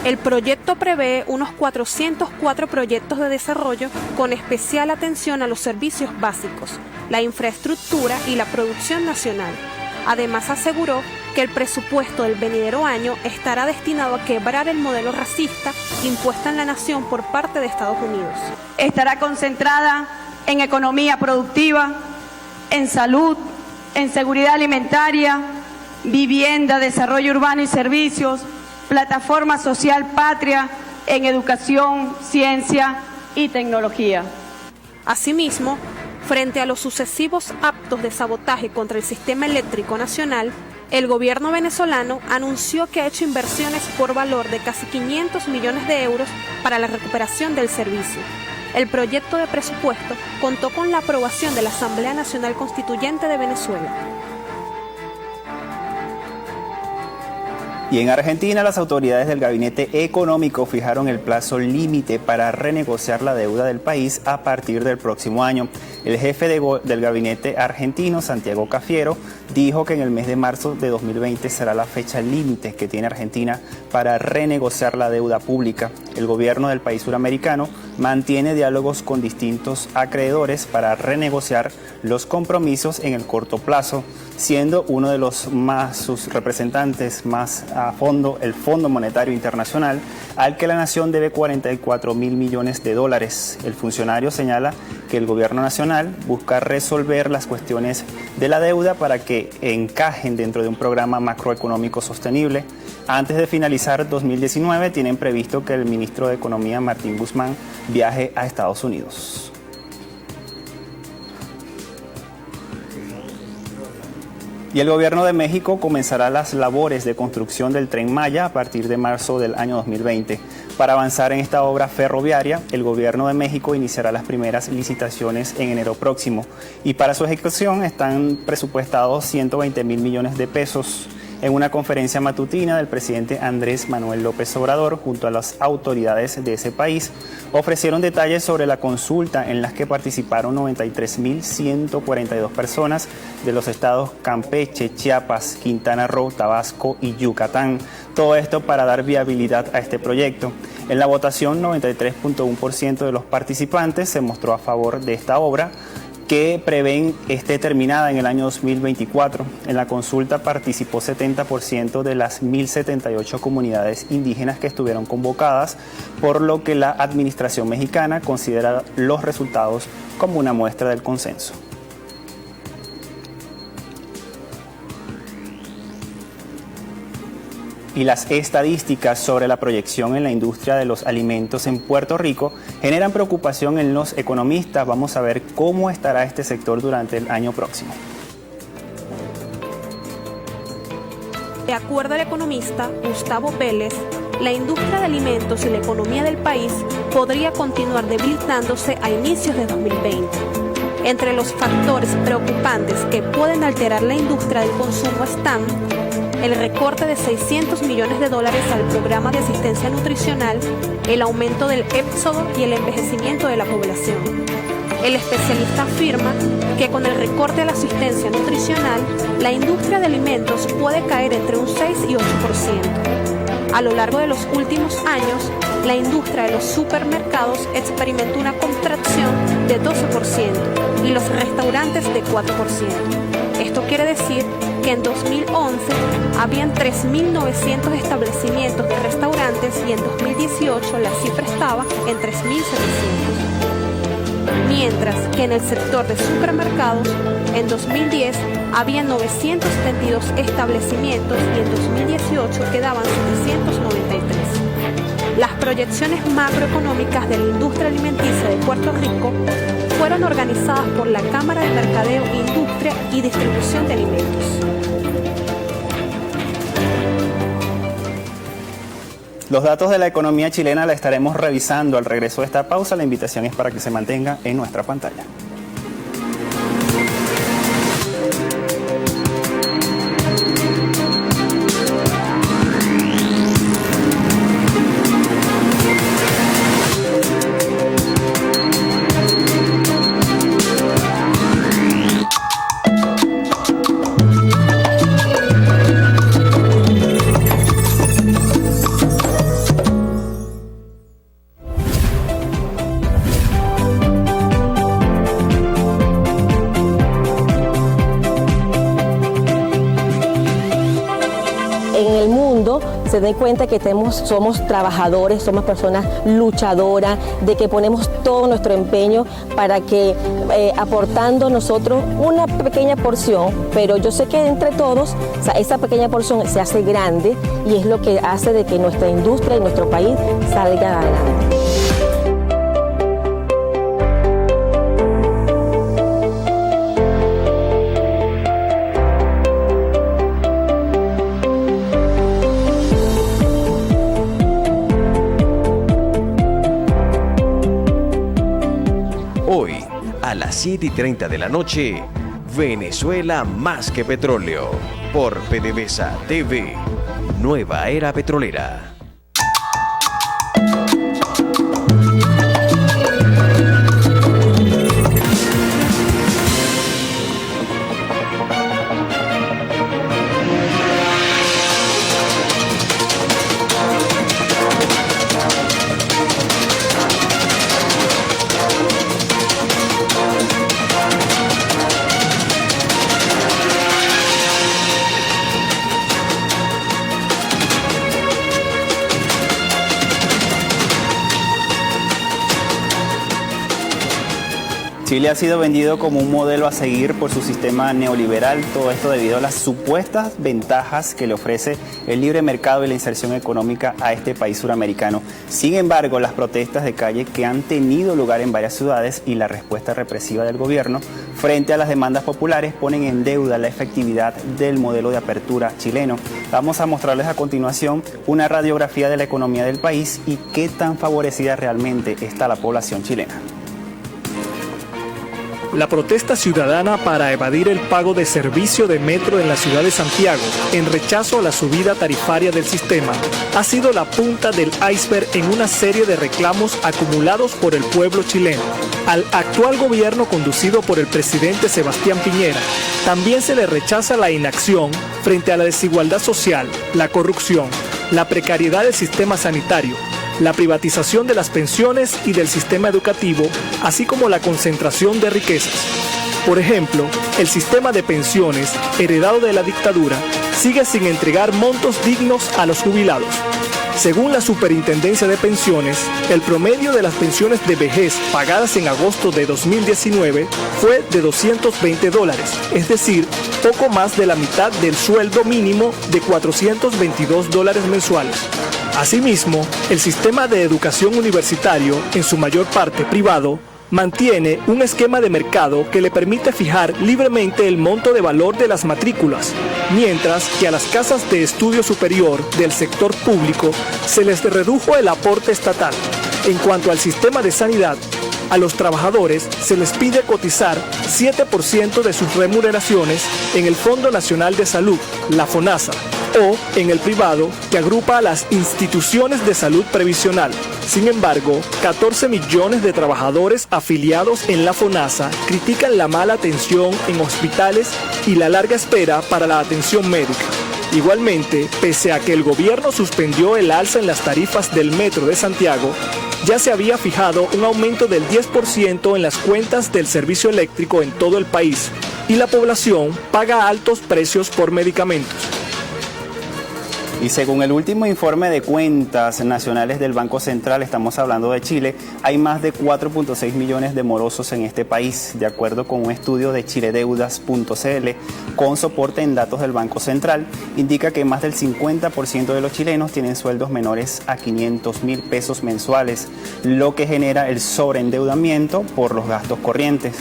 El proyecto prevé unos 404 proyectos de desarrollo con especial atención a los servicios básicos, la infraestructura y la producción nacional. Además, aseguró que el presupuesto del venidero año estará destinado a quebrar el modelo racista impuesto en la nación por parte de Estados Unidos. Estará concentrada en economía productiva, en salud, en seguridad alimentaria, vivienda, desarrollo urbano y servicios, plataforma social patria, en educación, ciencia y tecnología. Asimismo, frente a los sucesivos actos de sabotaje contra el sistema eléctrico nacional, el gobierno venezolano anunció que ha hecho inversiones por valor de casi 500 millones de euros para la recuperación del servicio. El proyecto de presupuesto contó con la aprobación de la Asamblea Nacional Constituyente de Venezuela. Y en Argentina, las autoridades del Gabinete Económico fijaron el plazo límite para renegociar la deuda del país a partir del próximo año. El jefe del gabinete argentino, Santiago Cafiero, dijo que en el mes de marzo de 2020 será la fecha límite que tiene Argentina para renegociar la deuda pública. El gobierno del país suramericano mantiene diálogos con distintos acreedores para renegociar los compromisos en el corto plazo, siendo uno de sus representantes más a fondo el Fondo Monetario Internacional, al que la nación debe 44.000 millones de dólares. El funcionario señala que el gobierno nacional busca resolver las cuestiones de la deuda para que encajen dentro de un programa macroeconómico sostenible. Antes de finalizar 2019, tienen previsto que el ministro de Economía, Martín Guzmán, viaje a Estados Unidos. Y el gobierno de México comenzará las labores de construcción del Tren Maya a partir de marzo del año 2020. Para avanzar en esta obra ferroviaria, el gobierno de México iniciará las primeras licitaciones en enero próximo. Y para su ejecución están presupuestados 120.000 millones de pesos. En una conferencia matutina del presidente Andrés Manuel López Obrador, junto a las autoridades de ese país, ofrecieron detalles sobre la consulta en las que participaron 93.142 personas de los estados Campeche, Chiapas, Quintana Roo, Tabasco y Yucatán. Todo esto para dar viabilidad a este proyecto. En la votación, 93.1% de los participantes se mostró a favor de esta obra, que prevén esté terminada en el año 2024. En la consulta participó 70% de las 1.078 comunidades indígenas que estuvieron convocadas, por lo que la administración mexicana considera los resultados como una muestra del consenso. Y las estadísticas sobre la proyección en la industria de los alimentos en Puerto Rico generan preocupación en los economistas. Vamos a ver cómo estará este sector durante el año próximo. De acuerdo al economista Gustavo Vélez, la industria de alimentos y la economía del país podría continuar debilitándose a inicios de 2020. Entre los factores preocupantes que pueden alterar la industria del consumo están el recorte de 600 millones de dólares al programa de asistencia nutricional, el aumento del éxodo y el envejecimiento de la población. El especialista afirma que con el recorte a la asistencia nutricional, la industria de alimentos puede caer entre un 6 y 8%. A lo largo de los últimos años, la industria de los supermercados experimentó una contracción de 12% y los restaurantes de 4%. Esto quiere decir que en 2011 habían 3.900 establecimientos de restaurantes y en 2018 la cifra estaba en 3.700. Mientras que en el sector de supermercados, en 2010 había 972 establecimientos y en 2018 quedaban 793. Las proyecciones macroeconómicas de la industria alimenticia de Puerto Rico fueron organizadas por la Cámara de Mercadeo, Industria y Distribución de Alimentos. Los datos de la economía chilena la estaremos revisando al regreso de esta pausa. La invitación es para que se mantenga en nuestra pantalla. se den cuenta que somos trabajadores, somos personas luchadoras, de que ponemos todo nuestro empeño para que aportando nosotros una pequeña porción, pero yo sé que entre todos, o sea, esa pequeña porción se hace grande y es lo que hace de que nuestra industria y nuestro país salga adelante. Hoy, a las 7:30 de la noche, Venezuela más que petróleo, por PDVSA TV, Nueva Era Petrolera. Chile ha sido vendido como un modelo a seguir por su sistema neoliberal, todo esto debido a las supuestas ventajas que le ofrece el libre mercado y la inserción económica a este país suramericano. Sin embargo, las protestas de calle que han tenido lugar en varias ciudades y la respuesta represiva del gobierno frente a las demandas populares ponen en deuda la efectividad del modelo de apertura chileno. Vamos a mostrarles a continuación una radiografía de la economía del país y qué tan favorecida realmente está la población chilena. La protesta ciudadana para evadir el pago de servicio de metro en la ciudad de Santiago, en rechazo a la subida tarifaria del sistema, ha sido la punta del iceberg en una serie de reclamos acumulados por el pueblo chileno. Al actual gobierno conducido por el presidente Sebastián Piñera, también se le rechaza la inacción frente a la desigualdad social, la corrupción, la precariedad del sistema sanitario, la privatización de las pensiones y del sistema educativo, así como la concentración de riquezas. Por ejemplo, el sistema de pensiones, heredado de la dictadura, sigue sin entregar montos dignos a los jubilados. Según la Superintendencia de Pensiones, el promedio de las pensiones de vejez pagadas en agosto de 2019 fue de $220, es decir, poco más de la mitad del sueldo mínimo de $422 mensuales. Asimismo, el sistema de educación universitario, en su mayor parte privado, mantiene un esquema de mercado que le permite fijar libremente el monto de valor de las matrículas, mientras que a las casas de estudio superior del sector público se les redujo el aporte estatal. En cuanto al sistema de sanidad, a los trabajadores se les pide cotizar 7% de sus remuneraciones en el Fondo Nacional de Salud, la FONASA, o en el privado, que agrupa a las instituciones de salud previsional. Sin embargo, 14 millones de trabajadores afiliados en la FONASA critican la mala atención en hospitales y la larga espera para la atención médica. Igualmente, pese a que el gobierno suspendió el alza en las tarifas del Metro de Santiago, ya se había fijado un aumento del 10% en las cuentas del servicio eléctrico en todo el país y la población paga altos precios por medicamentos. Y según el último informe de cuentas nacionales del Banco Central, estamos hablando de Chile, hay más de 4.6 millones de morosos en este país, de acuerdo con un estudio de chiledeudas.cl, con soporte en datos del Banco Central, indica que más del 50% de los chilenos tienen sueldos menores a 500.000 pesos mensuales, lo que genera el sobreendeudamiento por los gastos corrientes.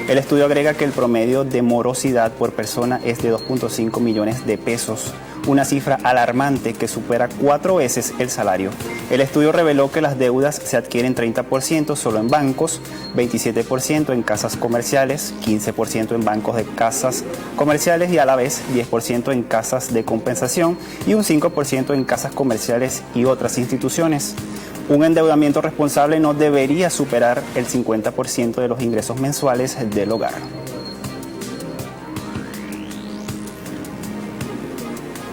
El estudio agrega que el promedio de morosidad por persona es de 2.5 millones de pesos, una cifra alarmante que supera 4 veces el salario. El estudio reveló que las deudas se adquieren 30% solo en bancos, 27% en casas comerciales, 15% en bancos de casas comerciales y a la vez 10% en casas de compensación y un 5% en casas comerciales y otras instituciones. Un endeudamiento responsable no debería superar el 50% de los ingresos mensuales del hogar.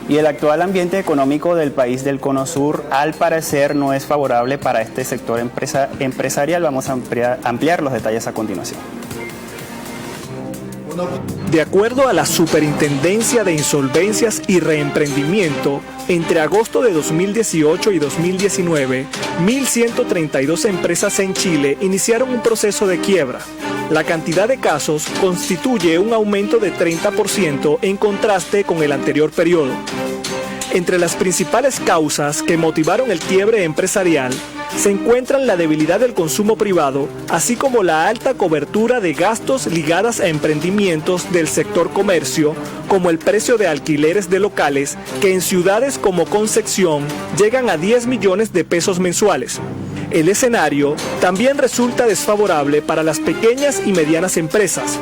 Y el actual ambiente económico del país del Cono Sur, al parecer, no es favorable para este sector empresarial. Vamos a ampliar los detalles a continuación. De acuerdo a la Superintendencia de Insolvencias y Reemprendimiento, entre agosto de 2018 y 2019, 1.132 empresas en Chile iniciaron un proceso de quiebra. La cantidad de casos constituye un aumento de 30% en contraste con el anterior periodo. Entre las principales causas que motivaron el quiebre empresarial se encuentran la debilidad del consumo privado, así como la alta cobertura de gastos ligadas a emprendimientos del sector comercio, como el precio de alquileres de locales, que en ciudades como Concepción llegan a 10 millones de pesos mensuales. El escenario también resulta desfavorable para las pequeñas y medianas empresas.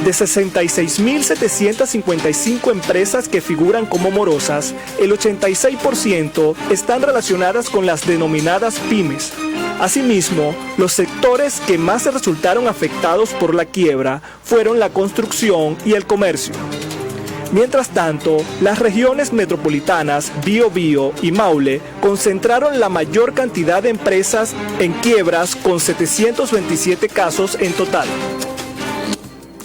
De 66.755 empresas que figuran como morosas, el 86% están relacionadas con las denominadas pymes. Asimismo, los sectores que más resultaron afectados por la quiebra fueron la construcción y el comercio. Mientras tanto, las regiones metropolitanas Biobío y Maule concentraron la mayor cantidad de empresas en quiebras, con 727 casos en total.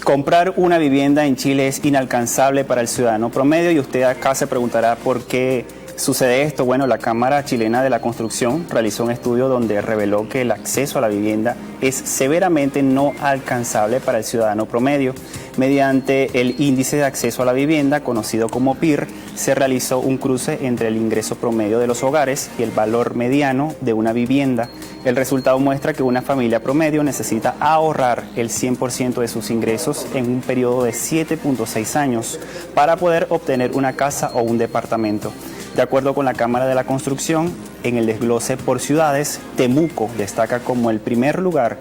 Comprar una vivienda en Chile es inalcanzable para el ciudadano promedio, y usted acá se preguntará por qué sucede esto. Bueno, la Cámara Chilena de la Construcción realizó un estudio donde reveló que el acceso a la vivienda es severamente no alcanzable para el ciudadano promedio. Mediante el índice de acceso a la vivienda, conocido como PIR, se realizó un cruce entre el ingreso promedio de los hogares y el valor mediano de una vivienda. El resultado muestra que una familia promedio necesita ahorrar el 100% de sus ingresos en un periodo de 7.6 años para poder obtener una casa o un departamento. De acuerdo con la Cámara de la Construcción, en el desglose por ciudades, Temuco destaca como el primer lugar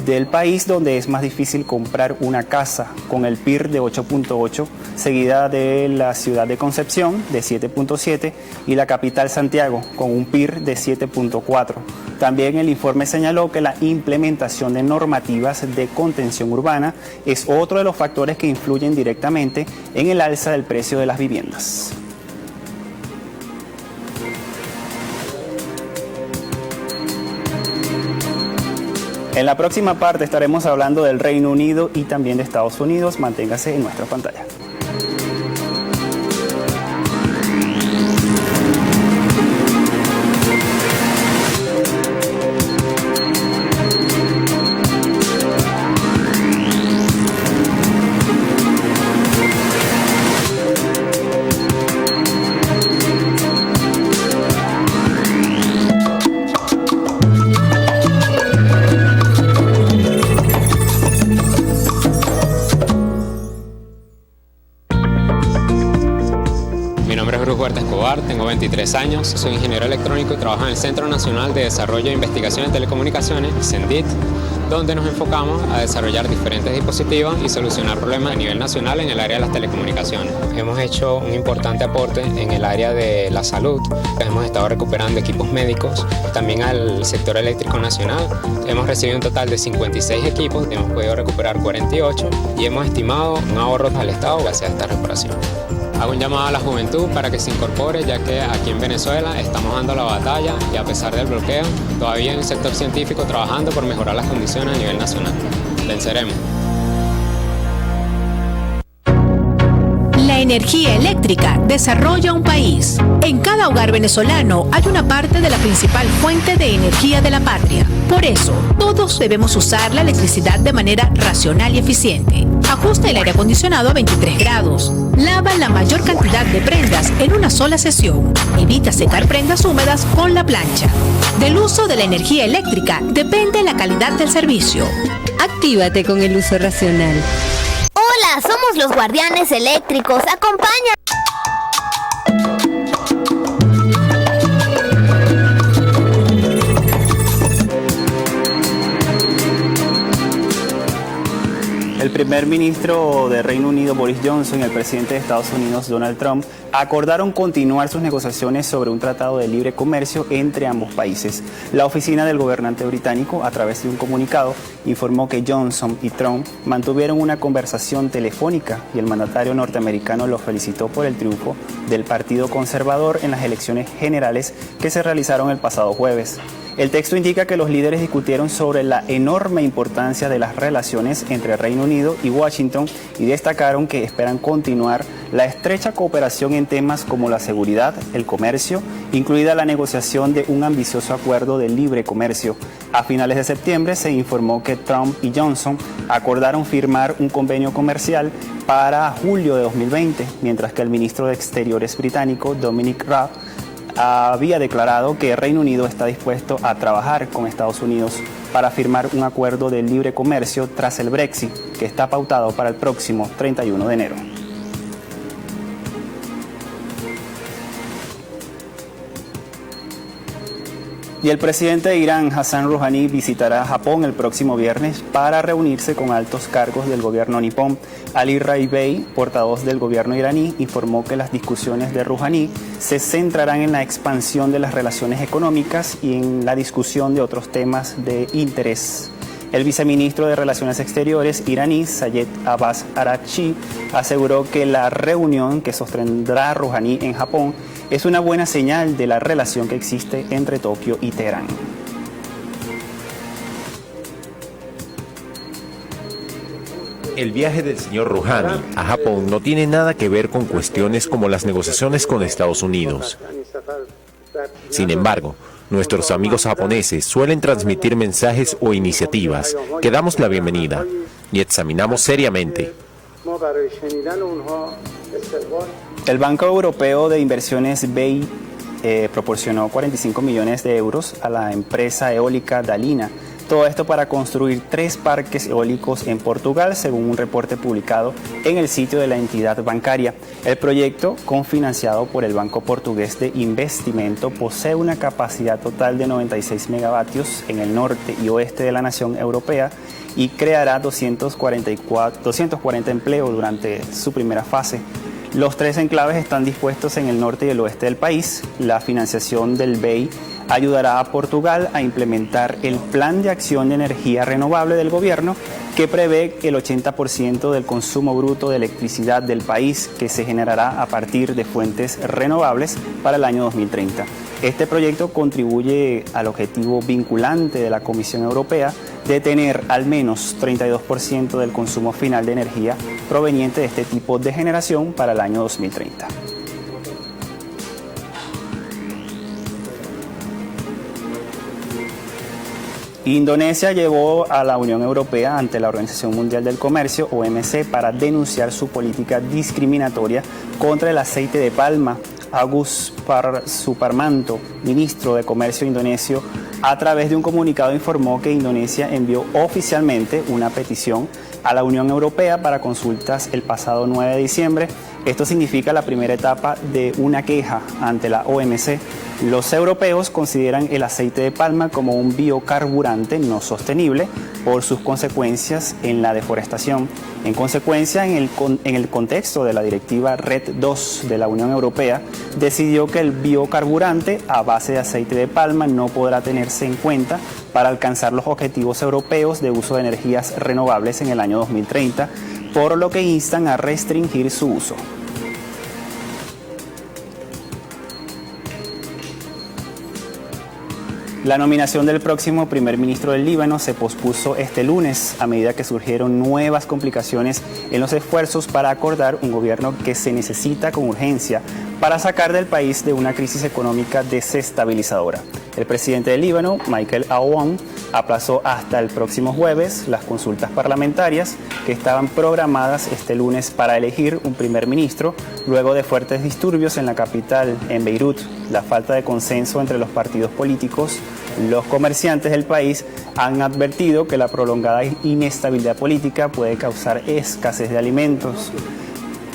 del país donde es más difícil comprar una casa, con el PIR de 8.8, seguida de la ciudad de Concepción de 7.7 y la capital Santiago con un PIR de 7.4. También el informe señaló que la implementación de normativas de contención urbana es otro de los factores que influyen directamente en el alza del precio de las viviendas. En la próxima parte estaremos hablando del Reino Unido y también de Estados Unidos. Manténgase en nuestra pantalla. Tengo 23 años, soy ingeniero electrónico y trabajo en el Centro Nacional de Desarrollo e Investigación en Telecomunicaciones, CENDIT, donde nos enfocamos a desarrollar diferentes dispositivos y solucionar problemas a nivel nacional en el área de las telecomunicaciones. Hemos hecho un importante aporte en el área de la salud, hemos estado recuperando equipos médicos, también al sector eléctrico nacional. Hemos recibido un total de 56 equipos, hemos podido recuperar 48 y hemos estimado un ahorro al Estado gracias a esta reparación. Hago un llamado a la juventud para que se incorpore, ya que aquí en Venezuela estamos dando la batalla y a pesar del bloqueo, todavía hay un sector científico trabajando por mejorar las condiciones a nivel nacional. Venceremos. La energía eléctrica desarrolla un país. En cada hogar venezolano hay una parte de la principal fuente de energía de la patria. Por eso, todos debemos usar la electricidad de manera racional y eficiente. Ajusta el aire acondicionado a 23 grados. Lava la mayor cantidad de prendas en una sola sesión. Evita secar prendas húmedas con la plancha. Del uso de la energía eléctrica depende la calidad del servicio. Actívate con el uso racional. Hola, somos los guardianes eléctricos. Acompaña. El primer ministro de Reino Unido, Boris Johnson, y el presidente de Estados Unidos, Donald Trump, acordaron continuar sus negociaciones sobre un tratado de libre comercio entre ambos países. La oficina del gobernante británico, a través de un comunicado, informó que Johnson y Trump mantuvieron una conversación telefónica y el mandatario norteamericano lo felicitó por el triunfo del Partido Conservador en las elecciones generales que se realizaron el pasado jueves. El texto indica que los líderes discutieron sobre la enorme importancia de las relaciones entre Reino Unido y Washington y destacaron que esperan continuar la estrecha cooperación en temas como la seguridad, el comercio, incluida la negociación de un ambicioso acuerdo de libre comercio. A finales de septiembre se informó que Trump y Johnson acordaron firmar un convenio comercial para julio de 2020, mientras que el ministro de Exteriores británico, Dominic Raab, había declarado que Reino Unido está dispuesto a trabajar con Estados Unidos para firmar un acuerdo de libre comercio tras el Brexit, que está pautado para el próximo 31 de enero. Y el presidente de Irán, Hassan Rouhani, visitará Japón el próximo viernes para reunirse con altos cargos del gobierno nipón. Ali Raibei, portavoz del gobierno iraní, informó que las discusiones de Rouhani se centrarán en la expansión de las relaciones económicas y en la discusión de otros temas de interés. El viceministro de Relaciones Exteriores iraní, Sayed Abbas Araghchi, aseguró que la reunión que sostendrá Rouhani en Japón es una buena señal de la relación que existe entre Tokio y Teherán. El viaje del señor Rouhani a Japón no tiene nada que ver con cuestiones como las negociaciones con Estados Unidos. Sin embargo, nuestros amigos japoneses suelen transmitir mensajes o iniciativas que damos la bienvenida y examinamos seriamente. El Banco Europeo de Inversiones BEI proporcionó 45 millones de euros a la empresa eólica Dalina. Todo esto para construir 3 parques eólicos en Portugal, según un reporte publicado en el sitio de la entidad bancaria. El proyecto, cofinanciado por el Banco Portugués de Investimento, posee una capacidad total de 96 megavatios en el norte y oeste de la nación europea y creará 240 empleos durante su primera fase. Los 3 enclaves están dispuestos en el norte y el oeste del país. La financiación del BEI ayudará a Portugal a implementar el Plan de Acción de Energía Renovable del gobierno, que prevé el 80% del consumo bruto de electricidad del país que se generará a partir de fuentes renovables para el año 2030. Este proyecto contribuye al objetivo vinculante de la Comisión Europea de tener al menos 32% del consumo final de energía proveniente de este tipo de generación para el año 2030. Indonesia llevó a la Unión Europea ante la Organización Mundial del Comercio, OMC, para denunciar su política discriminatoria contra el aceite de palma. Agus Suparmanto, ministro de Comercio indonesio, a través de un comunicado informó que Indonesia envió oficialmente una petición a la Unión Europea para consultas el pasado 9 de diciembre. Esto significa la primera etapa de una queja ante la OMC. Los europeos consideran el aceite de palma como un biocarburante no sostenible por sus consecuencias en la deforestación. En consecuencia, en el contexto de la directiva RED II de la Unión Europea, decidió que el biocarburante a base de aceite de palma no podrá tenerse en cuenta para alcanzar los objetivos europeos de uso de energías renovables en el año 2030, por lo que instan a restringir su uso. La nominación del próximo primer ministro del Líbano se pospuso este lunes a medida que surgieron nuevas complicaciones en los esfuerzos para acordar un gobierno que se necesita con urgencia para sacar del país de una crisis económica desestabilizadora. El presidente del Líbano, Michael Aoun, aplazó hasta el próximo jueves las consultas parlamentarias que estaban programadas este lunes para elegir un primer ministro, luego de fuertes disturbios en la capital, en Beirut. La falta de consenso entre los partidos políticos, los comerciantes del país han advertido que la prolongada inestabilidad política puede causar escasez de alimentos.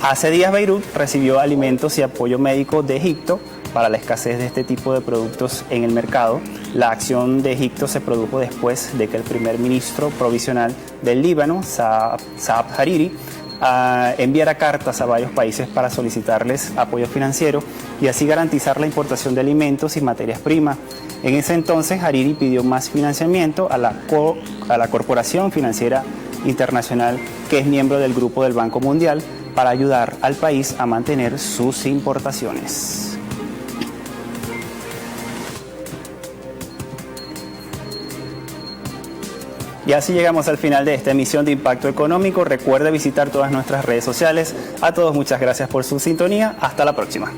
Hace días Beirut recibió alimentos y apoyo médico de Egipto para la escasez de este tipo de productos en el mercado. La acción de Egipto se produjo después de que el primer ministro provisional del Líbano, Saad Hariri, enviara cartas a varios países para solicitarles apoyo financiero y así garantizar la importación de alimentos y materias primas. En ese entonces, Hariri pidió más financiamiento a la Corporación Financiera Internacional, que es miembro del Grupo del Banco Mundial, para ayudar al país a mantener sus importaciones. Y así llegamos al final de esta emisión de Impacto Económico. Recuerde visitar todas nuestras redes sociales. A todos muchas gracias por su sintonía. Hasta la próxima.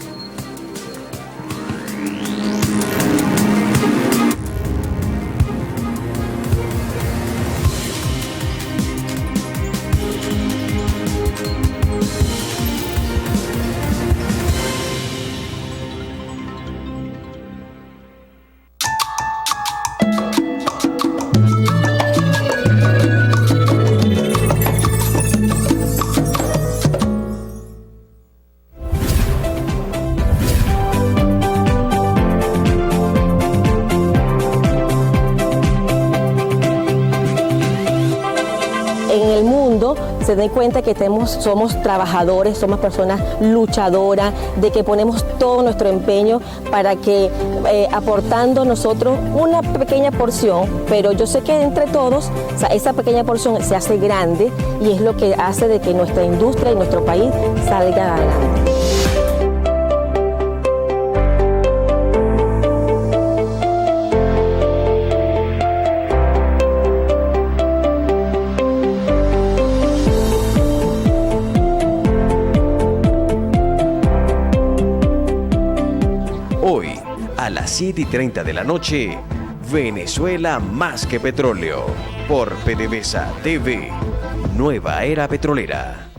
Se den cuenta que somos trabajadores, somos personas luchadoras, de que ponemos todo nuestro empeño para que aportando nosotros una pequeña porción, pero yo sé que entre todos, o sea, esa pequeña porción se hace grande y es lo que hace de que nuestra industria y nuestro país salga adelante. Hoy, a las 7:30 de la noche, Venezuela más que petróleo, por PDVSA TV, Nueva Era Petrolera.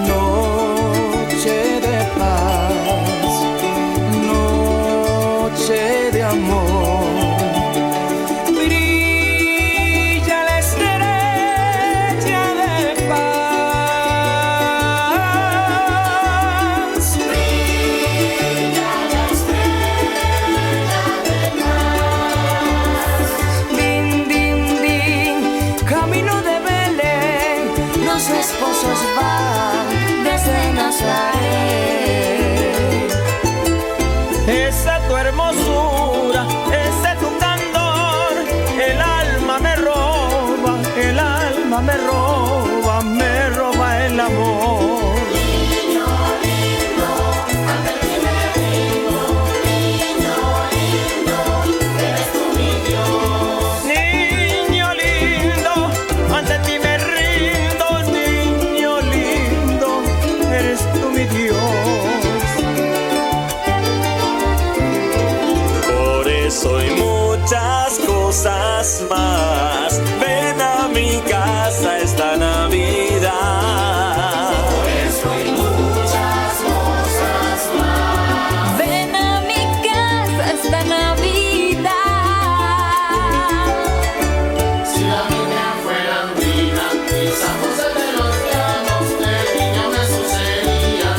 Noche de paz, noche de amor. Esa tu hermosura, ese tu candor, el alma me roba, el alma me roba, me roba el amor. Niño lindo, ante ti me rindo, niño lindo, eres tú mi Dios. Niño lindo, ante ti me rindo, niño lindo, eres tú mi Dios. Soy muchas cosas más. Ven a mi casa esta Navidad. Por eso hay muchas cosas más. Ven a mi casa esta Navidad. Si la niña fuera andina y San José de los Llanos, de niño Jesús sería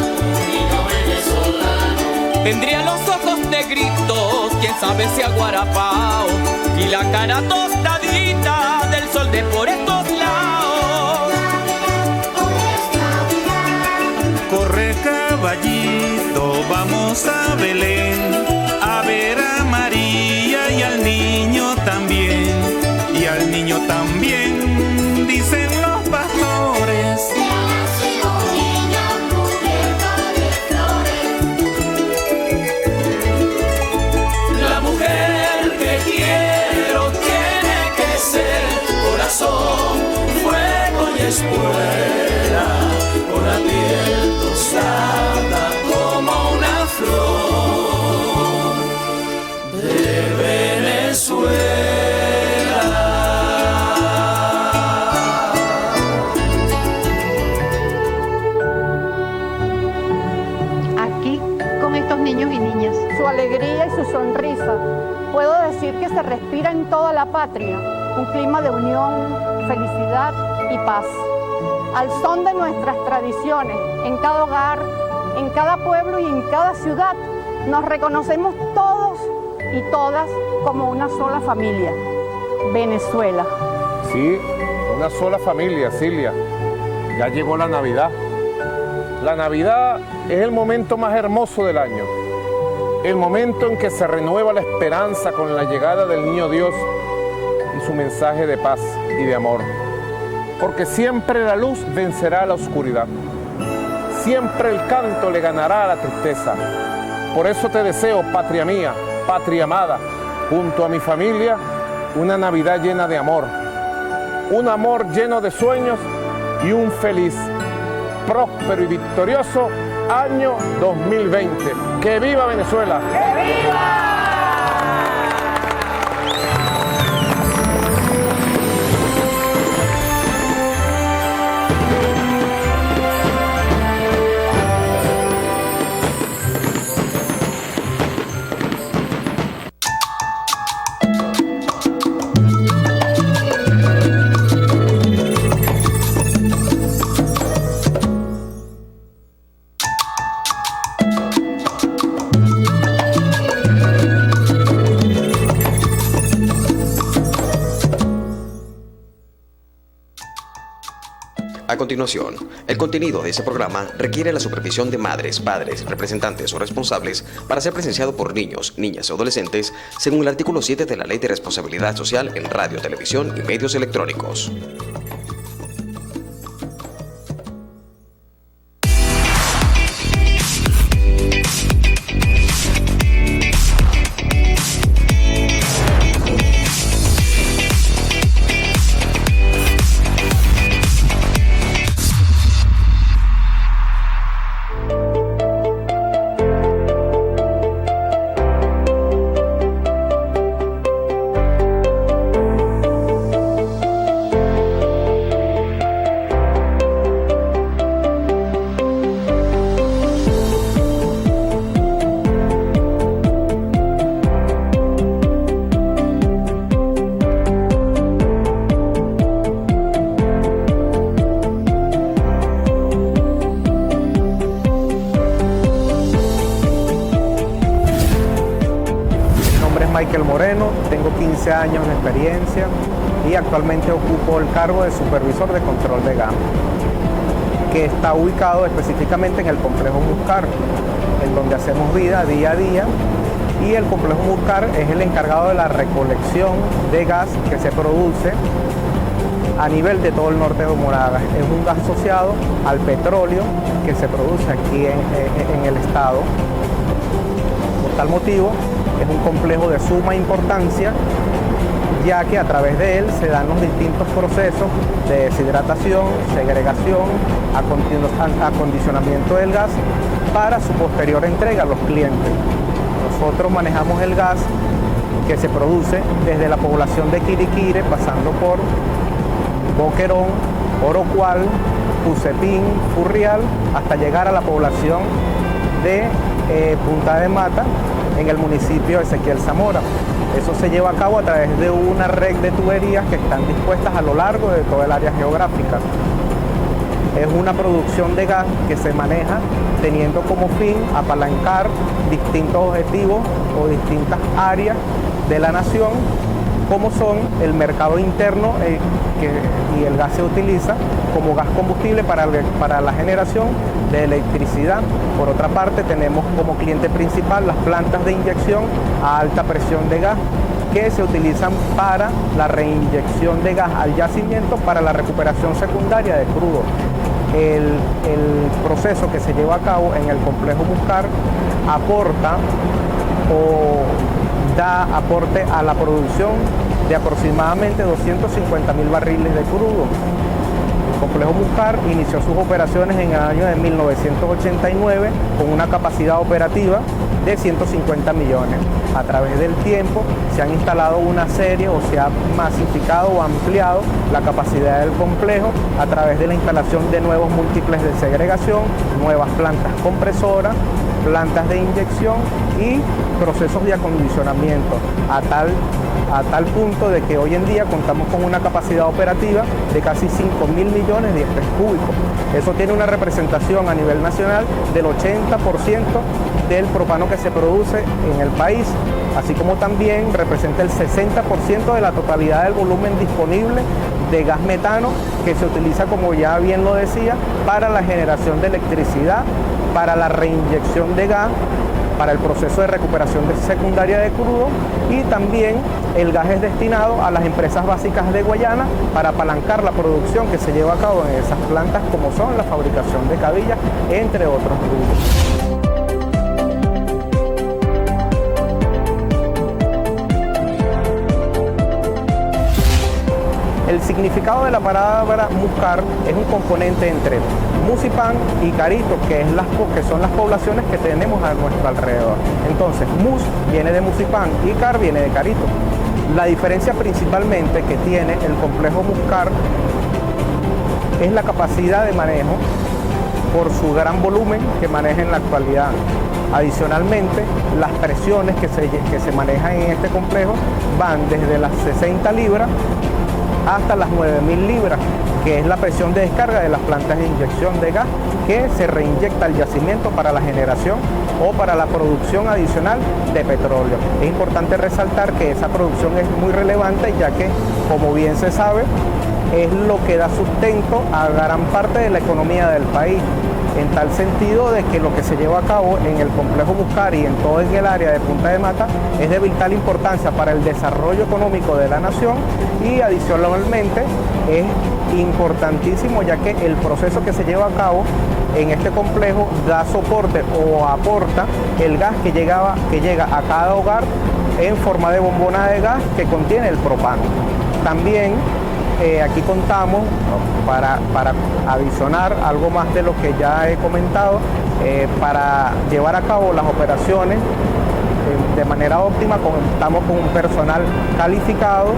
niño venezolano. Tendría los ojos negritos, quién sabe si aguarapao, y la cara tostadita del sol de por estos lados. Corre caballito, vamos a Belén, a ver a María y al niño también, y al niño también, dicen los pastores. Fuego y espuela, con la piel tostada como una flor de Venezuela. Aquí con estos niños y niñas, su alegría y su sonrisa, puedo decir que se respira en toda la patria un clima de unión, felicidad y paz. Al son de nuestras tradiciones, en cada hogar, en cada pueblo y en cada ciudad, nos reconocemos todos y todas como una sola familia, Venezuela. Sí, una sola familia, Cilia. Ya llegó la Navidad. La Navidad es el momento más hermoso del año, el momento en que se renueva la esperanza con la llegada del Niño Dios y su mensaje de paz y de amor. porque siempre la luz vencerá a la oscuridad. Siempre el canto le ganará a la tristeza. Por eso te deseo, patria mía, patria amada, junto a mi familia, una Navidad llena de amor. Un amor lleno de sueños y un feliz, próspero y victorioso año 2020. ¡Que viva Venezuela! ¡Que viva! A continuación, el contenido de este programa requiere la supervisión de madres, padres, representantes o responsables para ser presenciado por niños, niñas o adolescentes según el artículo 7 de la Ley de Responsabilidad Social en Radio, Televisión y Medios Electrónicos. Michael Moreno, tengo 15 años de experiencia y actualmente ocupo el cargo de supervisor de control de gas, que está ubicado específicamente en el complejo Muscar, en donde hacemos vida día a día, y el complejo Muscar es el encargado de la recolección de gas que se produce a nivel de todo el norte de Moragas. Es un gas asociado al petróleo que se produce aquí en el estado. Por tal motivo, es un complejo de suma importancia, ya que a través de él se dan los distintos procesos de deshidratación, segregación, acondicionamiento del gas para su posterior entrega a los clientes. Nosotros manejamos el gas que se produce desde la población de Quiriquire, pasando por Boquerón, Orocual, Tucepín, Furrial, hasta llegar a la población de Punta de Mata, en el municipio de Ezequiel Zamora. Eso se lleva a cabo a través de una red de tuberías que están dispuestas a lo largo de toda el área geográfica. Es una producción de gas que se maneja teniendo como fin apalancar distintos objetivos o distintas áreas de la nación, como son el mercado interno y el gas se utiliza como gas combustible para la generación de electricidad. Por otra parte, tenemos como cliente principal las plantas de inyección a alta presión de gas, que se utilizan para la reinyección de gas al yacimiento para la recuperación secundaria de crudo. El proceso que se lleva a cabo en el complejo Muscar aporta o da aporte a la producción de aproximadamente 250.000 barriles de crudo. El complejo Muscar inició sus operaciones en el año de 1989 con una capacidad operativa de 150 millones. A través del tiempo se han instalado una serie o se ha masificado o ampliado la capacidad del complejo a través de la instalación de nuevos múltiples de segregación, nuevas plantas compresoras, plantas de inyección y procesos de acondicionamiento, a tal punto de que hoy en día contamos con una capacidad operativa de casi 5.000 millones de pies cúbicos. Eso tiene una representación a nivel nacional del 80% del propano que se produce en el país, así como también representa el 60% de la totalidad del volumen disponible de gas metano que se utiliza, como ya bien lo decía, para la generación de electricidad, para la reinyección de gas para el proceso de recuperación secundaria de crudo, y también el gas es destinado a las empresas básicas de Guayana para apalancar la producción que se lleva a cabo en esas plantas, como son la fabricación de cabillas, entre otros rubros. El significado de la palabra Muscar es un componente entre Musipán y Carito, que son las poblaciones que tenemos a nuestro alrededor. Entonces, Mus viene de Musipán y Car viene de Carito. La diferencia principalmente que tiene el complejo Muscar es la capacidad de manejo por su gran volumen que maneja en la actualidad. Adicionalmente, las presiones que se manejan en este complejo van desde las 60 libras hasta las 9.000 libras, que es la presión de descarga de las plantas de inyección de gas que se reinyecta al yacimiento para la generación o para la producción adicional de petróleo. Es importante resaltar que esa producción es muy relevante, ya que, como bien se sabe, es lo que da sustento a gran parte de la economía del país, en tal sentido de que lo que se lleva a cabo en el complejo Muscar y en todo el área de Punta de Mata es de vital importancia para el desarrollo económico de la nación, y adicionalmente es importantísimo ya que el proceso que se lleva a cabo en este complejo da soporte o aporta el gas que llega a cada hogar en forma de bombona de gas que contiene el propano. También aquí contamos, para adicionar algo más de lo que ya he comentado, para llevar a cabo las operaciones de manera óptima, contamos con un personal calificado,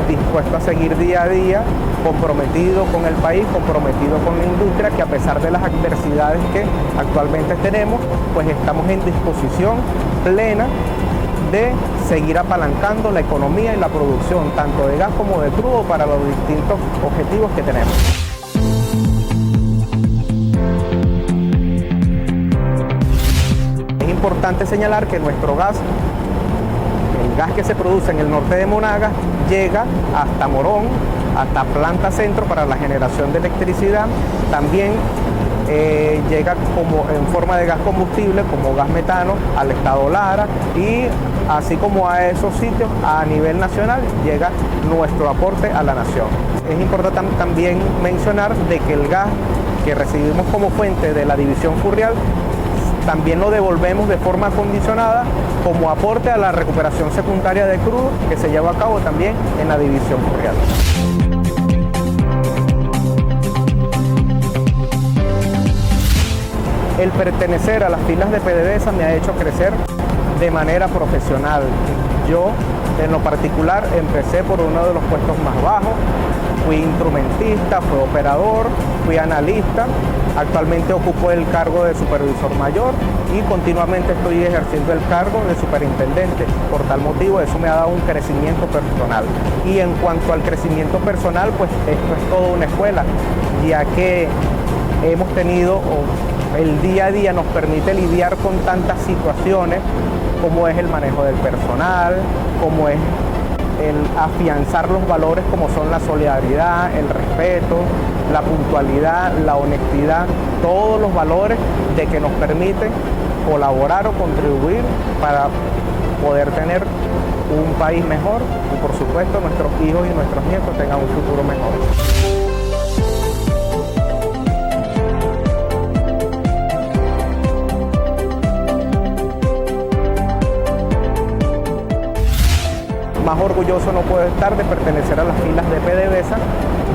dispuesto a seguir día a día, comprometido con el país, comprometido con la industria, que a pesar de las adversidades que actualmente tenemos, pues estamos en disposición plena de seguir apalancando la economía y la producción, tanto de gas como de crudo, para los distintos objetivos que tenemos. Es importante señalar que nuestro gas, el gas que se produce en el norte de Monagas, llega hasta Morón, hasta Planta Centro para la generación de electricidad. También llega en forma de gas combustible, como gas metano, al estado Lara, y así como a esos sitios a nivel nacional llega nuestro aporte a la nación. Es importante también mencionar de que el gas que recibimos como fuente de la división Furrial también lo devolvemos de forma condicionada como aporte a la recuperación secundaria de crudo que se lleva a cabo también en la división Furrial. El pertenecer a las filas de PDVSA me ha hecho crecer de manera profesional. Yo, en lo particular, empecé por uno de los puestos más bajos, fui instrumentista, fui operador, fui analista, actualmente ocupo el cargo de supervisor mayor y continuamente estoy ejerciendo el cargo de superintendente. Por tal motivo, eso me ha dado un crecimiento personal. Y en cuanto al crecimiento personal, pues esto es toda una escuela, ya que hemos tenido, el día a día nos permite lidiar con tantas situaciones, como es el manejo del personal, como es el afianzar los valores como son la solidaridad, el respeto, la puntualidad, la honestidad, todos los valores de que nos permiten colaborar o contribuir para poder tener un país mejor y, por supuesto, nuestros hijos y nuestros nietos tengan un futuro mejor. Más orgulloso no puedo estar de pertenecer a las filas de PDVSA,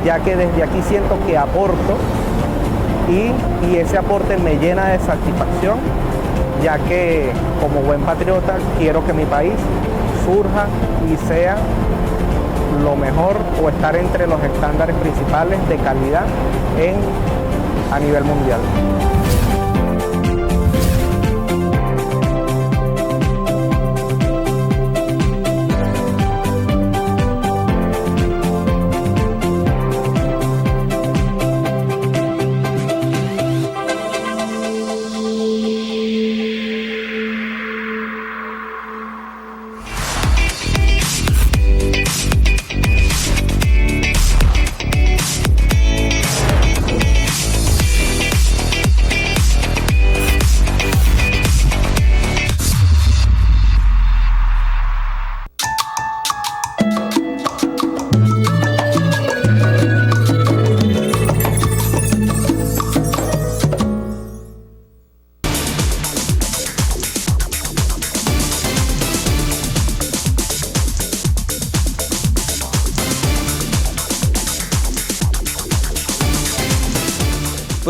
ya que desde aquí siento que aporto y ese aporte me llena de satisfacción, ya que como buen patriota quiero que mi país surja y sea lo mejor o estar entre los estándares principales de calidad a nivel mundial.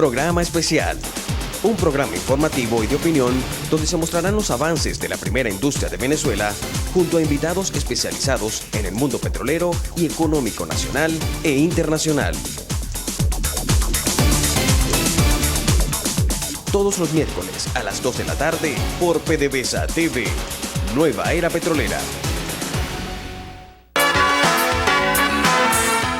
Programa especial. Un programa informativo y de opinión donde se mostrarán los avances de la primera industria de Venezuela junto a invitados especializados en el mundo petrolero y económico nacional e internacional. Todos los miércoles a las 2 de la tarde por PDVSA TV, Nueva Era Petrolera.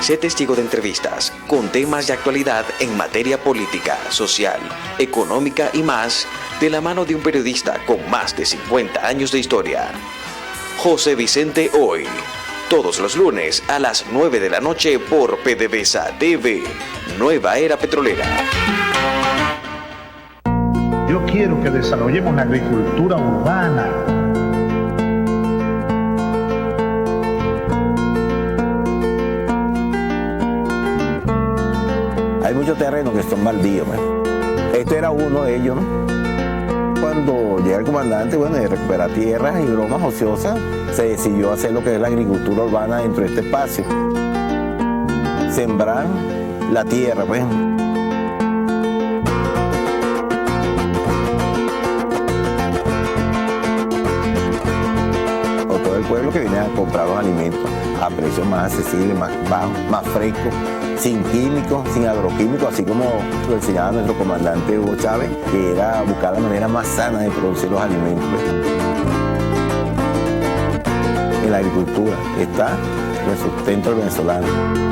Sé testigo de entrevistas con temas de actualidad en materia política, social, económica y más, de la mano de un periodista con más de 50 años de historia. José Vicente Hoy, todos los lunes a las 9 de la noche por PDVSA TV, Nueva Era Petrolera. Yo quiero que desarrollemos la agricultura urbana. Hay muchos terrenos que son baldíos. Este era uno de ellos, ¿no? Cuando llega el comandante, de recuperar tierras y bromas ociosas, se decidió hacer lo que es la agricultura urbana dentro de este espacio. Sembrar la tierra, pues. O todo el pueblo que viene a comprar los alimentos a precios más accesibles, más bajos, más frescos, sin químicos, sin agroquímicos, así como lo enseñaba nuestro comandante Hugo Chávez, que era buscar la manera más sana de producir los alimentos. En la agricultura está el sustento del venezolano.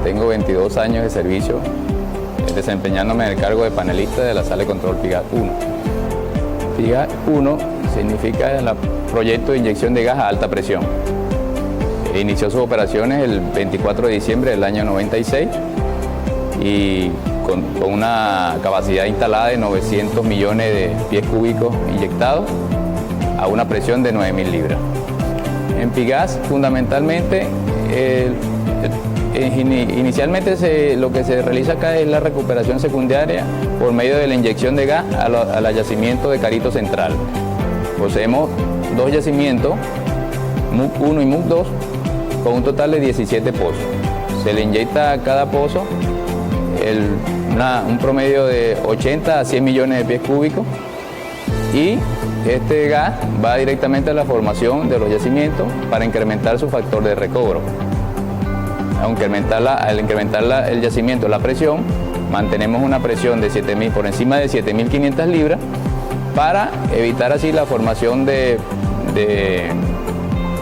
Tengo 22 años de servicio desempeñándome en el cargo de panelista de la sala de control PIGAT 1. PIGAT 1 significa el proyecto de inyección de gas a alta presión. Inició sus operaciones el 24 de diciembre del año 96 y con una capacidad instalada de 900 millones de pies cúbicos inyectados a una presión de 9.000 libras. En PIGAS fundamentalmente inicialmente lo que se realiza acá es la recuperación secundaria por medio de la inyección de gas al yacimiento de Carito Central. Poseemos dos yacimientos, MUC 1 y MUC 2, con un total de 17 pozos. Se le inyecta a cada pozo un promedio de 80 a 100 millones de pies cúbicos y este gas va directamente a la formación de los yacimientos para incrementar su factor de recobro. Al incrementar el yacimiento, la presión, mantenemos una presión de 7.000 por encima de 7.500 libras para evitar así la formación de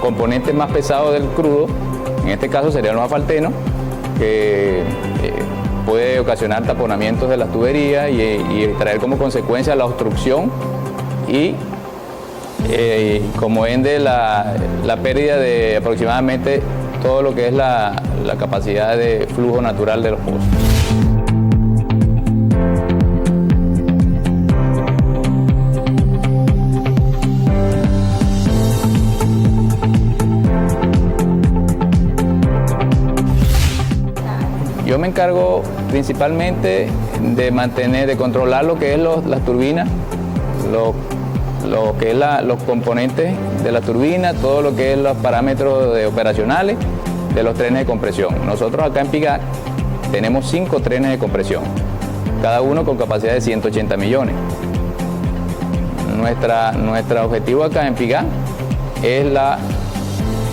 componentes más pesados del crudo, en este caso sería el asfalteno, que puede ocasionar taponamientos de las tuberías y traer como consecuencia la obstrucción y como ende la pérdida de aproximadamente todo lo que es la capacidad de flujo natural de los pozos. Yo me encargo principalmente de controlar lo que es las turbinas, lo que es los componentes de la turbina, todo lo que es los parámetros operacionales de los trenes de compresión. Nosotros acá en PIGAC tenemos 5 trenes de compresión, cada uno con capacidad de 180 millones. Nuestro objetivo acá en PIGAC es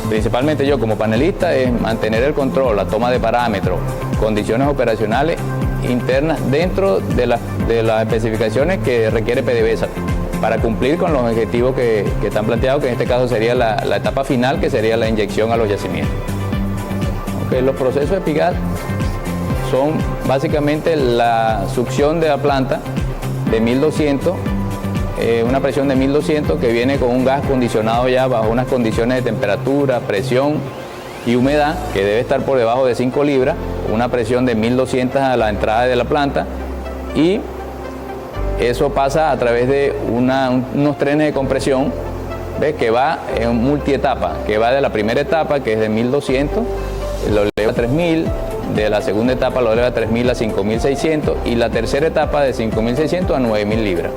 principalmente yo como panelista, es mantener el control, la toma de parámetros, condiciones operacionales internas dentro de las especificaciones que requiere PDVSA para cumplir con los objetivos que están planteados, que en este caso sería la etapa final, que sería la inyección a los yacimientos. Okay, los procesos de Epigas son básicamente la succión de la planta de 1200, una presión de 1200 que viene con un gas condicionado ya bajo unas condiciones de temperatura, presión y humedad que debe estar por debajo de 5 libras, una presión de 1200 a la entrada de la planta, y eso pasa a través de unos trenes de compresión, ¿ves? Que va en multietapa, que va de la primera etapa, que es de 1200, lo eleva a 3000, de la segunda etapa lo eleva a 3000 a 5600 y la tercera etapa de 5600 a 9000 libras.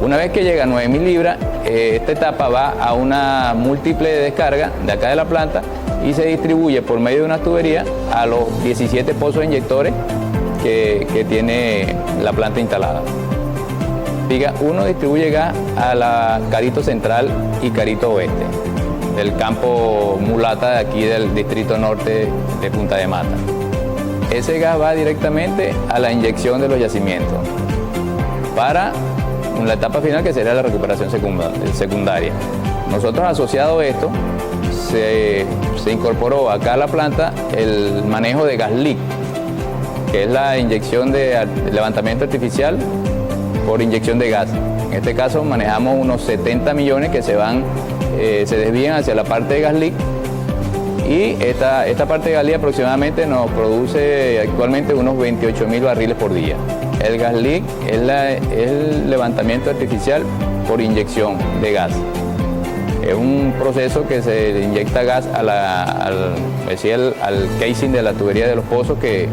Una vez que llega a 9000 libras, esta etapa va a una múltiple de descarga de acá de la planta y se distribuye por medio de una tubería a los 17 pozos inyectores que tiene la planta instalada. Uno distribuye gas a la Carito Central y Carito Oeste, del campo Mulata de aquí del distrito norte de Punta de Mata. Ese gas va directamente a la inyección de los yacimientos para la etapa final, que sería la recuperación secundaria. Nosotros, asociado a esto, se incorporó acá a la planta el manejo de gas leak, que es la inyección de levantamiento artificial por inyección de gas. En este caso manejamos unos 70 millones que se desvían hacia la parte de gas leak, y esta parte de gas leak aproximadamente nos produce actualmente unos 28.000 barriles por día. El gas leak es el levantamiento artificial por inyección de gas. Es un proceso que se inyecta gas al casing de la tubería de los pozos que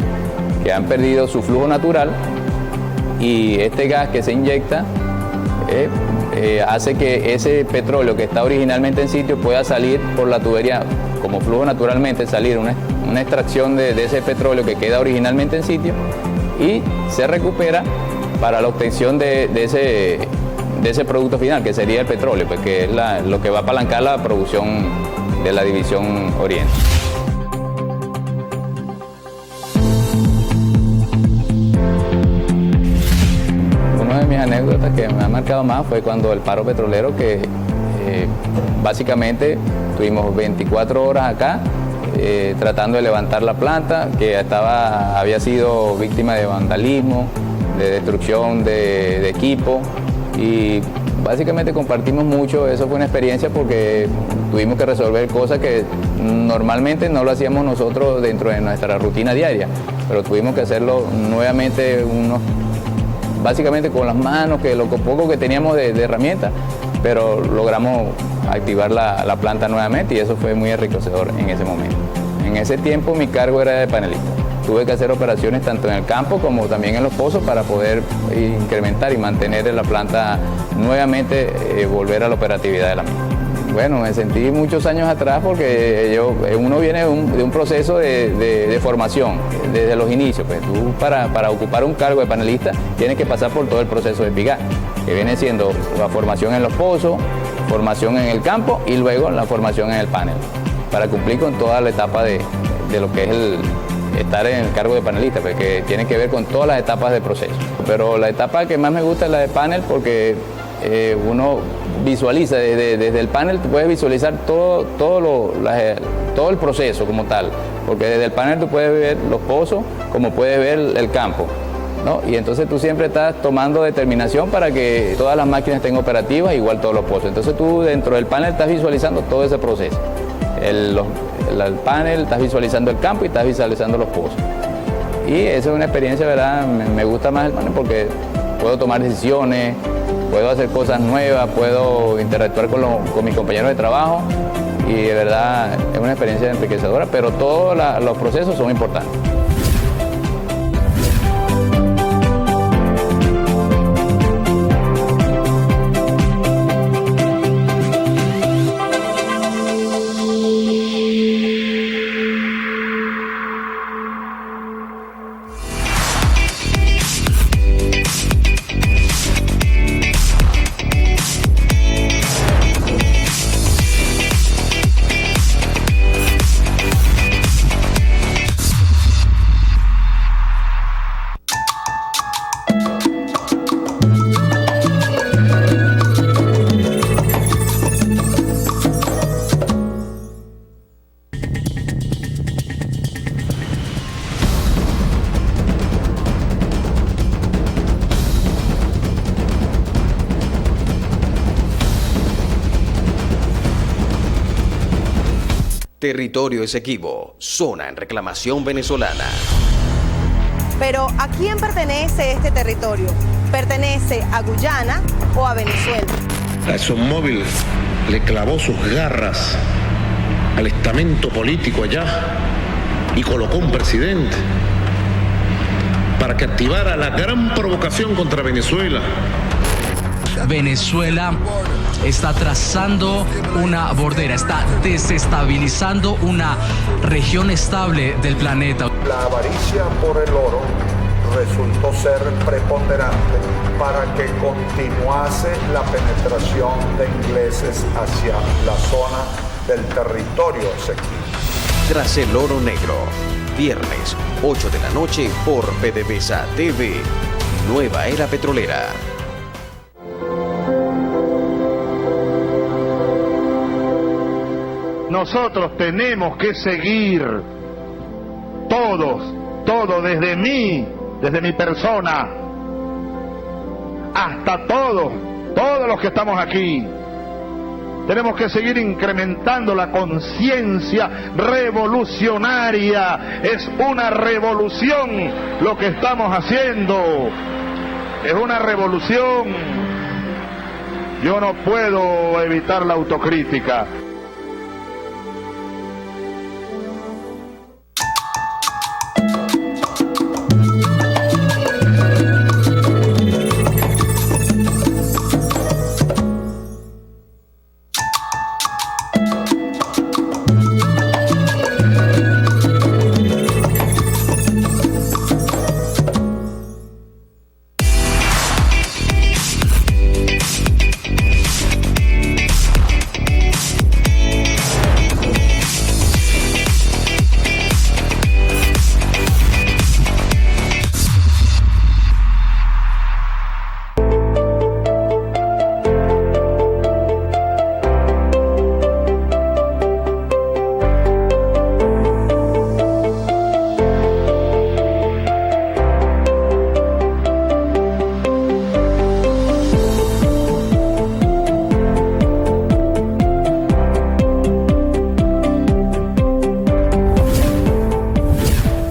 han perdido su flujo natural, y este gas que se inyecta hace que ese petróleo que está originalmente en sitio pueda salir por la tubería como flujo naturalmente, salir una extracción de ese petróleo que queda originalmente en sitio y se recupera para la obtención de ese producto final, que sería el petróleo, pues, que es lo que va a apalancar la producción de la división Oriente. Una de mis anécdotas que me ha marcado más fue cuando el paro petrolero, que básicamente tuvimos 24 horas acá tratando de levantar la planta, que había sido víctima de vandalismo, de destrucción de equipo, y básicamente compartimos mucho. Eso fue una experiencia porque tuvimos que resolver cosas que normalmente no lo hacíamos nosotros dentro de nuestra rutina diaria, pero tuvimos que hacerlo nuevamente, básicamente con las manos, que lo poco que teníamos de herramientas, pero logramos activar la planta nuevamente, y eso fue muy enriquecedor en ese momento. En ese tiempo mi cargo era de panelista. Tuve que hacer operaciones tanto en el campo como también en los pozos para poder incrementar y mantener la planta nuevamente, volver a la operatividad de la misma. Bueno, me sentí muchos años atrás porque uno viene de un proceso de formación desde los inicios. Pues tú para ocupar un cargo de panelista tienes que pasar por todo el proceso de Epigas, que viene siendo la formación en los pozos, formación en el campo y luego la formación en el panel, para cumplir con toda la etapa de lo que es estar en el cargo de panelista, porque tiene que ver con todas las etapas del proceso. Pero la etapa que más me gusta es la de panel, porque uno visualiza desde el panel, tú puedes visualizar todo el proceso como tal, porque desde el panel tú puedes ver los pozos como puedes ver el campo, ¿no? Y entonces tú siempre estás tomando determinación para que todas las máquinas estén operativas, igual todos los pozos. Entonces tú dentro del panel estás visualizando todo ese proceso. El panel, estás visualizando el campo y estás visualizando los pozos. Y esa es una experiencia, ¿verdad? Me gusta más el panel porque puedo tomar decisiones, puedo hacer cosas nuevas, puedo interactuar con mis compañeros de trabajo, y de verdad es una experiencia enriquecedora, pero todos los procesos son importantes. Territorio Esequibo, zona en reclamación venezolana. Pero ¿a quién pertenece este territorio? ¿Pertenece a Guyana o a Venezuela? ExxonMobil le clavó sus garras al estamento político allá y colocó un presidente para que activara la gran provocación contra Venezuela. Venezuela está trazando una bordera, está desestabilizando una región estable del planeta. La avaricia por el oro resultó ser preponderante para que continuase la penetración de ingleses hacia la zona del territorio esequibo. Tras el oro negro, viernes 8 de la noche por PDVSA TV, Nueva Era Petrolera. Nosotros tenemos que seguir, todo desde mí, desde mi persona, hasta todos los que estamos aquí. Tenemos que seguir incrementando la conciencia revolucionaria. Es una revolución lo que estamos haciendo. Es una revolución. Yo no puedo evitar la autocrítica.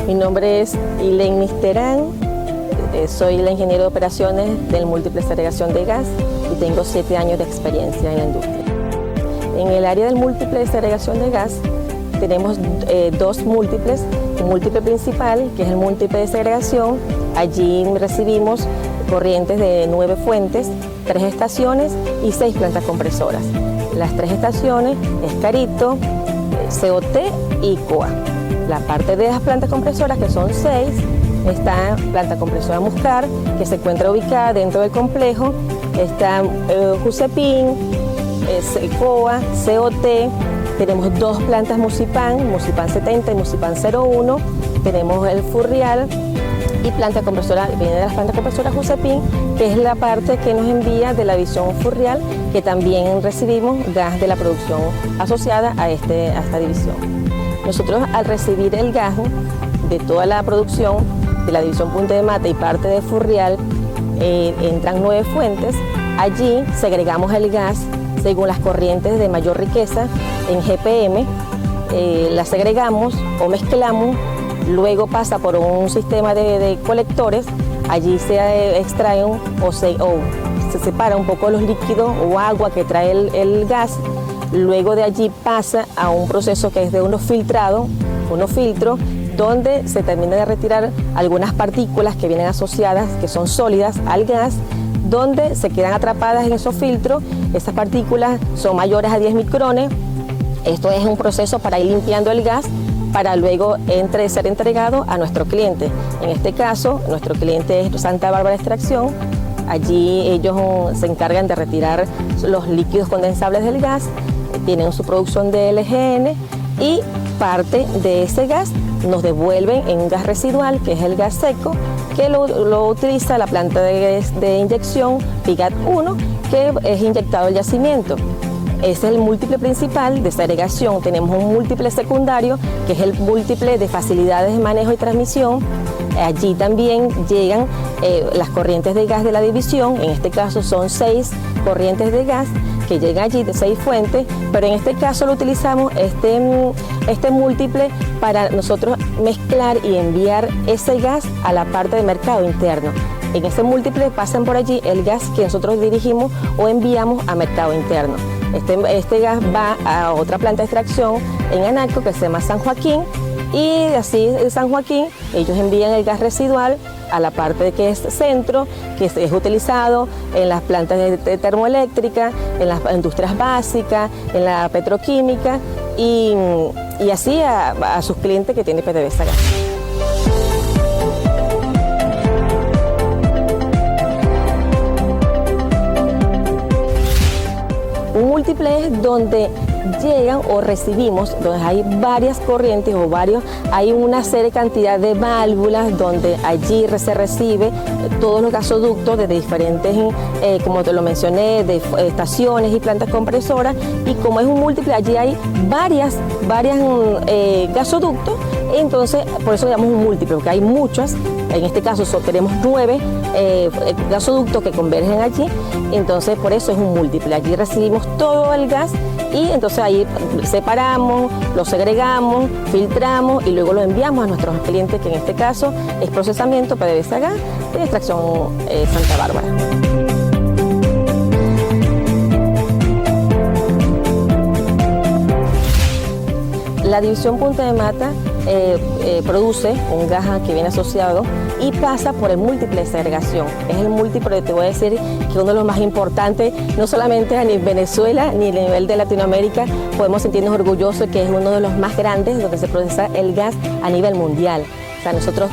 Mi nombre es Ilén Terán, soy la ingeniero de operaciones del múltiple segregación de gas y tengo 7 años de experiencia en la industria. En el área del múltiple segregación de gas tenemos 2 múltiples, un múltiple principal que es el múltiple de segregación. Allí recibimos corrientes de 9 fuentes, 3 estaciones y 6 plantas compresoras. Las 3 estaciones es Carito, COT y COA. La parte de las plantas compresoras, que son 6, está planta compresora Muscar, que se encuentra ubicada dentro del complejo, está Jusepín, COA, COT, tenemos 2 plantas Musipan, Musipan 70 y Musipan 01, tenemos el Furrial y planta compresora, viene de las plantas compresoras Jusepín, que es la parte que nos envía de la división Furrial, que también recibimos gas de la producción asociada a esta división. Nosotros, al recibir el gas de toda la producción de la división Punta de Mata y parte de Furrial, entran 9 fuentes. Allí segregamos el gas según las corrientes de mayor riqueza en GPM, las segregamos o mezclamos, luego pasa por un sistema de colectores, allí se extraen o se separa un poco los líquidos o agua que trae el gas. Luego de allí pasa a un proceso que es de unos filtros, donde se termina de retirar algunas partículas que vienen asociadas, que son sólidas, al gas, donde se quedan atrapadas en esos filtros. Esas partículas son mayores a 10 micrones. Esto es un proceso para ir limpiando el gas, para luego ser entregado a nuestro cliente. En este caso, nuestro cliente es Santa Bárbara Extracción. Allí ellos se encargan de retirar los líquidos condensables del gas, tienen su producción de LGN y parte de ese gas nos devuelven en un gas residual, que es el gas seco, que lo utiliza la planta de inyección PIGAT 1, que es inyectado al yacimiento. Es el múltiple principal de segregación. Tenemos un múltiple secundario, que es el múltiple de facilidades de manejo y transmisión. Allí también llegan las corrientes de gas de la división, en este caso son 6 corrientes de gas, que llega allí de 6 fuentes, pero en este caso lo utilizamos este múltiple para nosotros mezclar y enviar ese gas a la parte de mercado interno. En ese múltiple pasan por allí el gas que nosotros dirigimos o enviamos a mercado interno. Este gas va a otra planta de extracción en Anaco que se llama San Joaquín, y así en San Joaquín ellos envían el gas residual a la parte que es centro, que es utilizado en las plantas de termoeléctrica, en las industrias básicas, en la petroquímica y así a sus clientes que tienen PDVSA Gas. Un múltiple es donde llegan o recibimos, donde hay varias corrientes o hay una serie de cantidad de válvulas donde allí se recibe todos los gasoductos desde diferentes, como te lo mencioné, de estaciones y plantas compresoras, y como es un múltiple, allí hay varias gasoductos, entonces por eso llamamos un múltiple, porque hay muchas. En este caso tenemos 9 gasoductos que convergen allí, entonces por eso es un múltiple. Allí recibimos todo el gas y entonces ahí separamos, lo segregamos, filtramos y luego lo enviamos a nuestros clientes, que en este caso es procesamiento PDVSA Gas de extracción Santa Bárbara. La división Punta de Mata produce un gas que viene asociado y pasa por el múltiple de segregación. Es el múltiple, te voy a decir, que uno de los más importantes, no solamente a nivel Venezuela ni a nivel de Latinoamérica, podemos sentirnos orgullosos que es uno de los más grandes donde se procesa el gas a nivel mundial. O sea, nosotros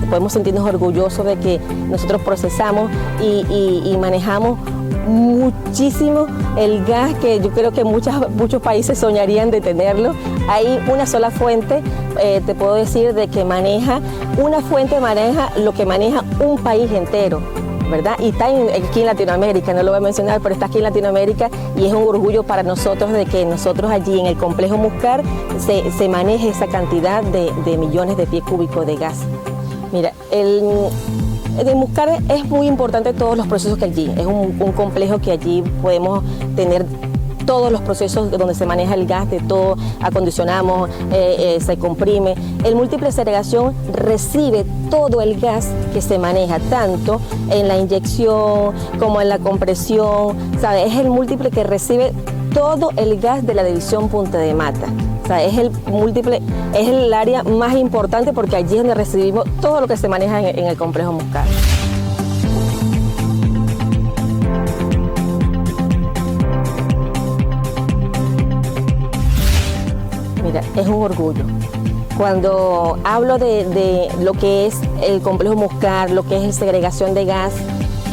podemos sentirnos orgullosos de que nosotros procesamos y manejamos muchísimo el gas, que yo creo que muchos países soñarían de tenerlo. Hay una sola fuente, te puedo decir, de que una fuente maneja lo que maneja un país entero, ¿verdad? Y está aquí en Latinoamérica, no lo voy a mencionar, pero está aquí en Latinoamérica y es un orgullo para nosotros de que nosotros allí en el complejo Muscar se maneje esa cantidad de millones de pies cúbicos de gas. Mira, de Muscar es muy importante todos los procesos que allí, es un complejo que allí podemos tener todos los procesos donde se maneja el gas, de todo, acondicionamos, se comprime. El múltiple de segregación recibe todo el gas que se maneja, tanto en la inyección como en la compresión, ¿sabes? Es el múltiple que recibe todo el gas de la división Punta de Mata. O sea, es el múltiple, es el área más importante porque allí es donde recibimos todo lo que se maneja en el complejo Muscar. Mira, es un orgullo. Cuando hablo de lo que es el complejo Muscar, lo que es segregación de gas,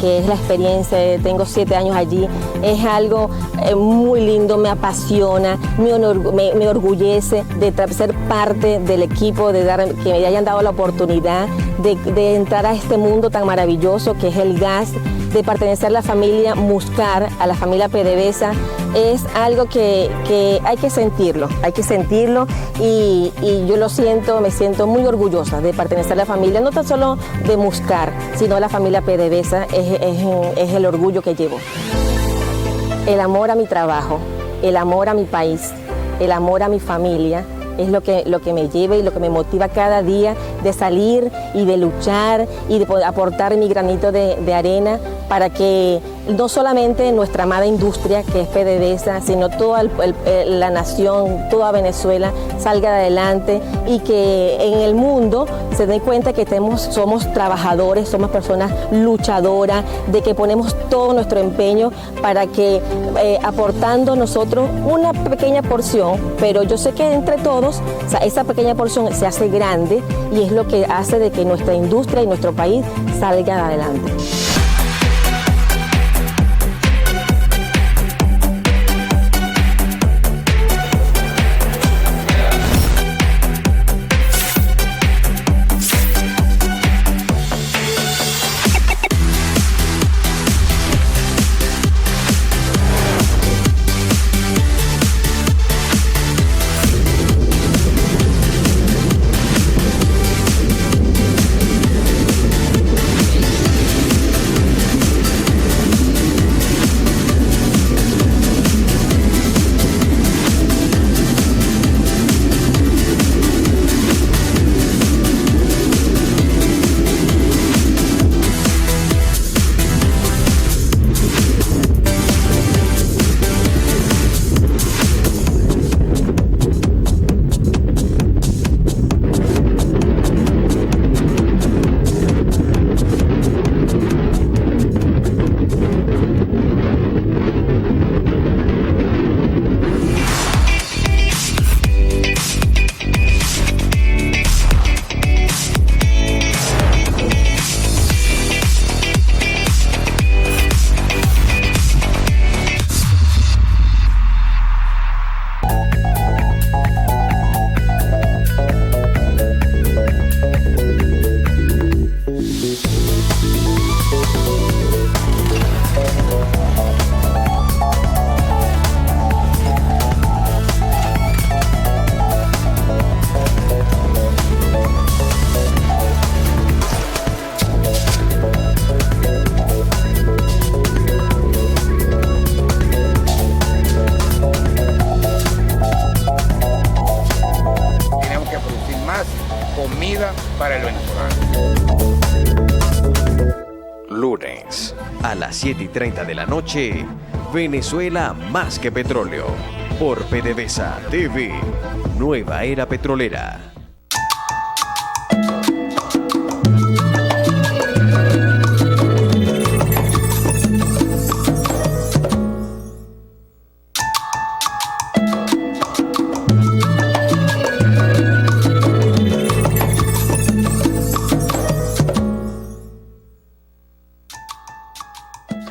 que es la experiencia, tengo 7 años allí, es algo muy lindo, me apasiona, me orgullece de ser parte del equipo, que me hayan dado la oportunidad de entrar a este mundo tan maravilloso que es el gas, de pertenecer a la familia Muscar, a la familia PDVSA. Es algo que hay que sentirlo y yo lo siento, me siento muy orgullosa de pertenecer a la familia, no tan solo de Muscar, sino a la familia PDVSA, es el orgullo que llevo. El amor a mi trabajo, el amor a mi país, el amor a mi familia, es lo que me lleva y lo que me motiva cada día de salir y de luchar y de poder aportar mi granito de arena para que no solamente nuestra amada industria, que es PDVSA, sino toda la nación, toda Venezuela salga adelante y que en el mundo se den cuenta que somos trabajadores, somos personas luchadoras, de que ponemos todo nuestro empeño para que aportando nosotros una pequeña porción, pero yo sé que entre todos, o sea, esa pequeña porción se hace grande y es lo que hace de que nuestra industria y nuestro país salga adelante. comida para el venezolano. Lunes, a las 7:30 de la noche, Venezuela más que petróleo. Por PDVSA TV, Nueva Era Petrolera.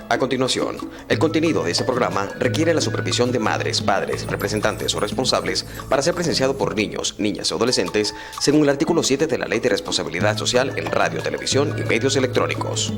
A continuación, el contenido de este programa requiere la supervisión de madres, padres, representantes o responsables para ser presenciado por niños, niñas o adolescentes según el artículo 7 de la Ley de Responsabilidad Social en Radio, Televisión y Medios Electrónicos.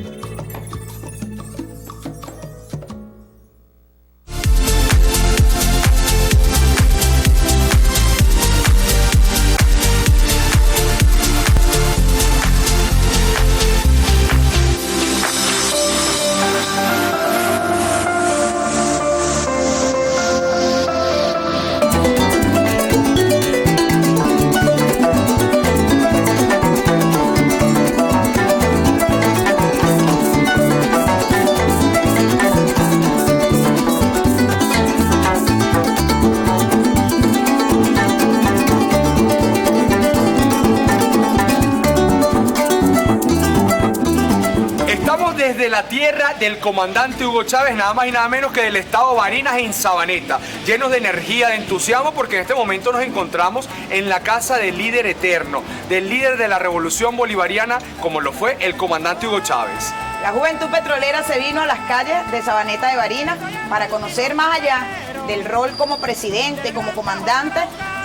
Desde la tierra del comandante Hugo Chávez, nada más y nada menos que del estado Barinas en Sabaneta, llenos de energía, de entusiasmo, porque en este momento nos encontramos en la casa del líder eterno, del líder de la revolución bolivariana, como lo fue el comandante Hugo Chávez. La juventud petrolera se vino a las calles de Sabaneta de Barinas para conocer más allá del rol como presidente, como comandante,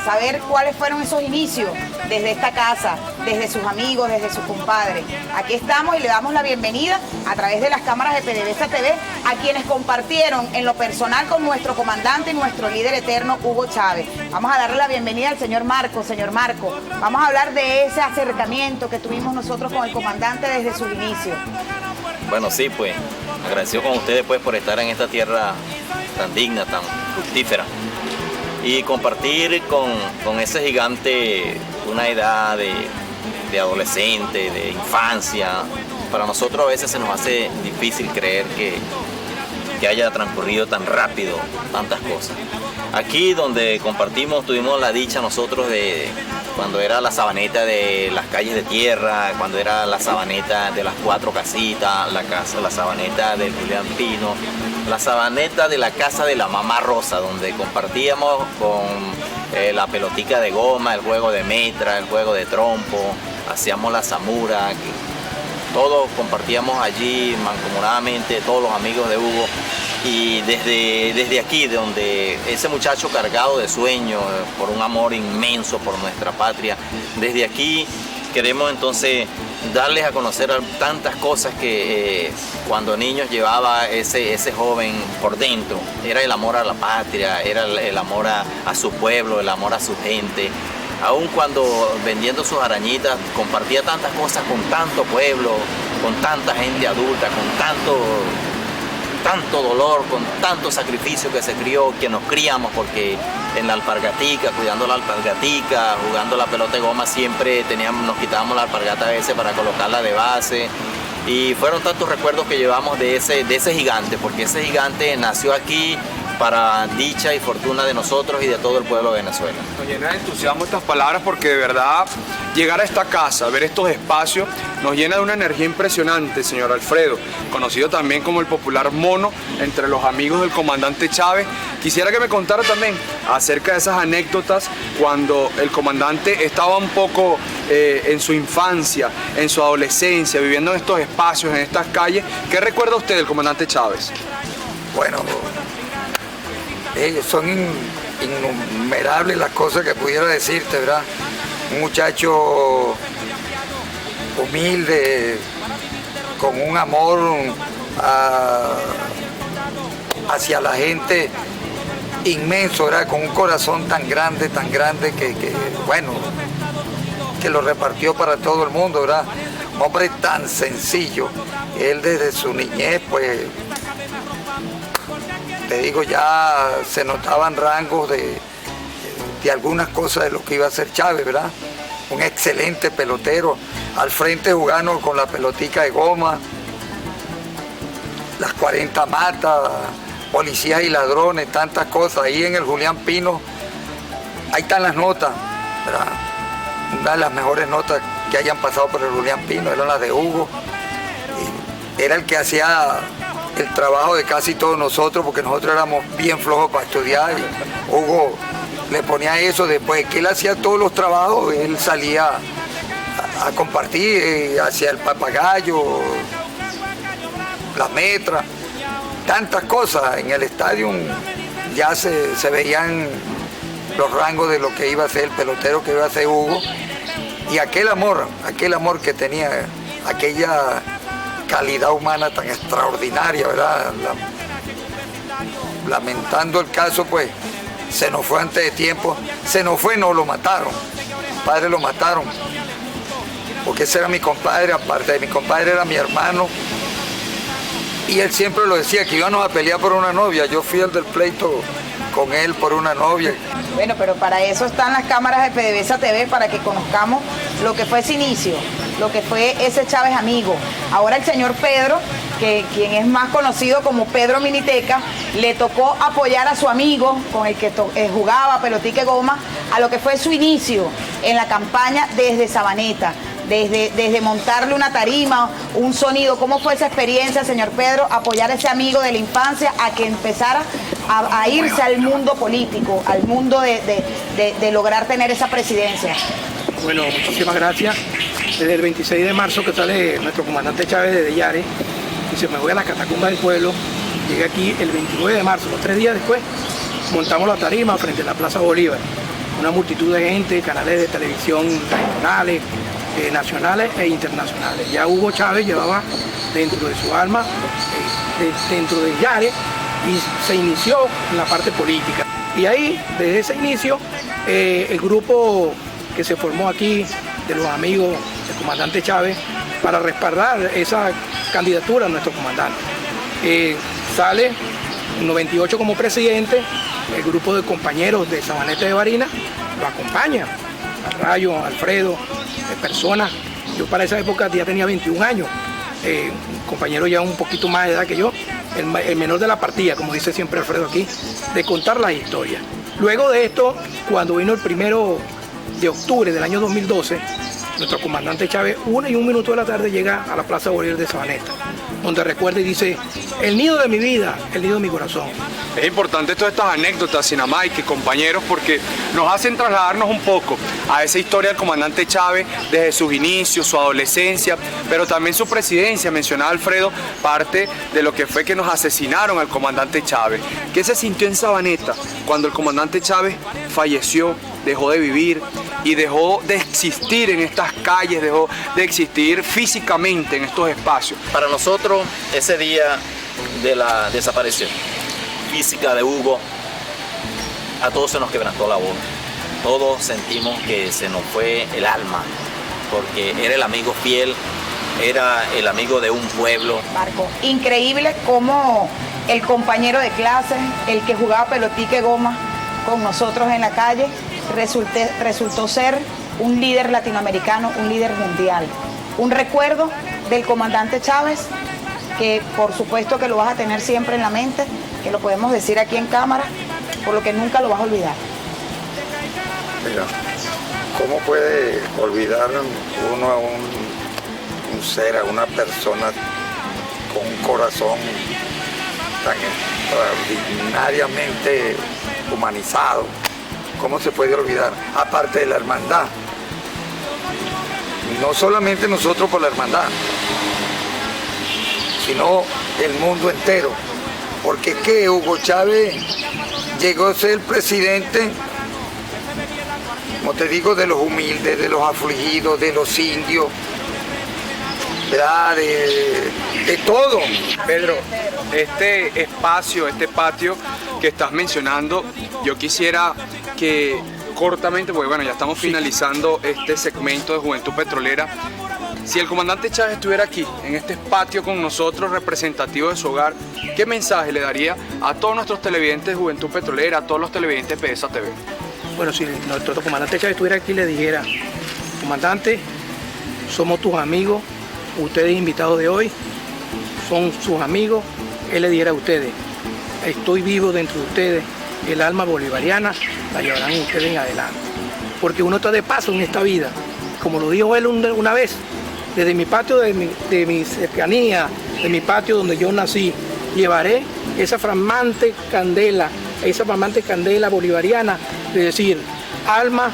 saber cuáles fueron esos inicios desde esta casa, desde sus amigos, desde sus compadres. Aquí estamos y le damos la bienvenida a través de las cámaras de PDVSA TV a quienes compartieron en lo personal con nuestro comandante y nuestro líder eterno Hugo Chávez. Vamos a darle la bienvenida al señor Marco. Señor Marco, vamos a hablar de ese acercamiento que tuvimos nosotros con el comandante desde sus inicios. Bueno, sí, pues, agradecido con ustedes pues por estar en esta tierra tan digna, tan fructífera. Y compartir con ese gigante una edad de adolescente, de infancia. Para nosotros a veces se nos hace difícil creer que haya transcurrido tan rápido tantas cosas. Aquí donde compartimos, tuvimos la dicha nosotros de cuando era la Sabaneta de las calles de tierra, cuando era la Sabaneta de las 4 casitas, la Sabaneta del Julián Pino, la Sabaneta de la casa de la Mamá Rosa, donde compartíamos con la pelotica de goma, el juego de metra, el juego de trompo, hacíamos la zamura, todos compartíamos allí mancomunadamente, todos los amigos de Hugo. Y desde aquí, donde ese muchacho cargado de sueños, por un amor inmenso por nuestra patria, desde aquí queremos entonces darles a conocer tantas cosas que cuando niños llevaba ese joven por dentro. Era el amor a la patria, era el amor a su pueblo, el amor a su gente. Aun cuando vendiendo sus arañitas compartía tantas cosas con tanto pueblo, con tanta gente adulta, con tanto dolor, con tanto sacrificio que se crió, que nos criamos, porque en la alpargatica, cuidando la alpargatica, jugando la pelota de goma, siempre nos quitábamos la alpargata a veces para colocarla de base. Y fueron tantos recuerdos que llevamos de ese gigante, porque ese gigante nació aquí para dicha y fortuna de nosotros y de todo el pueblo de Venezuela. Nos llena de entusiasmo estas palabras porque de verdad llegar a esta casa, ver estos espacios, nos llena de una energía impresionante, señor Alfredo, conocido también como el popular mono entre los amigos del comandante Chávez. Quisiera que me contara también acerca de esas anécdotas cuando el comandante estaba un poco en su infancia, en su adolescencia, viviendo en estos espacios, en estas calles. ¿Qué recuerda usted del comandante Chávez? Bueno, son innumerables las cosas que pudiera decirte, ¿verdad? Un muchacho humilde, con un amor hacia la gente inmenso, ¿verdad? Con un corazón tan grande que bueno, que lo repartió para todo el mundo, ¿verdad? Un hombre tan sencillo. Él desde su niñez, pues, te digo, ya se notaban rangos de algunas cosas de lo que iba a hacer Chávez, ¿verdad? un excelente pelotero, al frente jugando con la pelotica de goma, las 40 matas, policías y ladrones, tantas cosas. Ahí en el Julián Pino, ahí están las notas, ¿verdad? Una de las mejores notas que hayan pasado por el Julián Pino eran las de Hugo. Y era el que hacía el trabajo de casi todos nosotros, porque nosotros éramos bien flojos para estudiar. Y Hugo le ponía eso, después que él hacía todos los trabajos, él salía a compartir, hacia el papagayo, la metra, tantas cosas. En el estadio ya se veían los rangos de lo que iba a ser el pelotero, que iba a ser Hugo, y aquel amor que tenía, aquella calidad humana tan extraordinaria, ¿verdad? Lamentando el caso, pues, se nos fue antes de tiempo, no, lo mataron, mi padre lo mataron, porque ese era mi compadre, aparte de mi compadre era mi hermano, y él siempre lo decía, que íbamos a pelear por una novia. Yo fui el del pleito con él por una novia. Bueno, pero para eso están las cámaras de PDVSA TV, para que conozcamos lo que fue ese inicio, lo que fue ese Chávez amigo. Ahora el señor Pedro, quien es más conocido como Pedro Miniteca, le tocó apoyar a su amigo con el que jugaba pelotique goma, a lo que fue su inicio en la campaña desde Sabaneta. Desde montarle una tarima, un sonido. ¿Cómo fue esa experiencia, señor Pedro, apoyar a ese amigo de la infancia a que empezara a irse al mundo político, al mundo de lograr tener esa presidencia? Bueno, muchísimas gracias. Desde el 26 de marzo que sale nuestro comandante Chávez desde Yare y se me voy a la catacumba del pueblo, llegué aquí el 29 de marzo, 3 días después, montamos la tarima frente a la Plaza Bolívar. Una multitud de gente, canales de televisión regionales, nacionales e internacionales. Ya Hugo Chávez llevaba dentro de su alma, dentro de Yare, y se inició en la parte política. Y ahí, desde ese inicio, el grupo que se formó aquí de los amigos del comandante Chávez para respaldar esa candidatura a nuestro comandante. Sale en 98 como presidente, el grupo de compañeros de Sabaneta de Barinas lo acompaña, a Rayo, Alfredo, personas. Yo para esa época ya tenía 21 años, un compañero ya un poquito más de edad que yo, el menor de la partida, como dice siempre Alfredo aquí, de contar las historias. Luego de esto, cuando vino el 1 de octubre del año 2012, nuestro comandante Chávez, 1 y 1 minuto de la tarde, llega a la Plaza Bolívar de Sabaneta, donde recuerda y dice: el nido de mi vida, el nido de mi corazón. Es importante todas estas anécdotas, Sinamaique, compañeros, porque nos hacen trasladarnos un poco a esa historia del comandante Chávez desde sus inicios, su adolescencia, pero también su presidencia. Mencionaba Alfredo parte de lo que fue que nos asesinaron al comandante Chávez. ¿Qué se sintió en Sabaneta cuando el comandante Chávez falleció, dejó de vivir y dejó de existir en estas calles, dejó de existir físicamente en estos espacios? Para nosotros, ese día de la desaparición física de Hugo, a todos se nos quebrantó la voz. Todos sentimos que se nos fue el alma, porque era el amigo fiel, era el amigo de un pueblo. Marco, increíble cómo el compañero de clase, el que jugaba pelotique goma con nosotros en la calle, resultó ser un líder latinoamericano, un líder mundial. Un recuerdo del comandante Chávez, que por supuesto que lo vas a tener siempre en la mente, que lo podemos decir aquí en cámara, por lo que nunca lo vas a olvidar. Mira, ¿cómo puede olvidar uno a un ser, a una persona con un corazón tan extraordinariamente humanizado? ¿Cómo se puede olvidar? Aparte de la hermandad. No solamente nosotros por la hermandad, sino el mundo entero. Porque que Hugo Chávez llegó a ser el presidente, como te digo, de los humildes, de los afligidos, de los indios, ¿verdad? De todo. Pedro, este espacio, este patio que estás mencionando, yo quisiera que cortamente, porque bueno, ya estamos finalizando este segmento de Juventud Petrolera. Si el comandante Chávez estuviera aquí, en este patio con nosotros, representativo de su hogar, ¿qué mensaje le daría a todos nuestros televidentes de Juventud Petrolera, a todos los televidentes de PDVSA TV? Bueno, si nuestro comandante Chávez estuviera aquí, le dijera comandante, somos tus amigos, ustedes invitados de hoy, son sus amigos, él le diera a ustedes, estoy vivo dentro de ustedes, el alma bolivariana la llevarán ustedes en adelante. Porque uno está de paso en esta vida, como lo dijo él una vez, desde mi patio, de mi cercanía, de mi patio donde yo nací, llevaré esa flamante candela bolivariana, de decir, alma,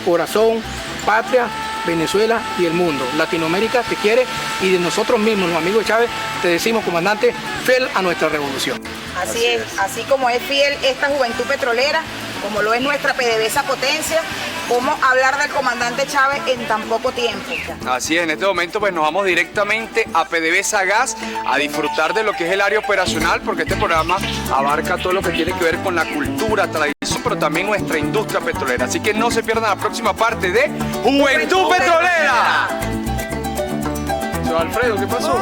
corazón, patria, Venezuela y el mundo. Latinoamérica te quiere y de nosotros mismos, los amigos de Chávez, te decimos, comandante, fiel a nuestra revolución. Así es, así como es fiel esta juventud petrolera, como lo es nuestra PDVSA Potencia, cómo hablar del comandante Chávez en tan poco tiempo. Así es, en este momento pues nos vamos directamente a PDVSA Gas a disfrutar de lo que es el área operacional, porque este programa abarca todo lo que tiene que ver con la cultura, tradición, pero también nuestra industria petrolera. Así que no se pierdan la próxima parte de Juventud Petrolera. Señor Alfredo, ¿qué pasó?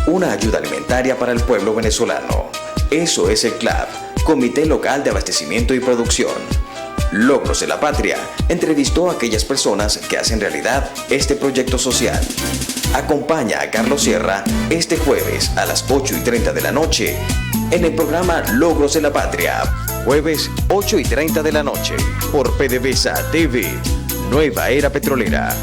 Una ayuda alimentaria para el pueblo venezolano. Eso es el CLAP, Comité Local de Abastecimiento y Producción. Logros de la Patria entrevistó a aquellas personas que hacen realidad este proyecto social. Acompaña a Carlos Sierra este jueves a las 8:30 de la noche en el programa Logros de la Patria. Jueves 8:30 de la noche por PDVSA TV, Nueva Era Petrolera.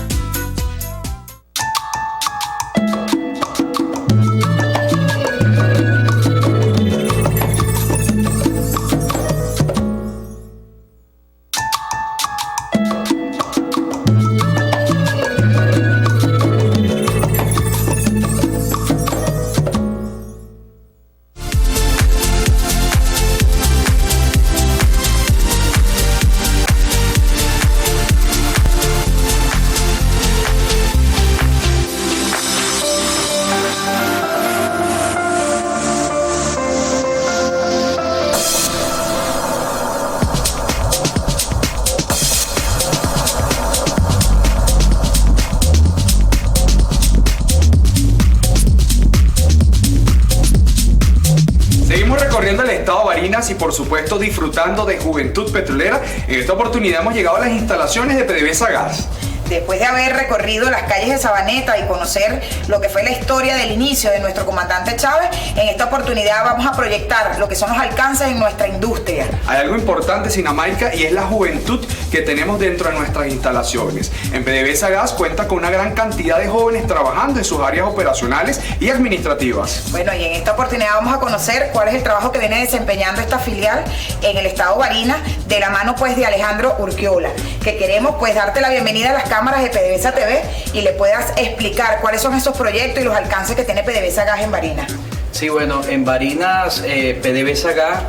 Y por supuesto disfrutando de Juventud Petrolera. En esta oportunidad hemos llegado a las instalaciones de PDVSA Gas. Después de haber recorrido las calles de Sabaneta y conocer lo que fue la historia del inicio de nuestro comandante Chávez, en esta oportunidad vamos a proyectar lo que son los alcances en nuestra industria. Hay algo importante, Sinamaica, y es la juventud que tenemos dentro de nuestras instalaciones. En PDVSA Gas cuenta con una gran cantidad de jóvenes trabajando en sus áreas operacionales y administrativas. Bueno, y en esta oportunidad vamos a conocer cuál es el trabajo que viene desempeñando esta filial en el estado Barinas, de la mano pues de Alejandro Urquiola, que queremos pues darte la bienvenida a las cámaras de PDVSA TV y le puedas explicar cuáles son esos proyectos y los alcances que tiene PDVSA Gas en Barinas. Sí, bueno, en Barinas, PDVSA Gas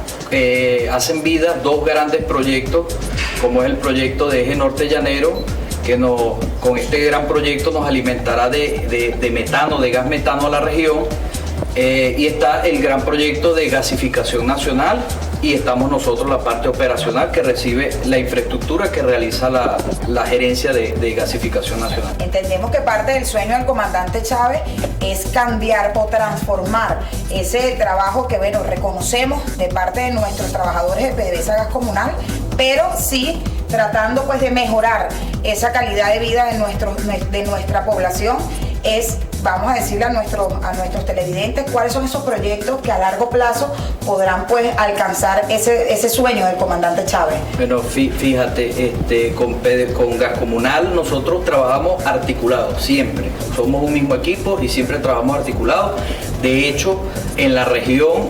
hacen vida dos grandes proyectos, como es el proyecto de Eje Norte Llanero, que con este gran proyecto nos alimentará de metano, de gas metano a la región, y está el gran proyecto de gasificación nacional, y estamos nosotros la parte operacional que recibe la infraestructura que realiza la gerencia de gasificación nacional. Entendemos que parte del sueño del comandante Chávez es cambiar o transformar ese trabajo que, bueno, reconocemos de parte de nuestros trabajadores de PDVSA Gas Comunal, pero sí tratando pues de mejorar esa calidad de vida de nuestra población. Vamos a decirle a nuestros televidentes cuáles son esos proyectos que a largo plazo podrán pues alcanzar ese sueño del comandante Chávez. Bueno, fíjate, con Gas Comunal nosotros trabajamos articulados, siempre. Somos un mismo equipo y siempre trabajamos articulados. De hecho, en la región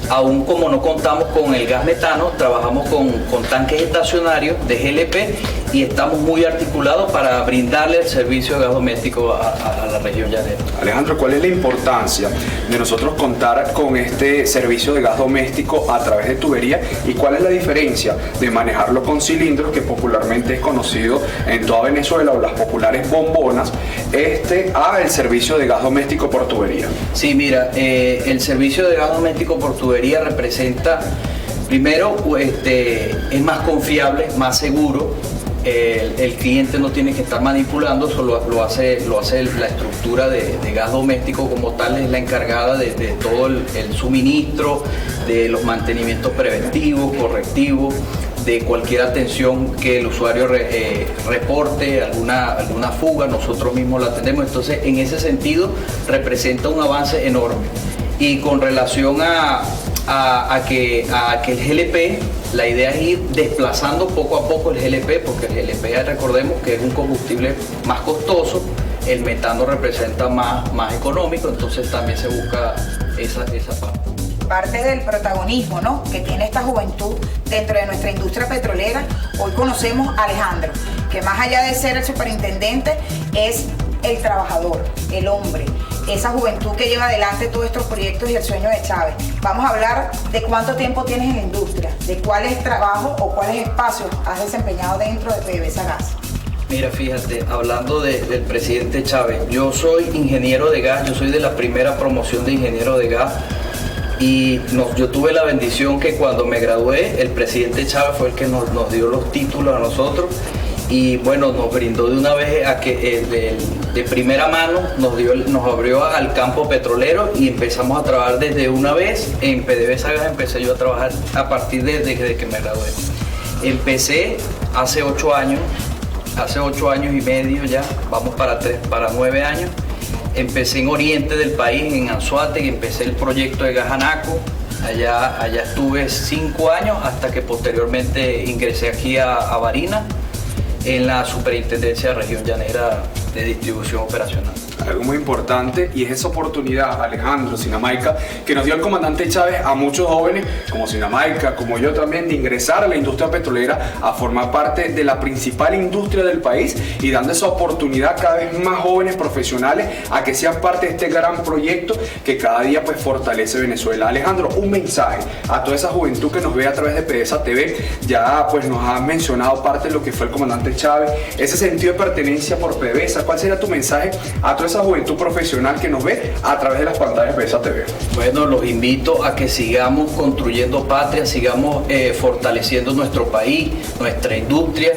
aún como no contamos con el gas metano, trabajamos con tanques estacionarios de GLP y estamos muy articulados para brindarle el servicio de gas doméstico a la región llanera. Alejandro, ¿cuál es la importancia de nosotros contar con este servicio de gas doméstico a través de tubería y cuál es la diferencia de manejarlo con cilindros, que popularmente es conocido en toda Venezuela, o las populares bombonas, a el servicio de gas doméstico por tubería? Sí, mira, el servicio de gas doméstico por tubería representa, primero, es más confiable, más seguro. El cliente no tiene que estar manipulando, solo lo hace la estructura de gas doméstico como tal, es la encargada de todo el suministro, de los mantenimientos preventivos, correctivos, de cualquier atención que el usuario reporte, alguna fuga, nosotros mismos la atendemos. Entonces, en ese sentido, representa un avance enorme. Y con relación a que el GLP, la idea es ir desplazando poco a poco el GLP, porque el GLP, recordemos que es un combustible más costoso, el metano representa más económico, entonces también se busca esa parte. Parte del protagonismo, ¿no?, que tiene esta juventud dentro de nuestra industria petrolera. Hoy conocemos a Alejandro, que más allá de ser el superintendente, es el trabajador, el hombre, esa juventud que lleva adelante todos estos proyectos y el sueño de Chávez. Vamos a hablar de cuánto tiempo tienes en la industria, de cuáles trabajos o cuáles espacios has desempeñado dentro de PDVSA Gas. Mira, fíjate, hablando del presidente Chávez, yo soy ingeniero de gas, yo soy de la primera promoción de ingeniero de gas. Y yo tuve la bendición que cuando me gradué, el presidente Chávez fue el que nos dio los títulos a nosotros y bueno, nos brindó de una vez a que de primera mano nos abrió al campo petrolero y empezamos a trabajar desde una vez. En PDVSA Gas empecé yo a trabajar a partir desde que me gradué. Empecé hace 8 años y medio ya, vamos para 9 años. Empecé en oriente del país, en Anzoátegui, empecé el proyecto de Gas Anaco. Allá estuve 5 años hasta que posteriormente ingresé aquí a Barinas en la Superintendencia de Región Llanera de Distribución Operacional. Algo muy importante, y es esa oportunidad, Alejandro, Sinamaica, que nos dio el comandante Chávez a muchos jóvenes como Sinamaica, como yo también, de ingresar a la industria petrolera, a formar parte de la principal industria del país y dando esa oportunidad cada vez más jóvenes profesionales a que sean parte de este gran proyecto que cada día pues fortalece Venezuela. Alejandro, un mensaje a toda esa juventud que nos ve a través de PDVSA TV. Ya pues nos has mencionado parte de lo que fue el comandante Chávez, ese sentido de pertenencia por PDVSA. ¿Cuál sería tu mensaje a toda esa juventud profesional que nos ve a través de las pantallas de PDVSA TV? Bueno, los invito a que sigamos construyendo patria, sigamos fortaleciendo nuestro país, nuestra industria,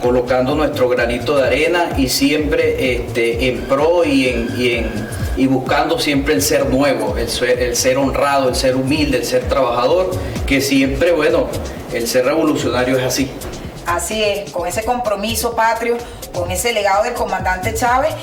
colocando nuestro granito de arena y siempre en pro y buscando siempre el ser nuevo, el ser honrado, el ser humilde, el ser trabajador, que siempre, bueno, el ser revolucionario es así. Así es, con ese compromiso patrio, con ese legado del comandante Chávez,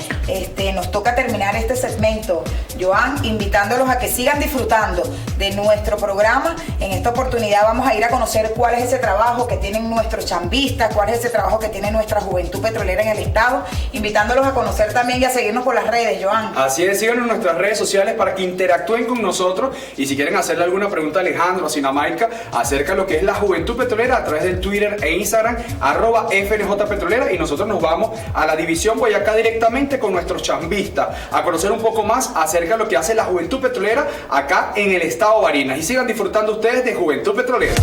nos toca terminar este segmento. Joan, invitándolos a que sigan disfrutando de nuestro programa. En esta oportunidad vamos a ir a conocer cuál es ese trabajo que tienen nuestros chambistas, cuál es ese trabajo que tiene nuestra juventud petrolera en el estado, invitándolos a conocer también y a seguirnos por las redes, Joan. Así es, síganos en nuestras redes sociales para que interactúen con nosotros, y si quieren hacerle alguna pregunta a Alejandro, a Sinamaica, acerca de lo que es la juventud petrolera, a través del Twitter e Instagram, @FNJ Petrolera, y nosotros nos vamos a la división Boyacá directamente con nuestros chambistas a conocer un poco más acerca de lo que hace la juventud petrolera acá en el estado Barinas. Y sigan disfrutando ustedes de Juventud Petrolera.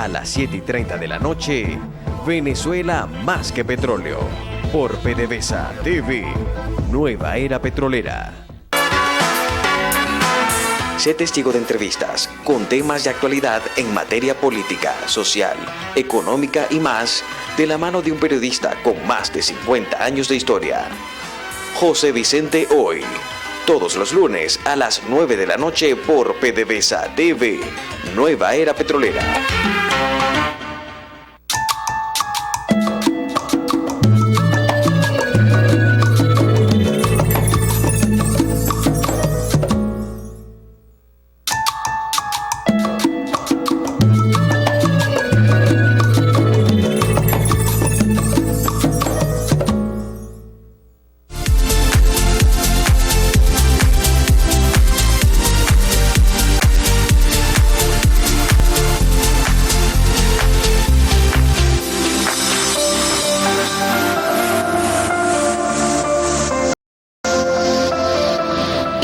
A las 7:30 de la noche, Venezuela más que petróleo. Por PDVSA TV, Nueva Era Petrolera. Sé testigo de entrevistas con temas de actualidad en materia política, social, económica y más, de la mano de un periodista con más de 50 años de historia. José Vicente Hoy, todos los lunes a las 9 de la noche por PDVSA TV, Nueva Era Petrolera.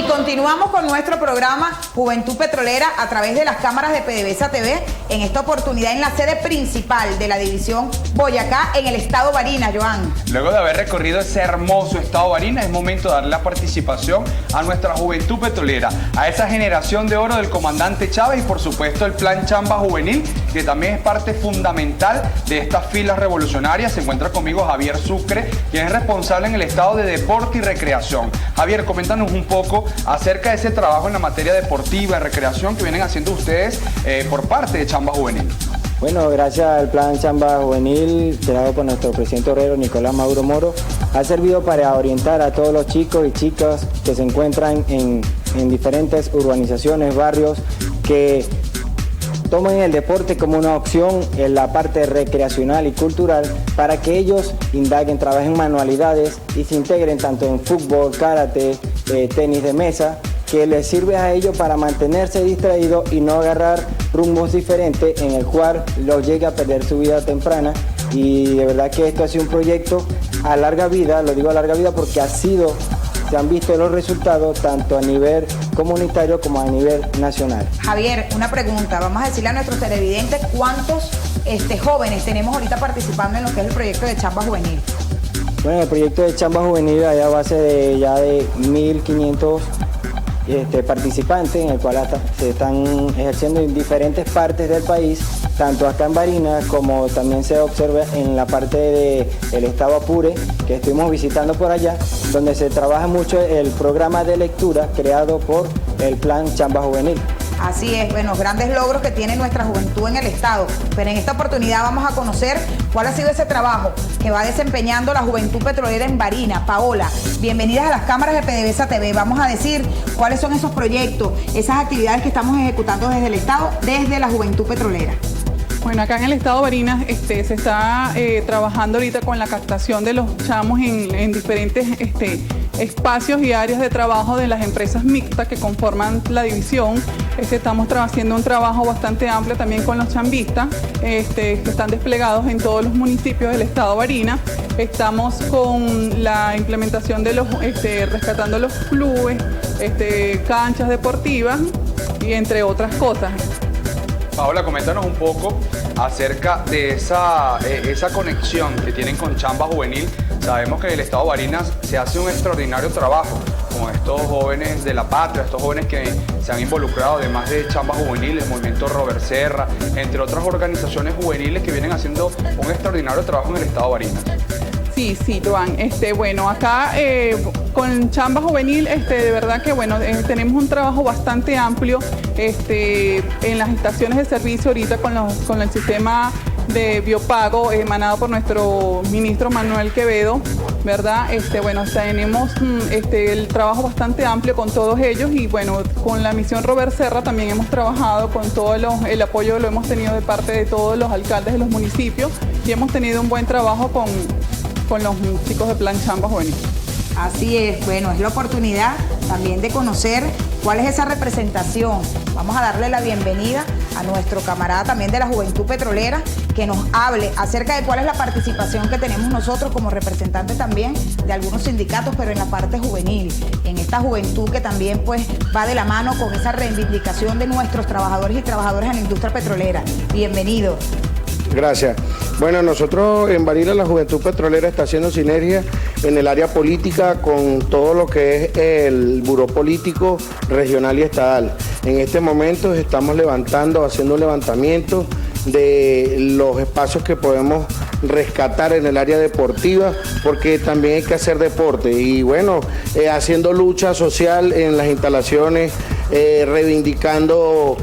Continuamos con nuestro programa Juventud Petrolera a través de las cámaras de PDVSA TV, en esta oportunidad en la sede principal de la división Boyacá en el estado Barinas, Joan. Luego de haber recorrido ese hermoso estado Barinas, es momento de darle la participación a nuestra Juventud Petrolera, a esa generación de oro del comandante Chávez y por supuesto el Plan Chamba Juvenil, que también es parte fundamental de estas filas revolucionarias. Se encuentra conmigo Javier Sucre, quien es responsable en el estado de Deporte y Recreación. Javier, coméntanos un poco acerca de ese trabajo en la materia deportiva y recreación que vienen haciendo ustedes por parte de Chamba Juvenil. Bueno, gracias al Plan Chamba Juvenil, creado por nuestro presidente obrero Nicolás Maduro Moro, ha servido para orientar a todos los chicos y chicas que se encuentran en diferentes urbanizaciones, barrios, que tomen el deporte como una opción en la parte recreacional y cultural para que ellos indaguen, trabajen manualidades y se integren tanto en fútbol, karate, tenis de mesa, que les sirve a ellos para mantenerse distraídos y no agarrar rumbos diferentes en el cual los llegue a perder su vida temprana. Y de verdad que esto ha sido un proyecto a larga vida, lo digo a larga vida porque se han visto los resultados tanto a nivel comunitario como a nivel nacional. Javier, una pregunta, vamos a decirle a nuestros televidentes cuántos jóvenes tenemos ahorita participando en lo que es el proyecto de Chamba Juvenil. Bueno, el proyecto de Chamba Juvenil hay a base de ya de 1.500 participantes, en el cual se están ejerciendo en diferentes partes del país, tanto acá en Barinas como también se observa en la parte del estado Apure, que estuvimos visitando por allá, donde se trabaja mucho el programa de lectura creado por el Plan Chamba Juvenil. Así es, bueno, grandes logros que tiene nuestra juventud en el estado, pero en esta oportunidad vamos a conocer cuál ha sido ese trabajo que va desempeñando la Juventud Petrolera en Barinas. Paola, bienvenidas a las cámaras de PDVSA TV. Vamos a decir cuáles son esos proyectos, esas actividades que estamos ejecutando desde el estado, desde la Juventud Petrolera. Bueno, acá en el estado Barinas se está trabajando ahorita con la captación de los chamos en diferentes espacios y áreas de trabajo de las empresas mixtas que conforman la división. Estamos haciendo un trabajo bastante amplio también con los chambistas que están desplegados en todos los municipios del estado Barinas. Estamos con la implementación de los, rescatando los clubes, canchas deportivas y entre otras cosas. Paola, coméntanos un poco acerca de esa conexión que tienen con Chamba Juvenil. Sabemos que en el estado Barinas se hace un extraordinario trabajo con estos jóvenes de la patria, estos jóvenes que se han involucrado, además de Chamba Juvenil, el movimiento Robert Serra, entre otras organizaciones juveniles que vienen haciendo un extraordinario trabajo en el estado Barinas. Sí, Joan. Bueno, acá con Chamba Juvenil, de verdad que bueno, tenemos un trabajo bastante amplio en las estaciones de servicio ahorita con el sistema de biopago emanado por nuestro ministro Manuel Quevedo, ¿verdad? Bueno, tenemos el trabajo bastante amplio con todos ellos y bueno, con la misión Robert Serra también hemos trabajado con todo el apoyo lo hemos tenido de parte de todos los alcaldes de los municipios y hemos tenido un buen trabajo con los chicos de Plan Chamba Juvenil. Así es, bueno, es la oportunidad también de conocer ¿Cuál es esa representación? Vamos a darle la bienvenida a nuestro camarada también de la Juventud Petrolera, que nos hable acerca de cuál es la participación que tenemos nosotros como representantes también de algunos sindicatos, pero en la parte juvenil, en esta juventud que también pues va de la mano con esa reivindicación de nuestros trabajadores y trabajadoras en la industria petrolera. Bienvenido. Gracias. Bueno, nosotros en Barinas la Juventud Petrolera está haciendo sinergia en el área política con todo lo que es el buró político regional y estatal. En este momento estamos haciendo un levantamiento de los espacios que podemos rescatar en el área deportiva, porque también hay que hacer deporte y bueno, haciendo lucha social en las instalaciones, reivindicando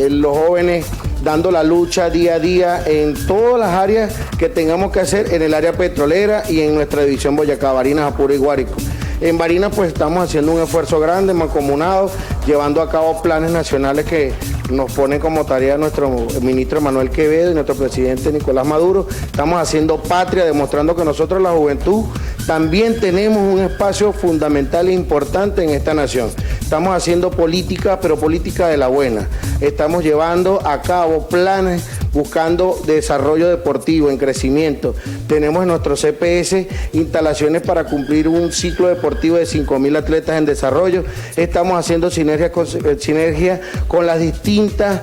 los jóvenes, dando la lucha día a día en todas las áreas que tengamos que hacer en el área petrolera y en nuestra división Boyacá, Barinas, Apure y Guárico. En Barinas pues estamos haciendo un esfuerzo grande, mancomunado, llevando a cabo planes nacionales que nos pone como tarea nuestro ministro Manuel Quevedo y nuestro presidente Nicolás Maduro. Estamos haciendo patria, demostrando que nosotros la juventud también tenemos un espacio fundamental e importante en esta nación. Estamos haciendo política, pero política de la buena. Estamos llevando a cabo planes buscando desarrollo deportivo, en crecimiento. Tenemos en nuestro CPS instalaciones para cumplir un ciclo deportivo de 5.000 atletas en desarrollo. Estamos haciendo sinergia con las distintas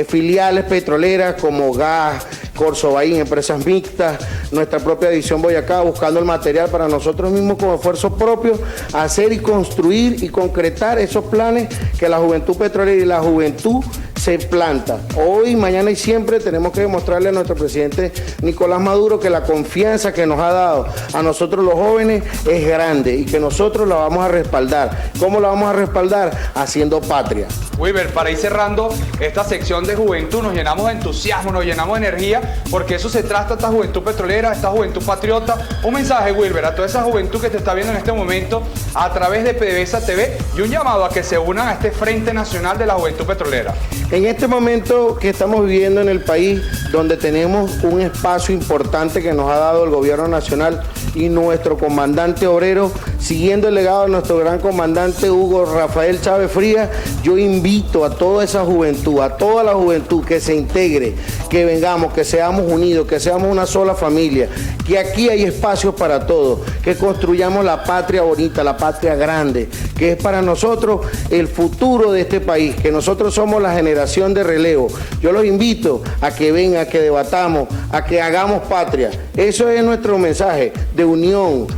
filiales petroleras como Gas, Corsobaín, empresas mixtas, nuestra propia división Boyacá, buscando el material para nosotros mismos con esfuerzo propio, hacer y construir y concretar esos planes que la juventud petrolera y la juventud se planta. Hoy, mañana y siempre tenemos que demostrarle a nuestro presidente Nicolás Maduro que la confianza que nos ha dado a nosotros los jóvenes es grande y que nosotros la vamos a respaldar. ¿Cómo la vamos a respaldar? Haciendo patria. Wilber, para ir cerrando esta sección de juventud, nos llenamos de entusiasmo, nos llenamos de energía, porque eso se trata esta juventud petrolera, esta juventud patriota. Un mensaje, Wilber, a toda esa juventud que te está viendo en este momento a través de PDVSA TV y un llamado a que se unan a este Frente Nacional de la Juventud Petrolera. En este momento que estamos viviendo en el país, donde tenemos un espacio importante que nos ha dado el gobierno nacional y nuestro comandante obrero, siguiendo el legado de nuestro gran comandante Hugo Rafael Chávez Frías, yo invito a toda esa juventud, a toda la juventud que se integre, que vengamos, que seamos unidos, que seamos una sola familia, que aquí hay espacios para todos, que construyamos la patria bonita, la patria grande, que es para nosotros el futuro de este país, que nosotros somos la generación de relevo. Yo los invito a que vengan, a que debatamos, a que hagamos patria. Eso es nuestro mensaje de unión,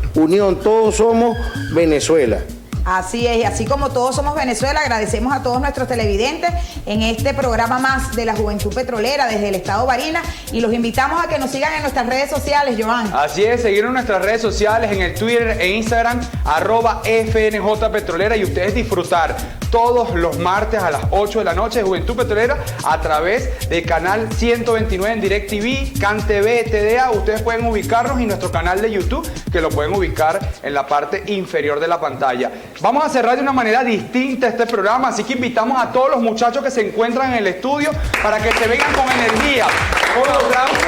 todos somos Venezuela. Así es, y así como todos somos Venezuela, agradecemos a todos nuestros televidentes en este programa más de la Juventud Petrolera desde el Estado Barinas y los invitamos a que nos sigan en nuestras redes sociales, Joan. Así es, seguir en nuestras redes sociales, en el Twitter e Instagram, @FNJ Petrolera, y ustedes disfrutar todos los martes a las 8 de la noche de Juventud Petrolera a través del canal 129 en DirecTV, CanTV, TDA. Ustedes pueden ubicarnos y nuestro canal de YouTube, que lo pueden ubicar en la parte inferior de la pantalla. Vamos a cerrar de una manera distinta este programa, así que invitamos a todos los muchachos que se encuentran en el estudio para que se vengan con energía, con los aplausos,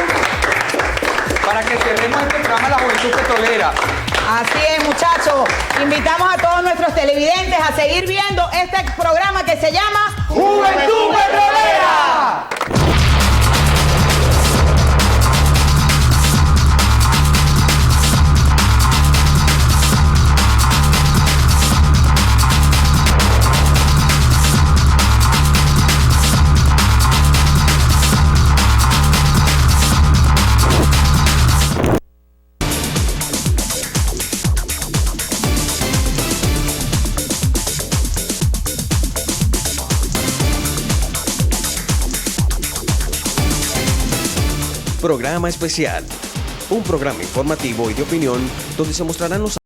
para que cerremos este programa de la Juventud Petrolera. Así es, muchachos. Invitamos a todos nuestros televidentes a seguir viendo este programa que se llama Juventud Petrolera. Programa especial, un programa informativo y de opinión donde se mostrarán los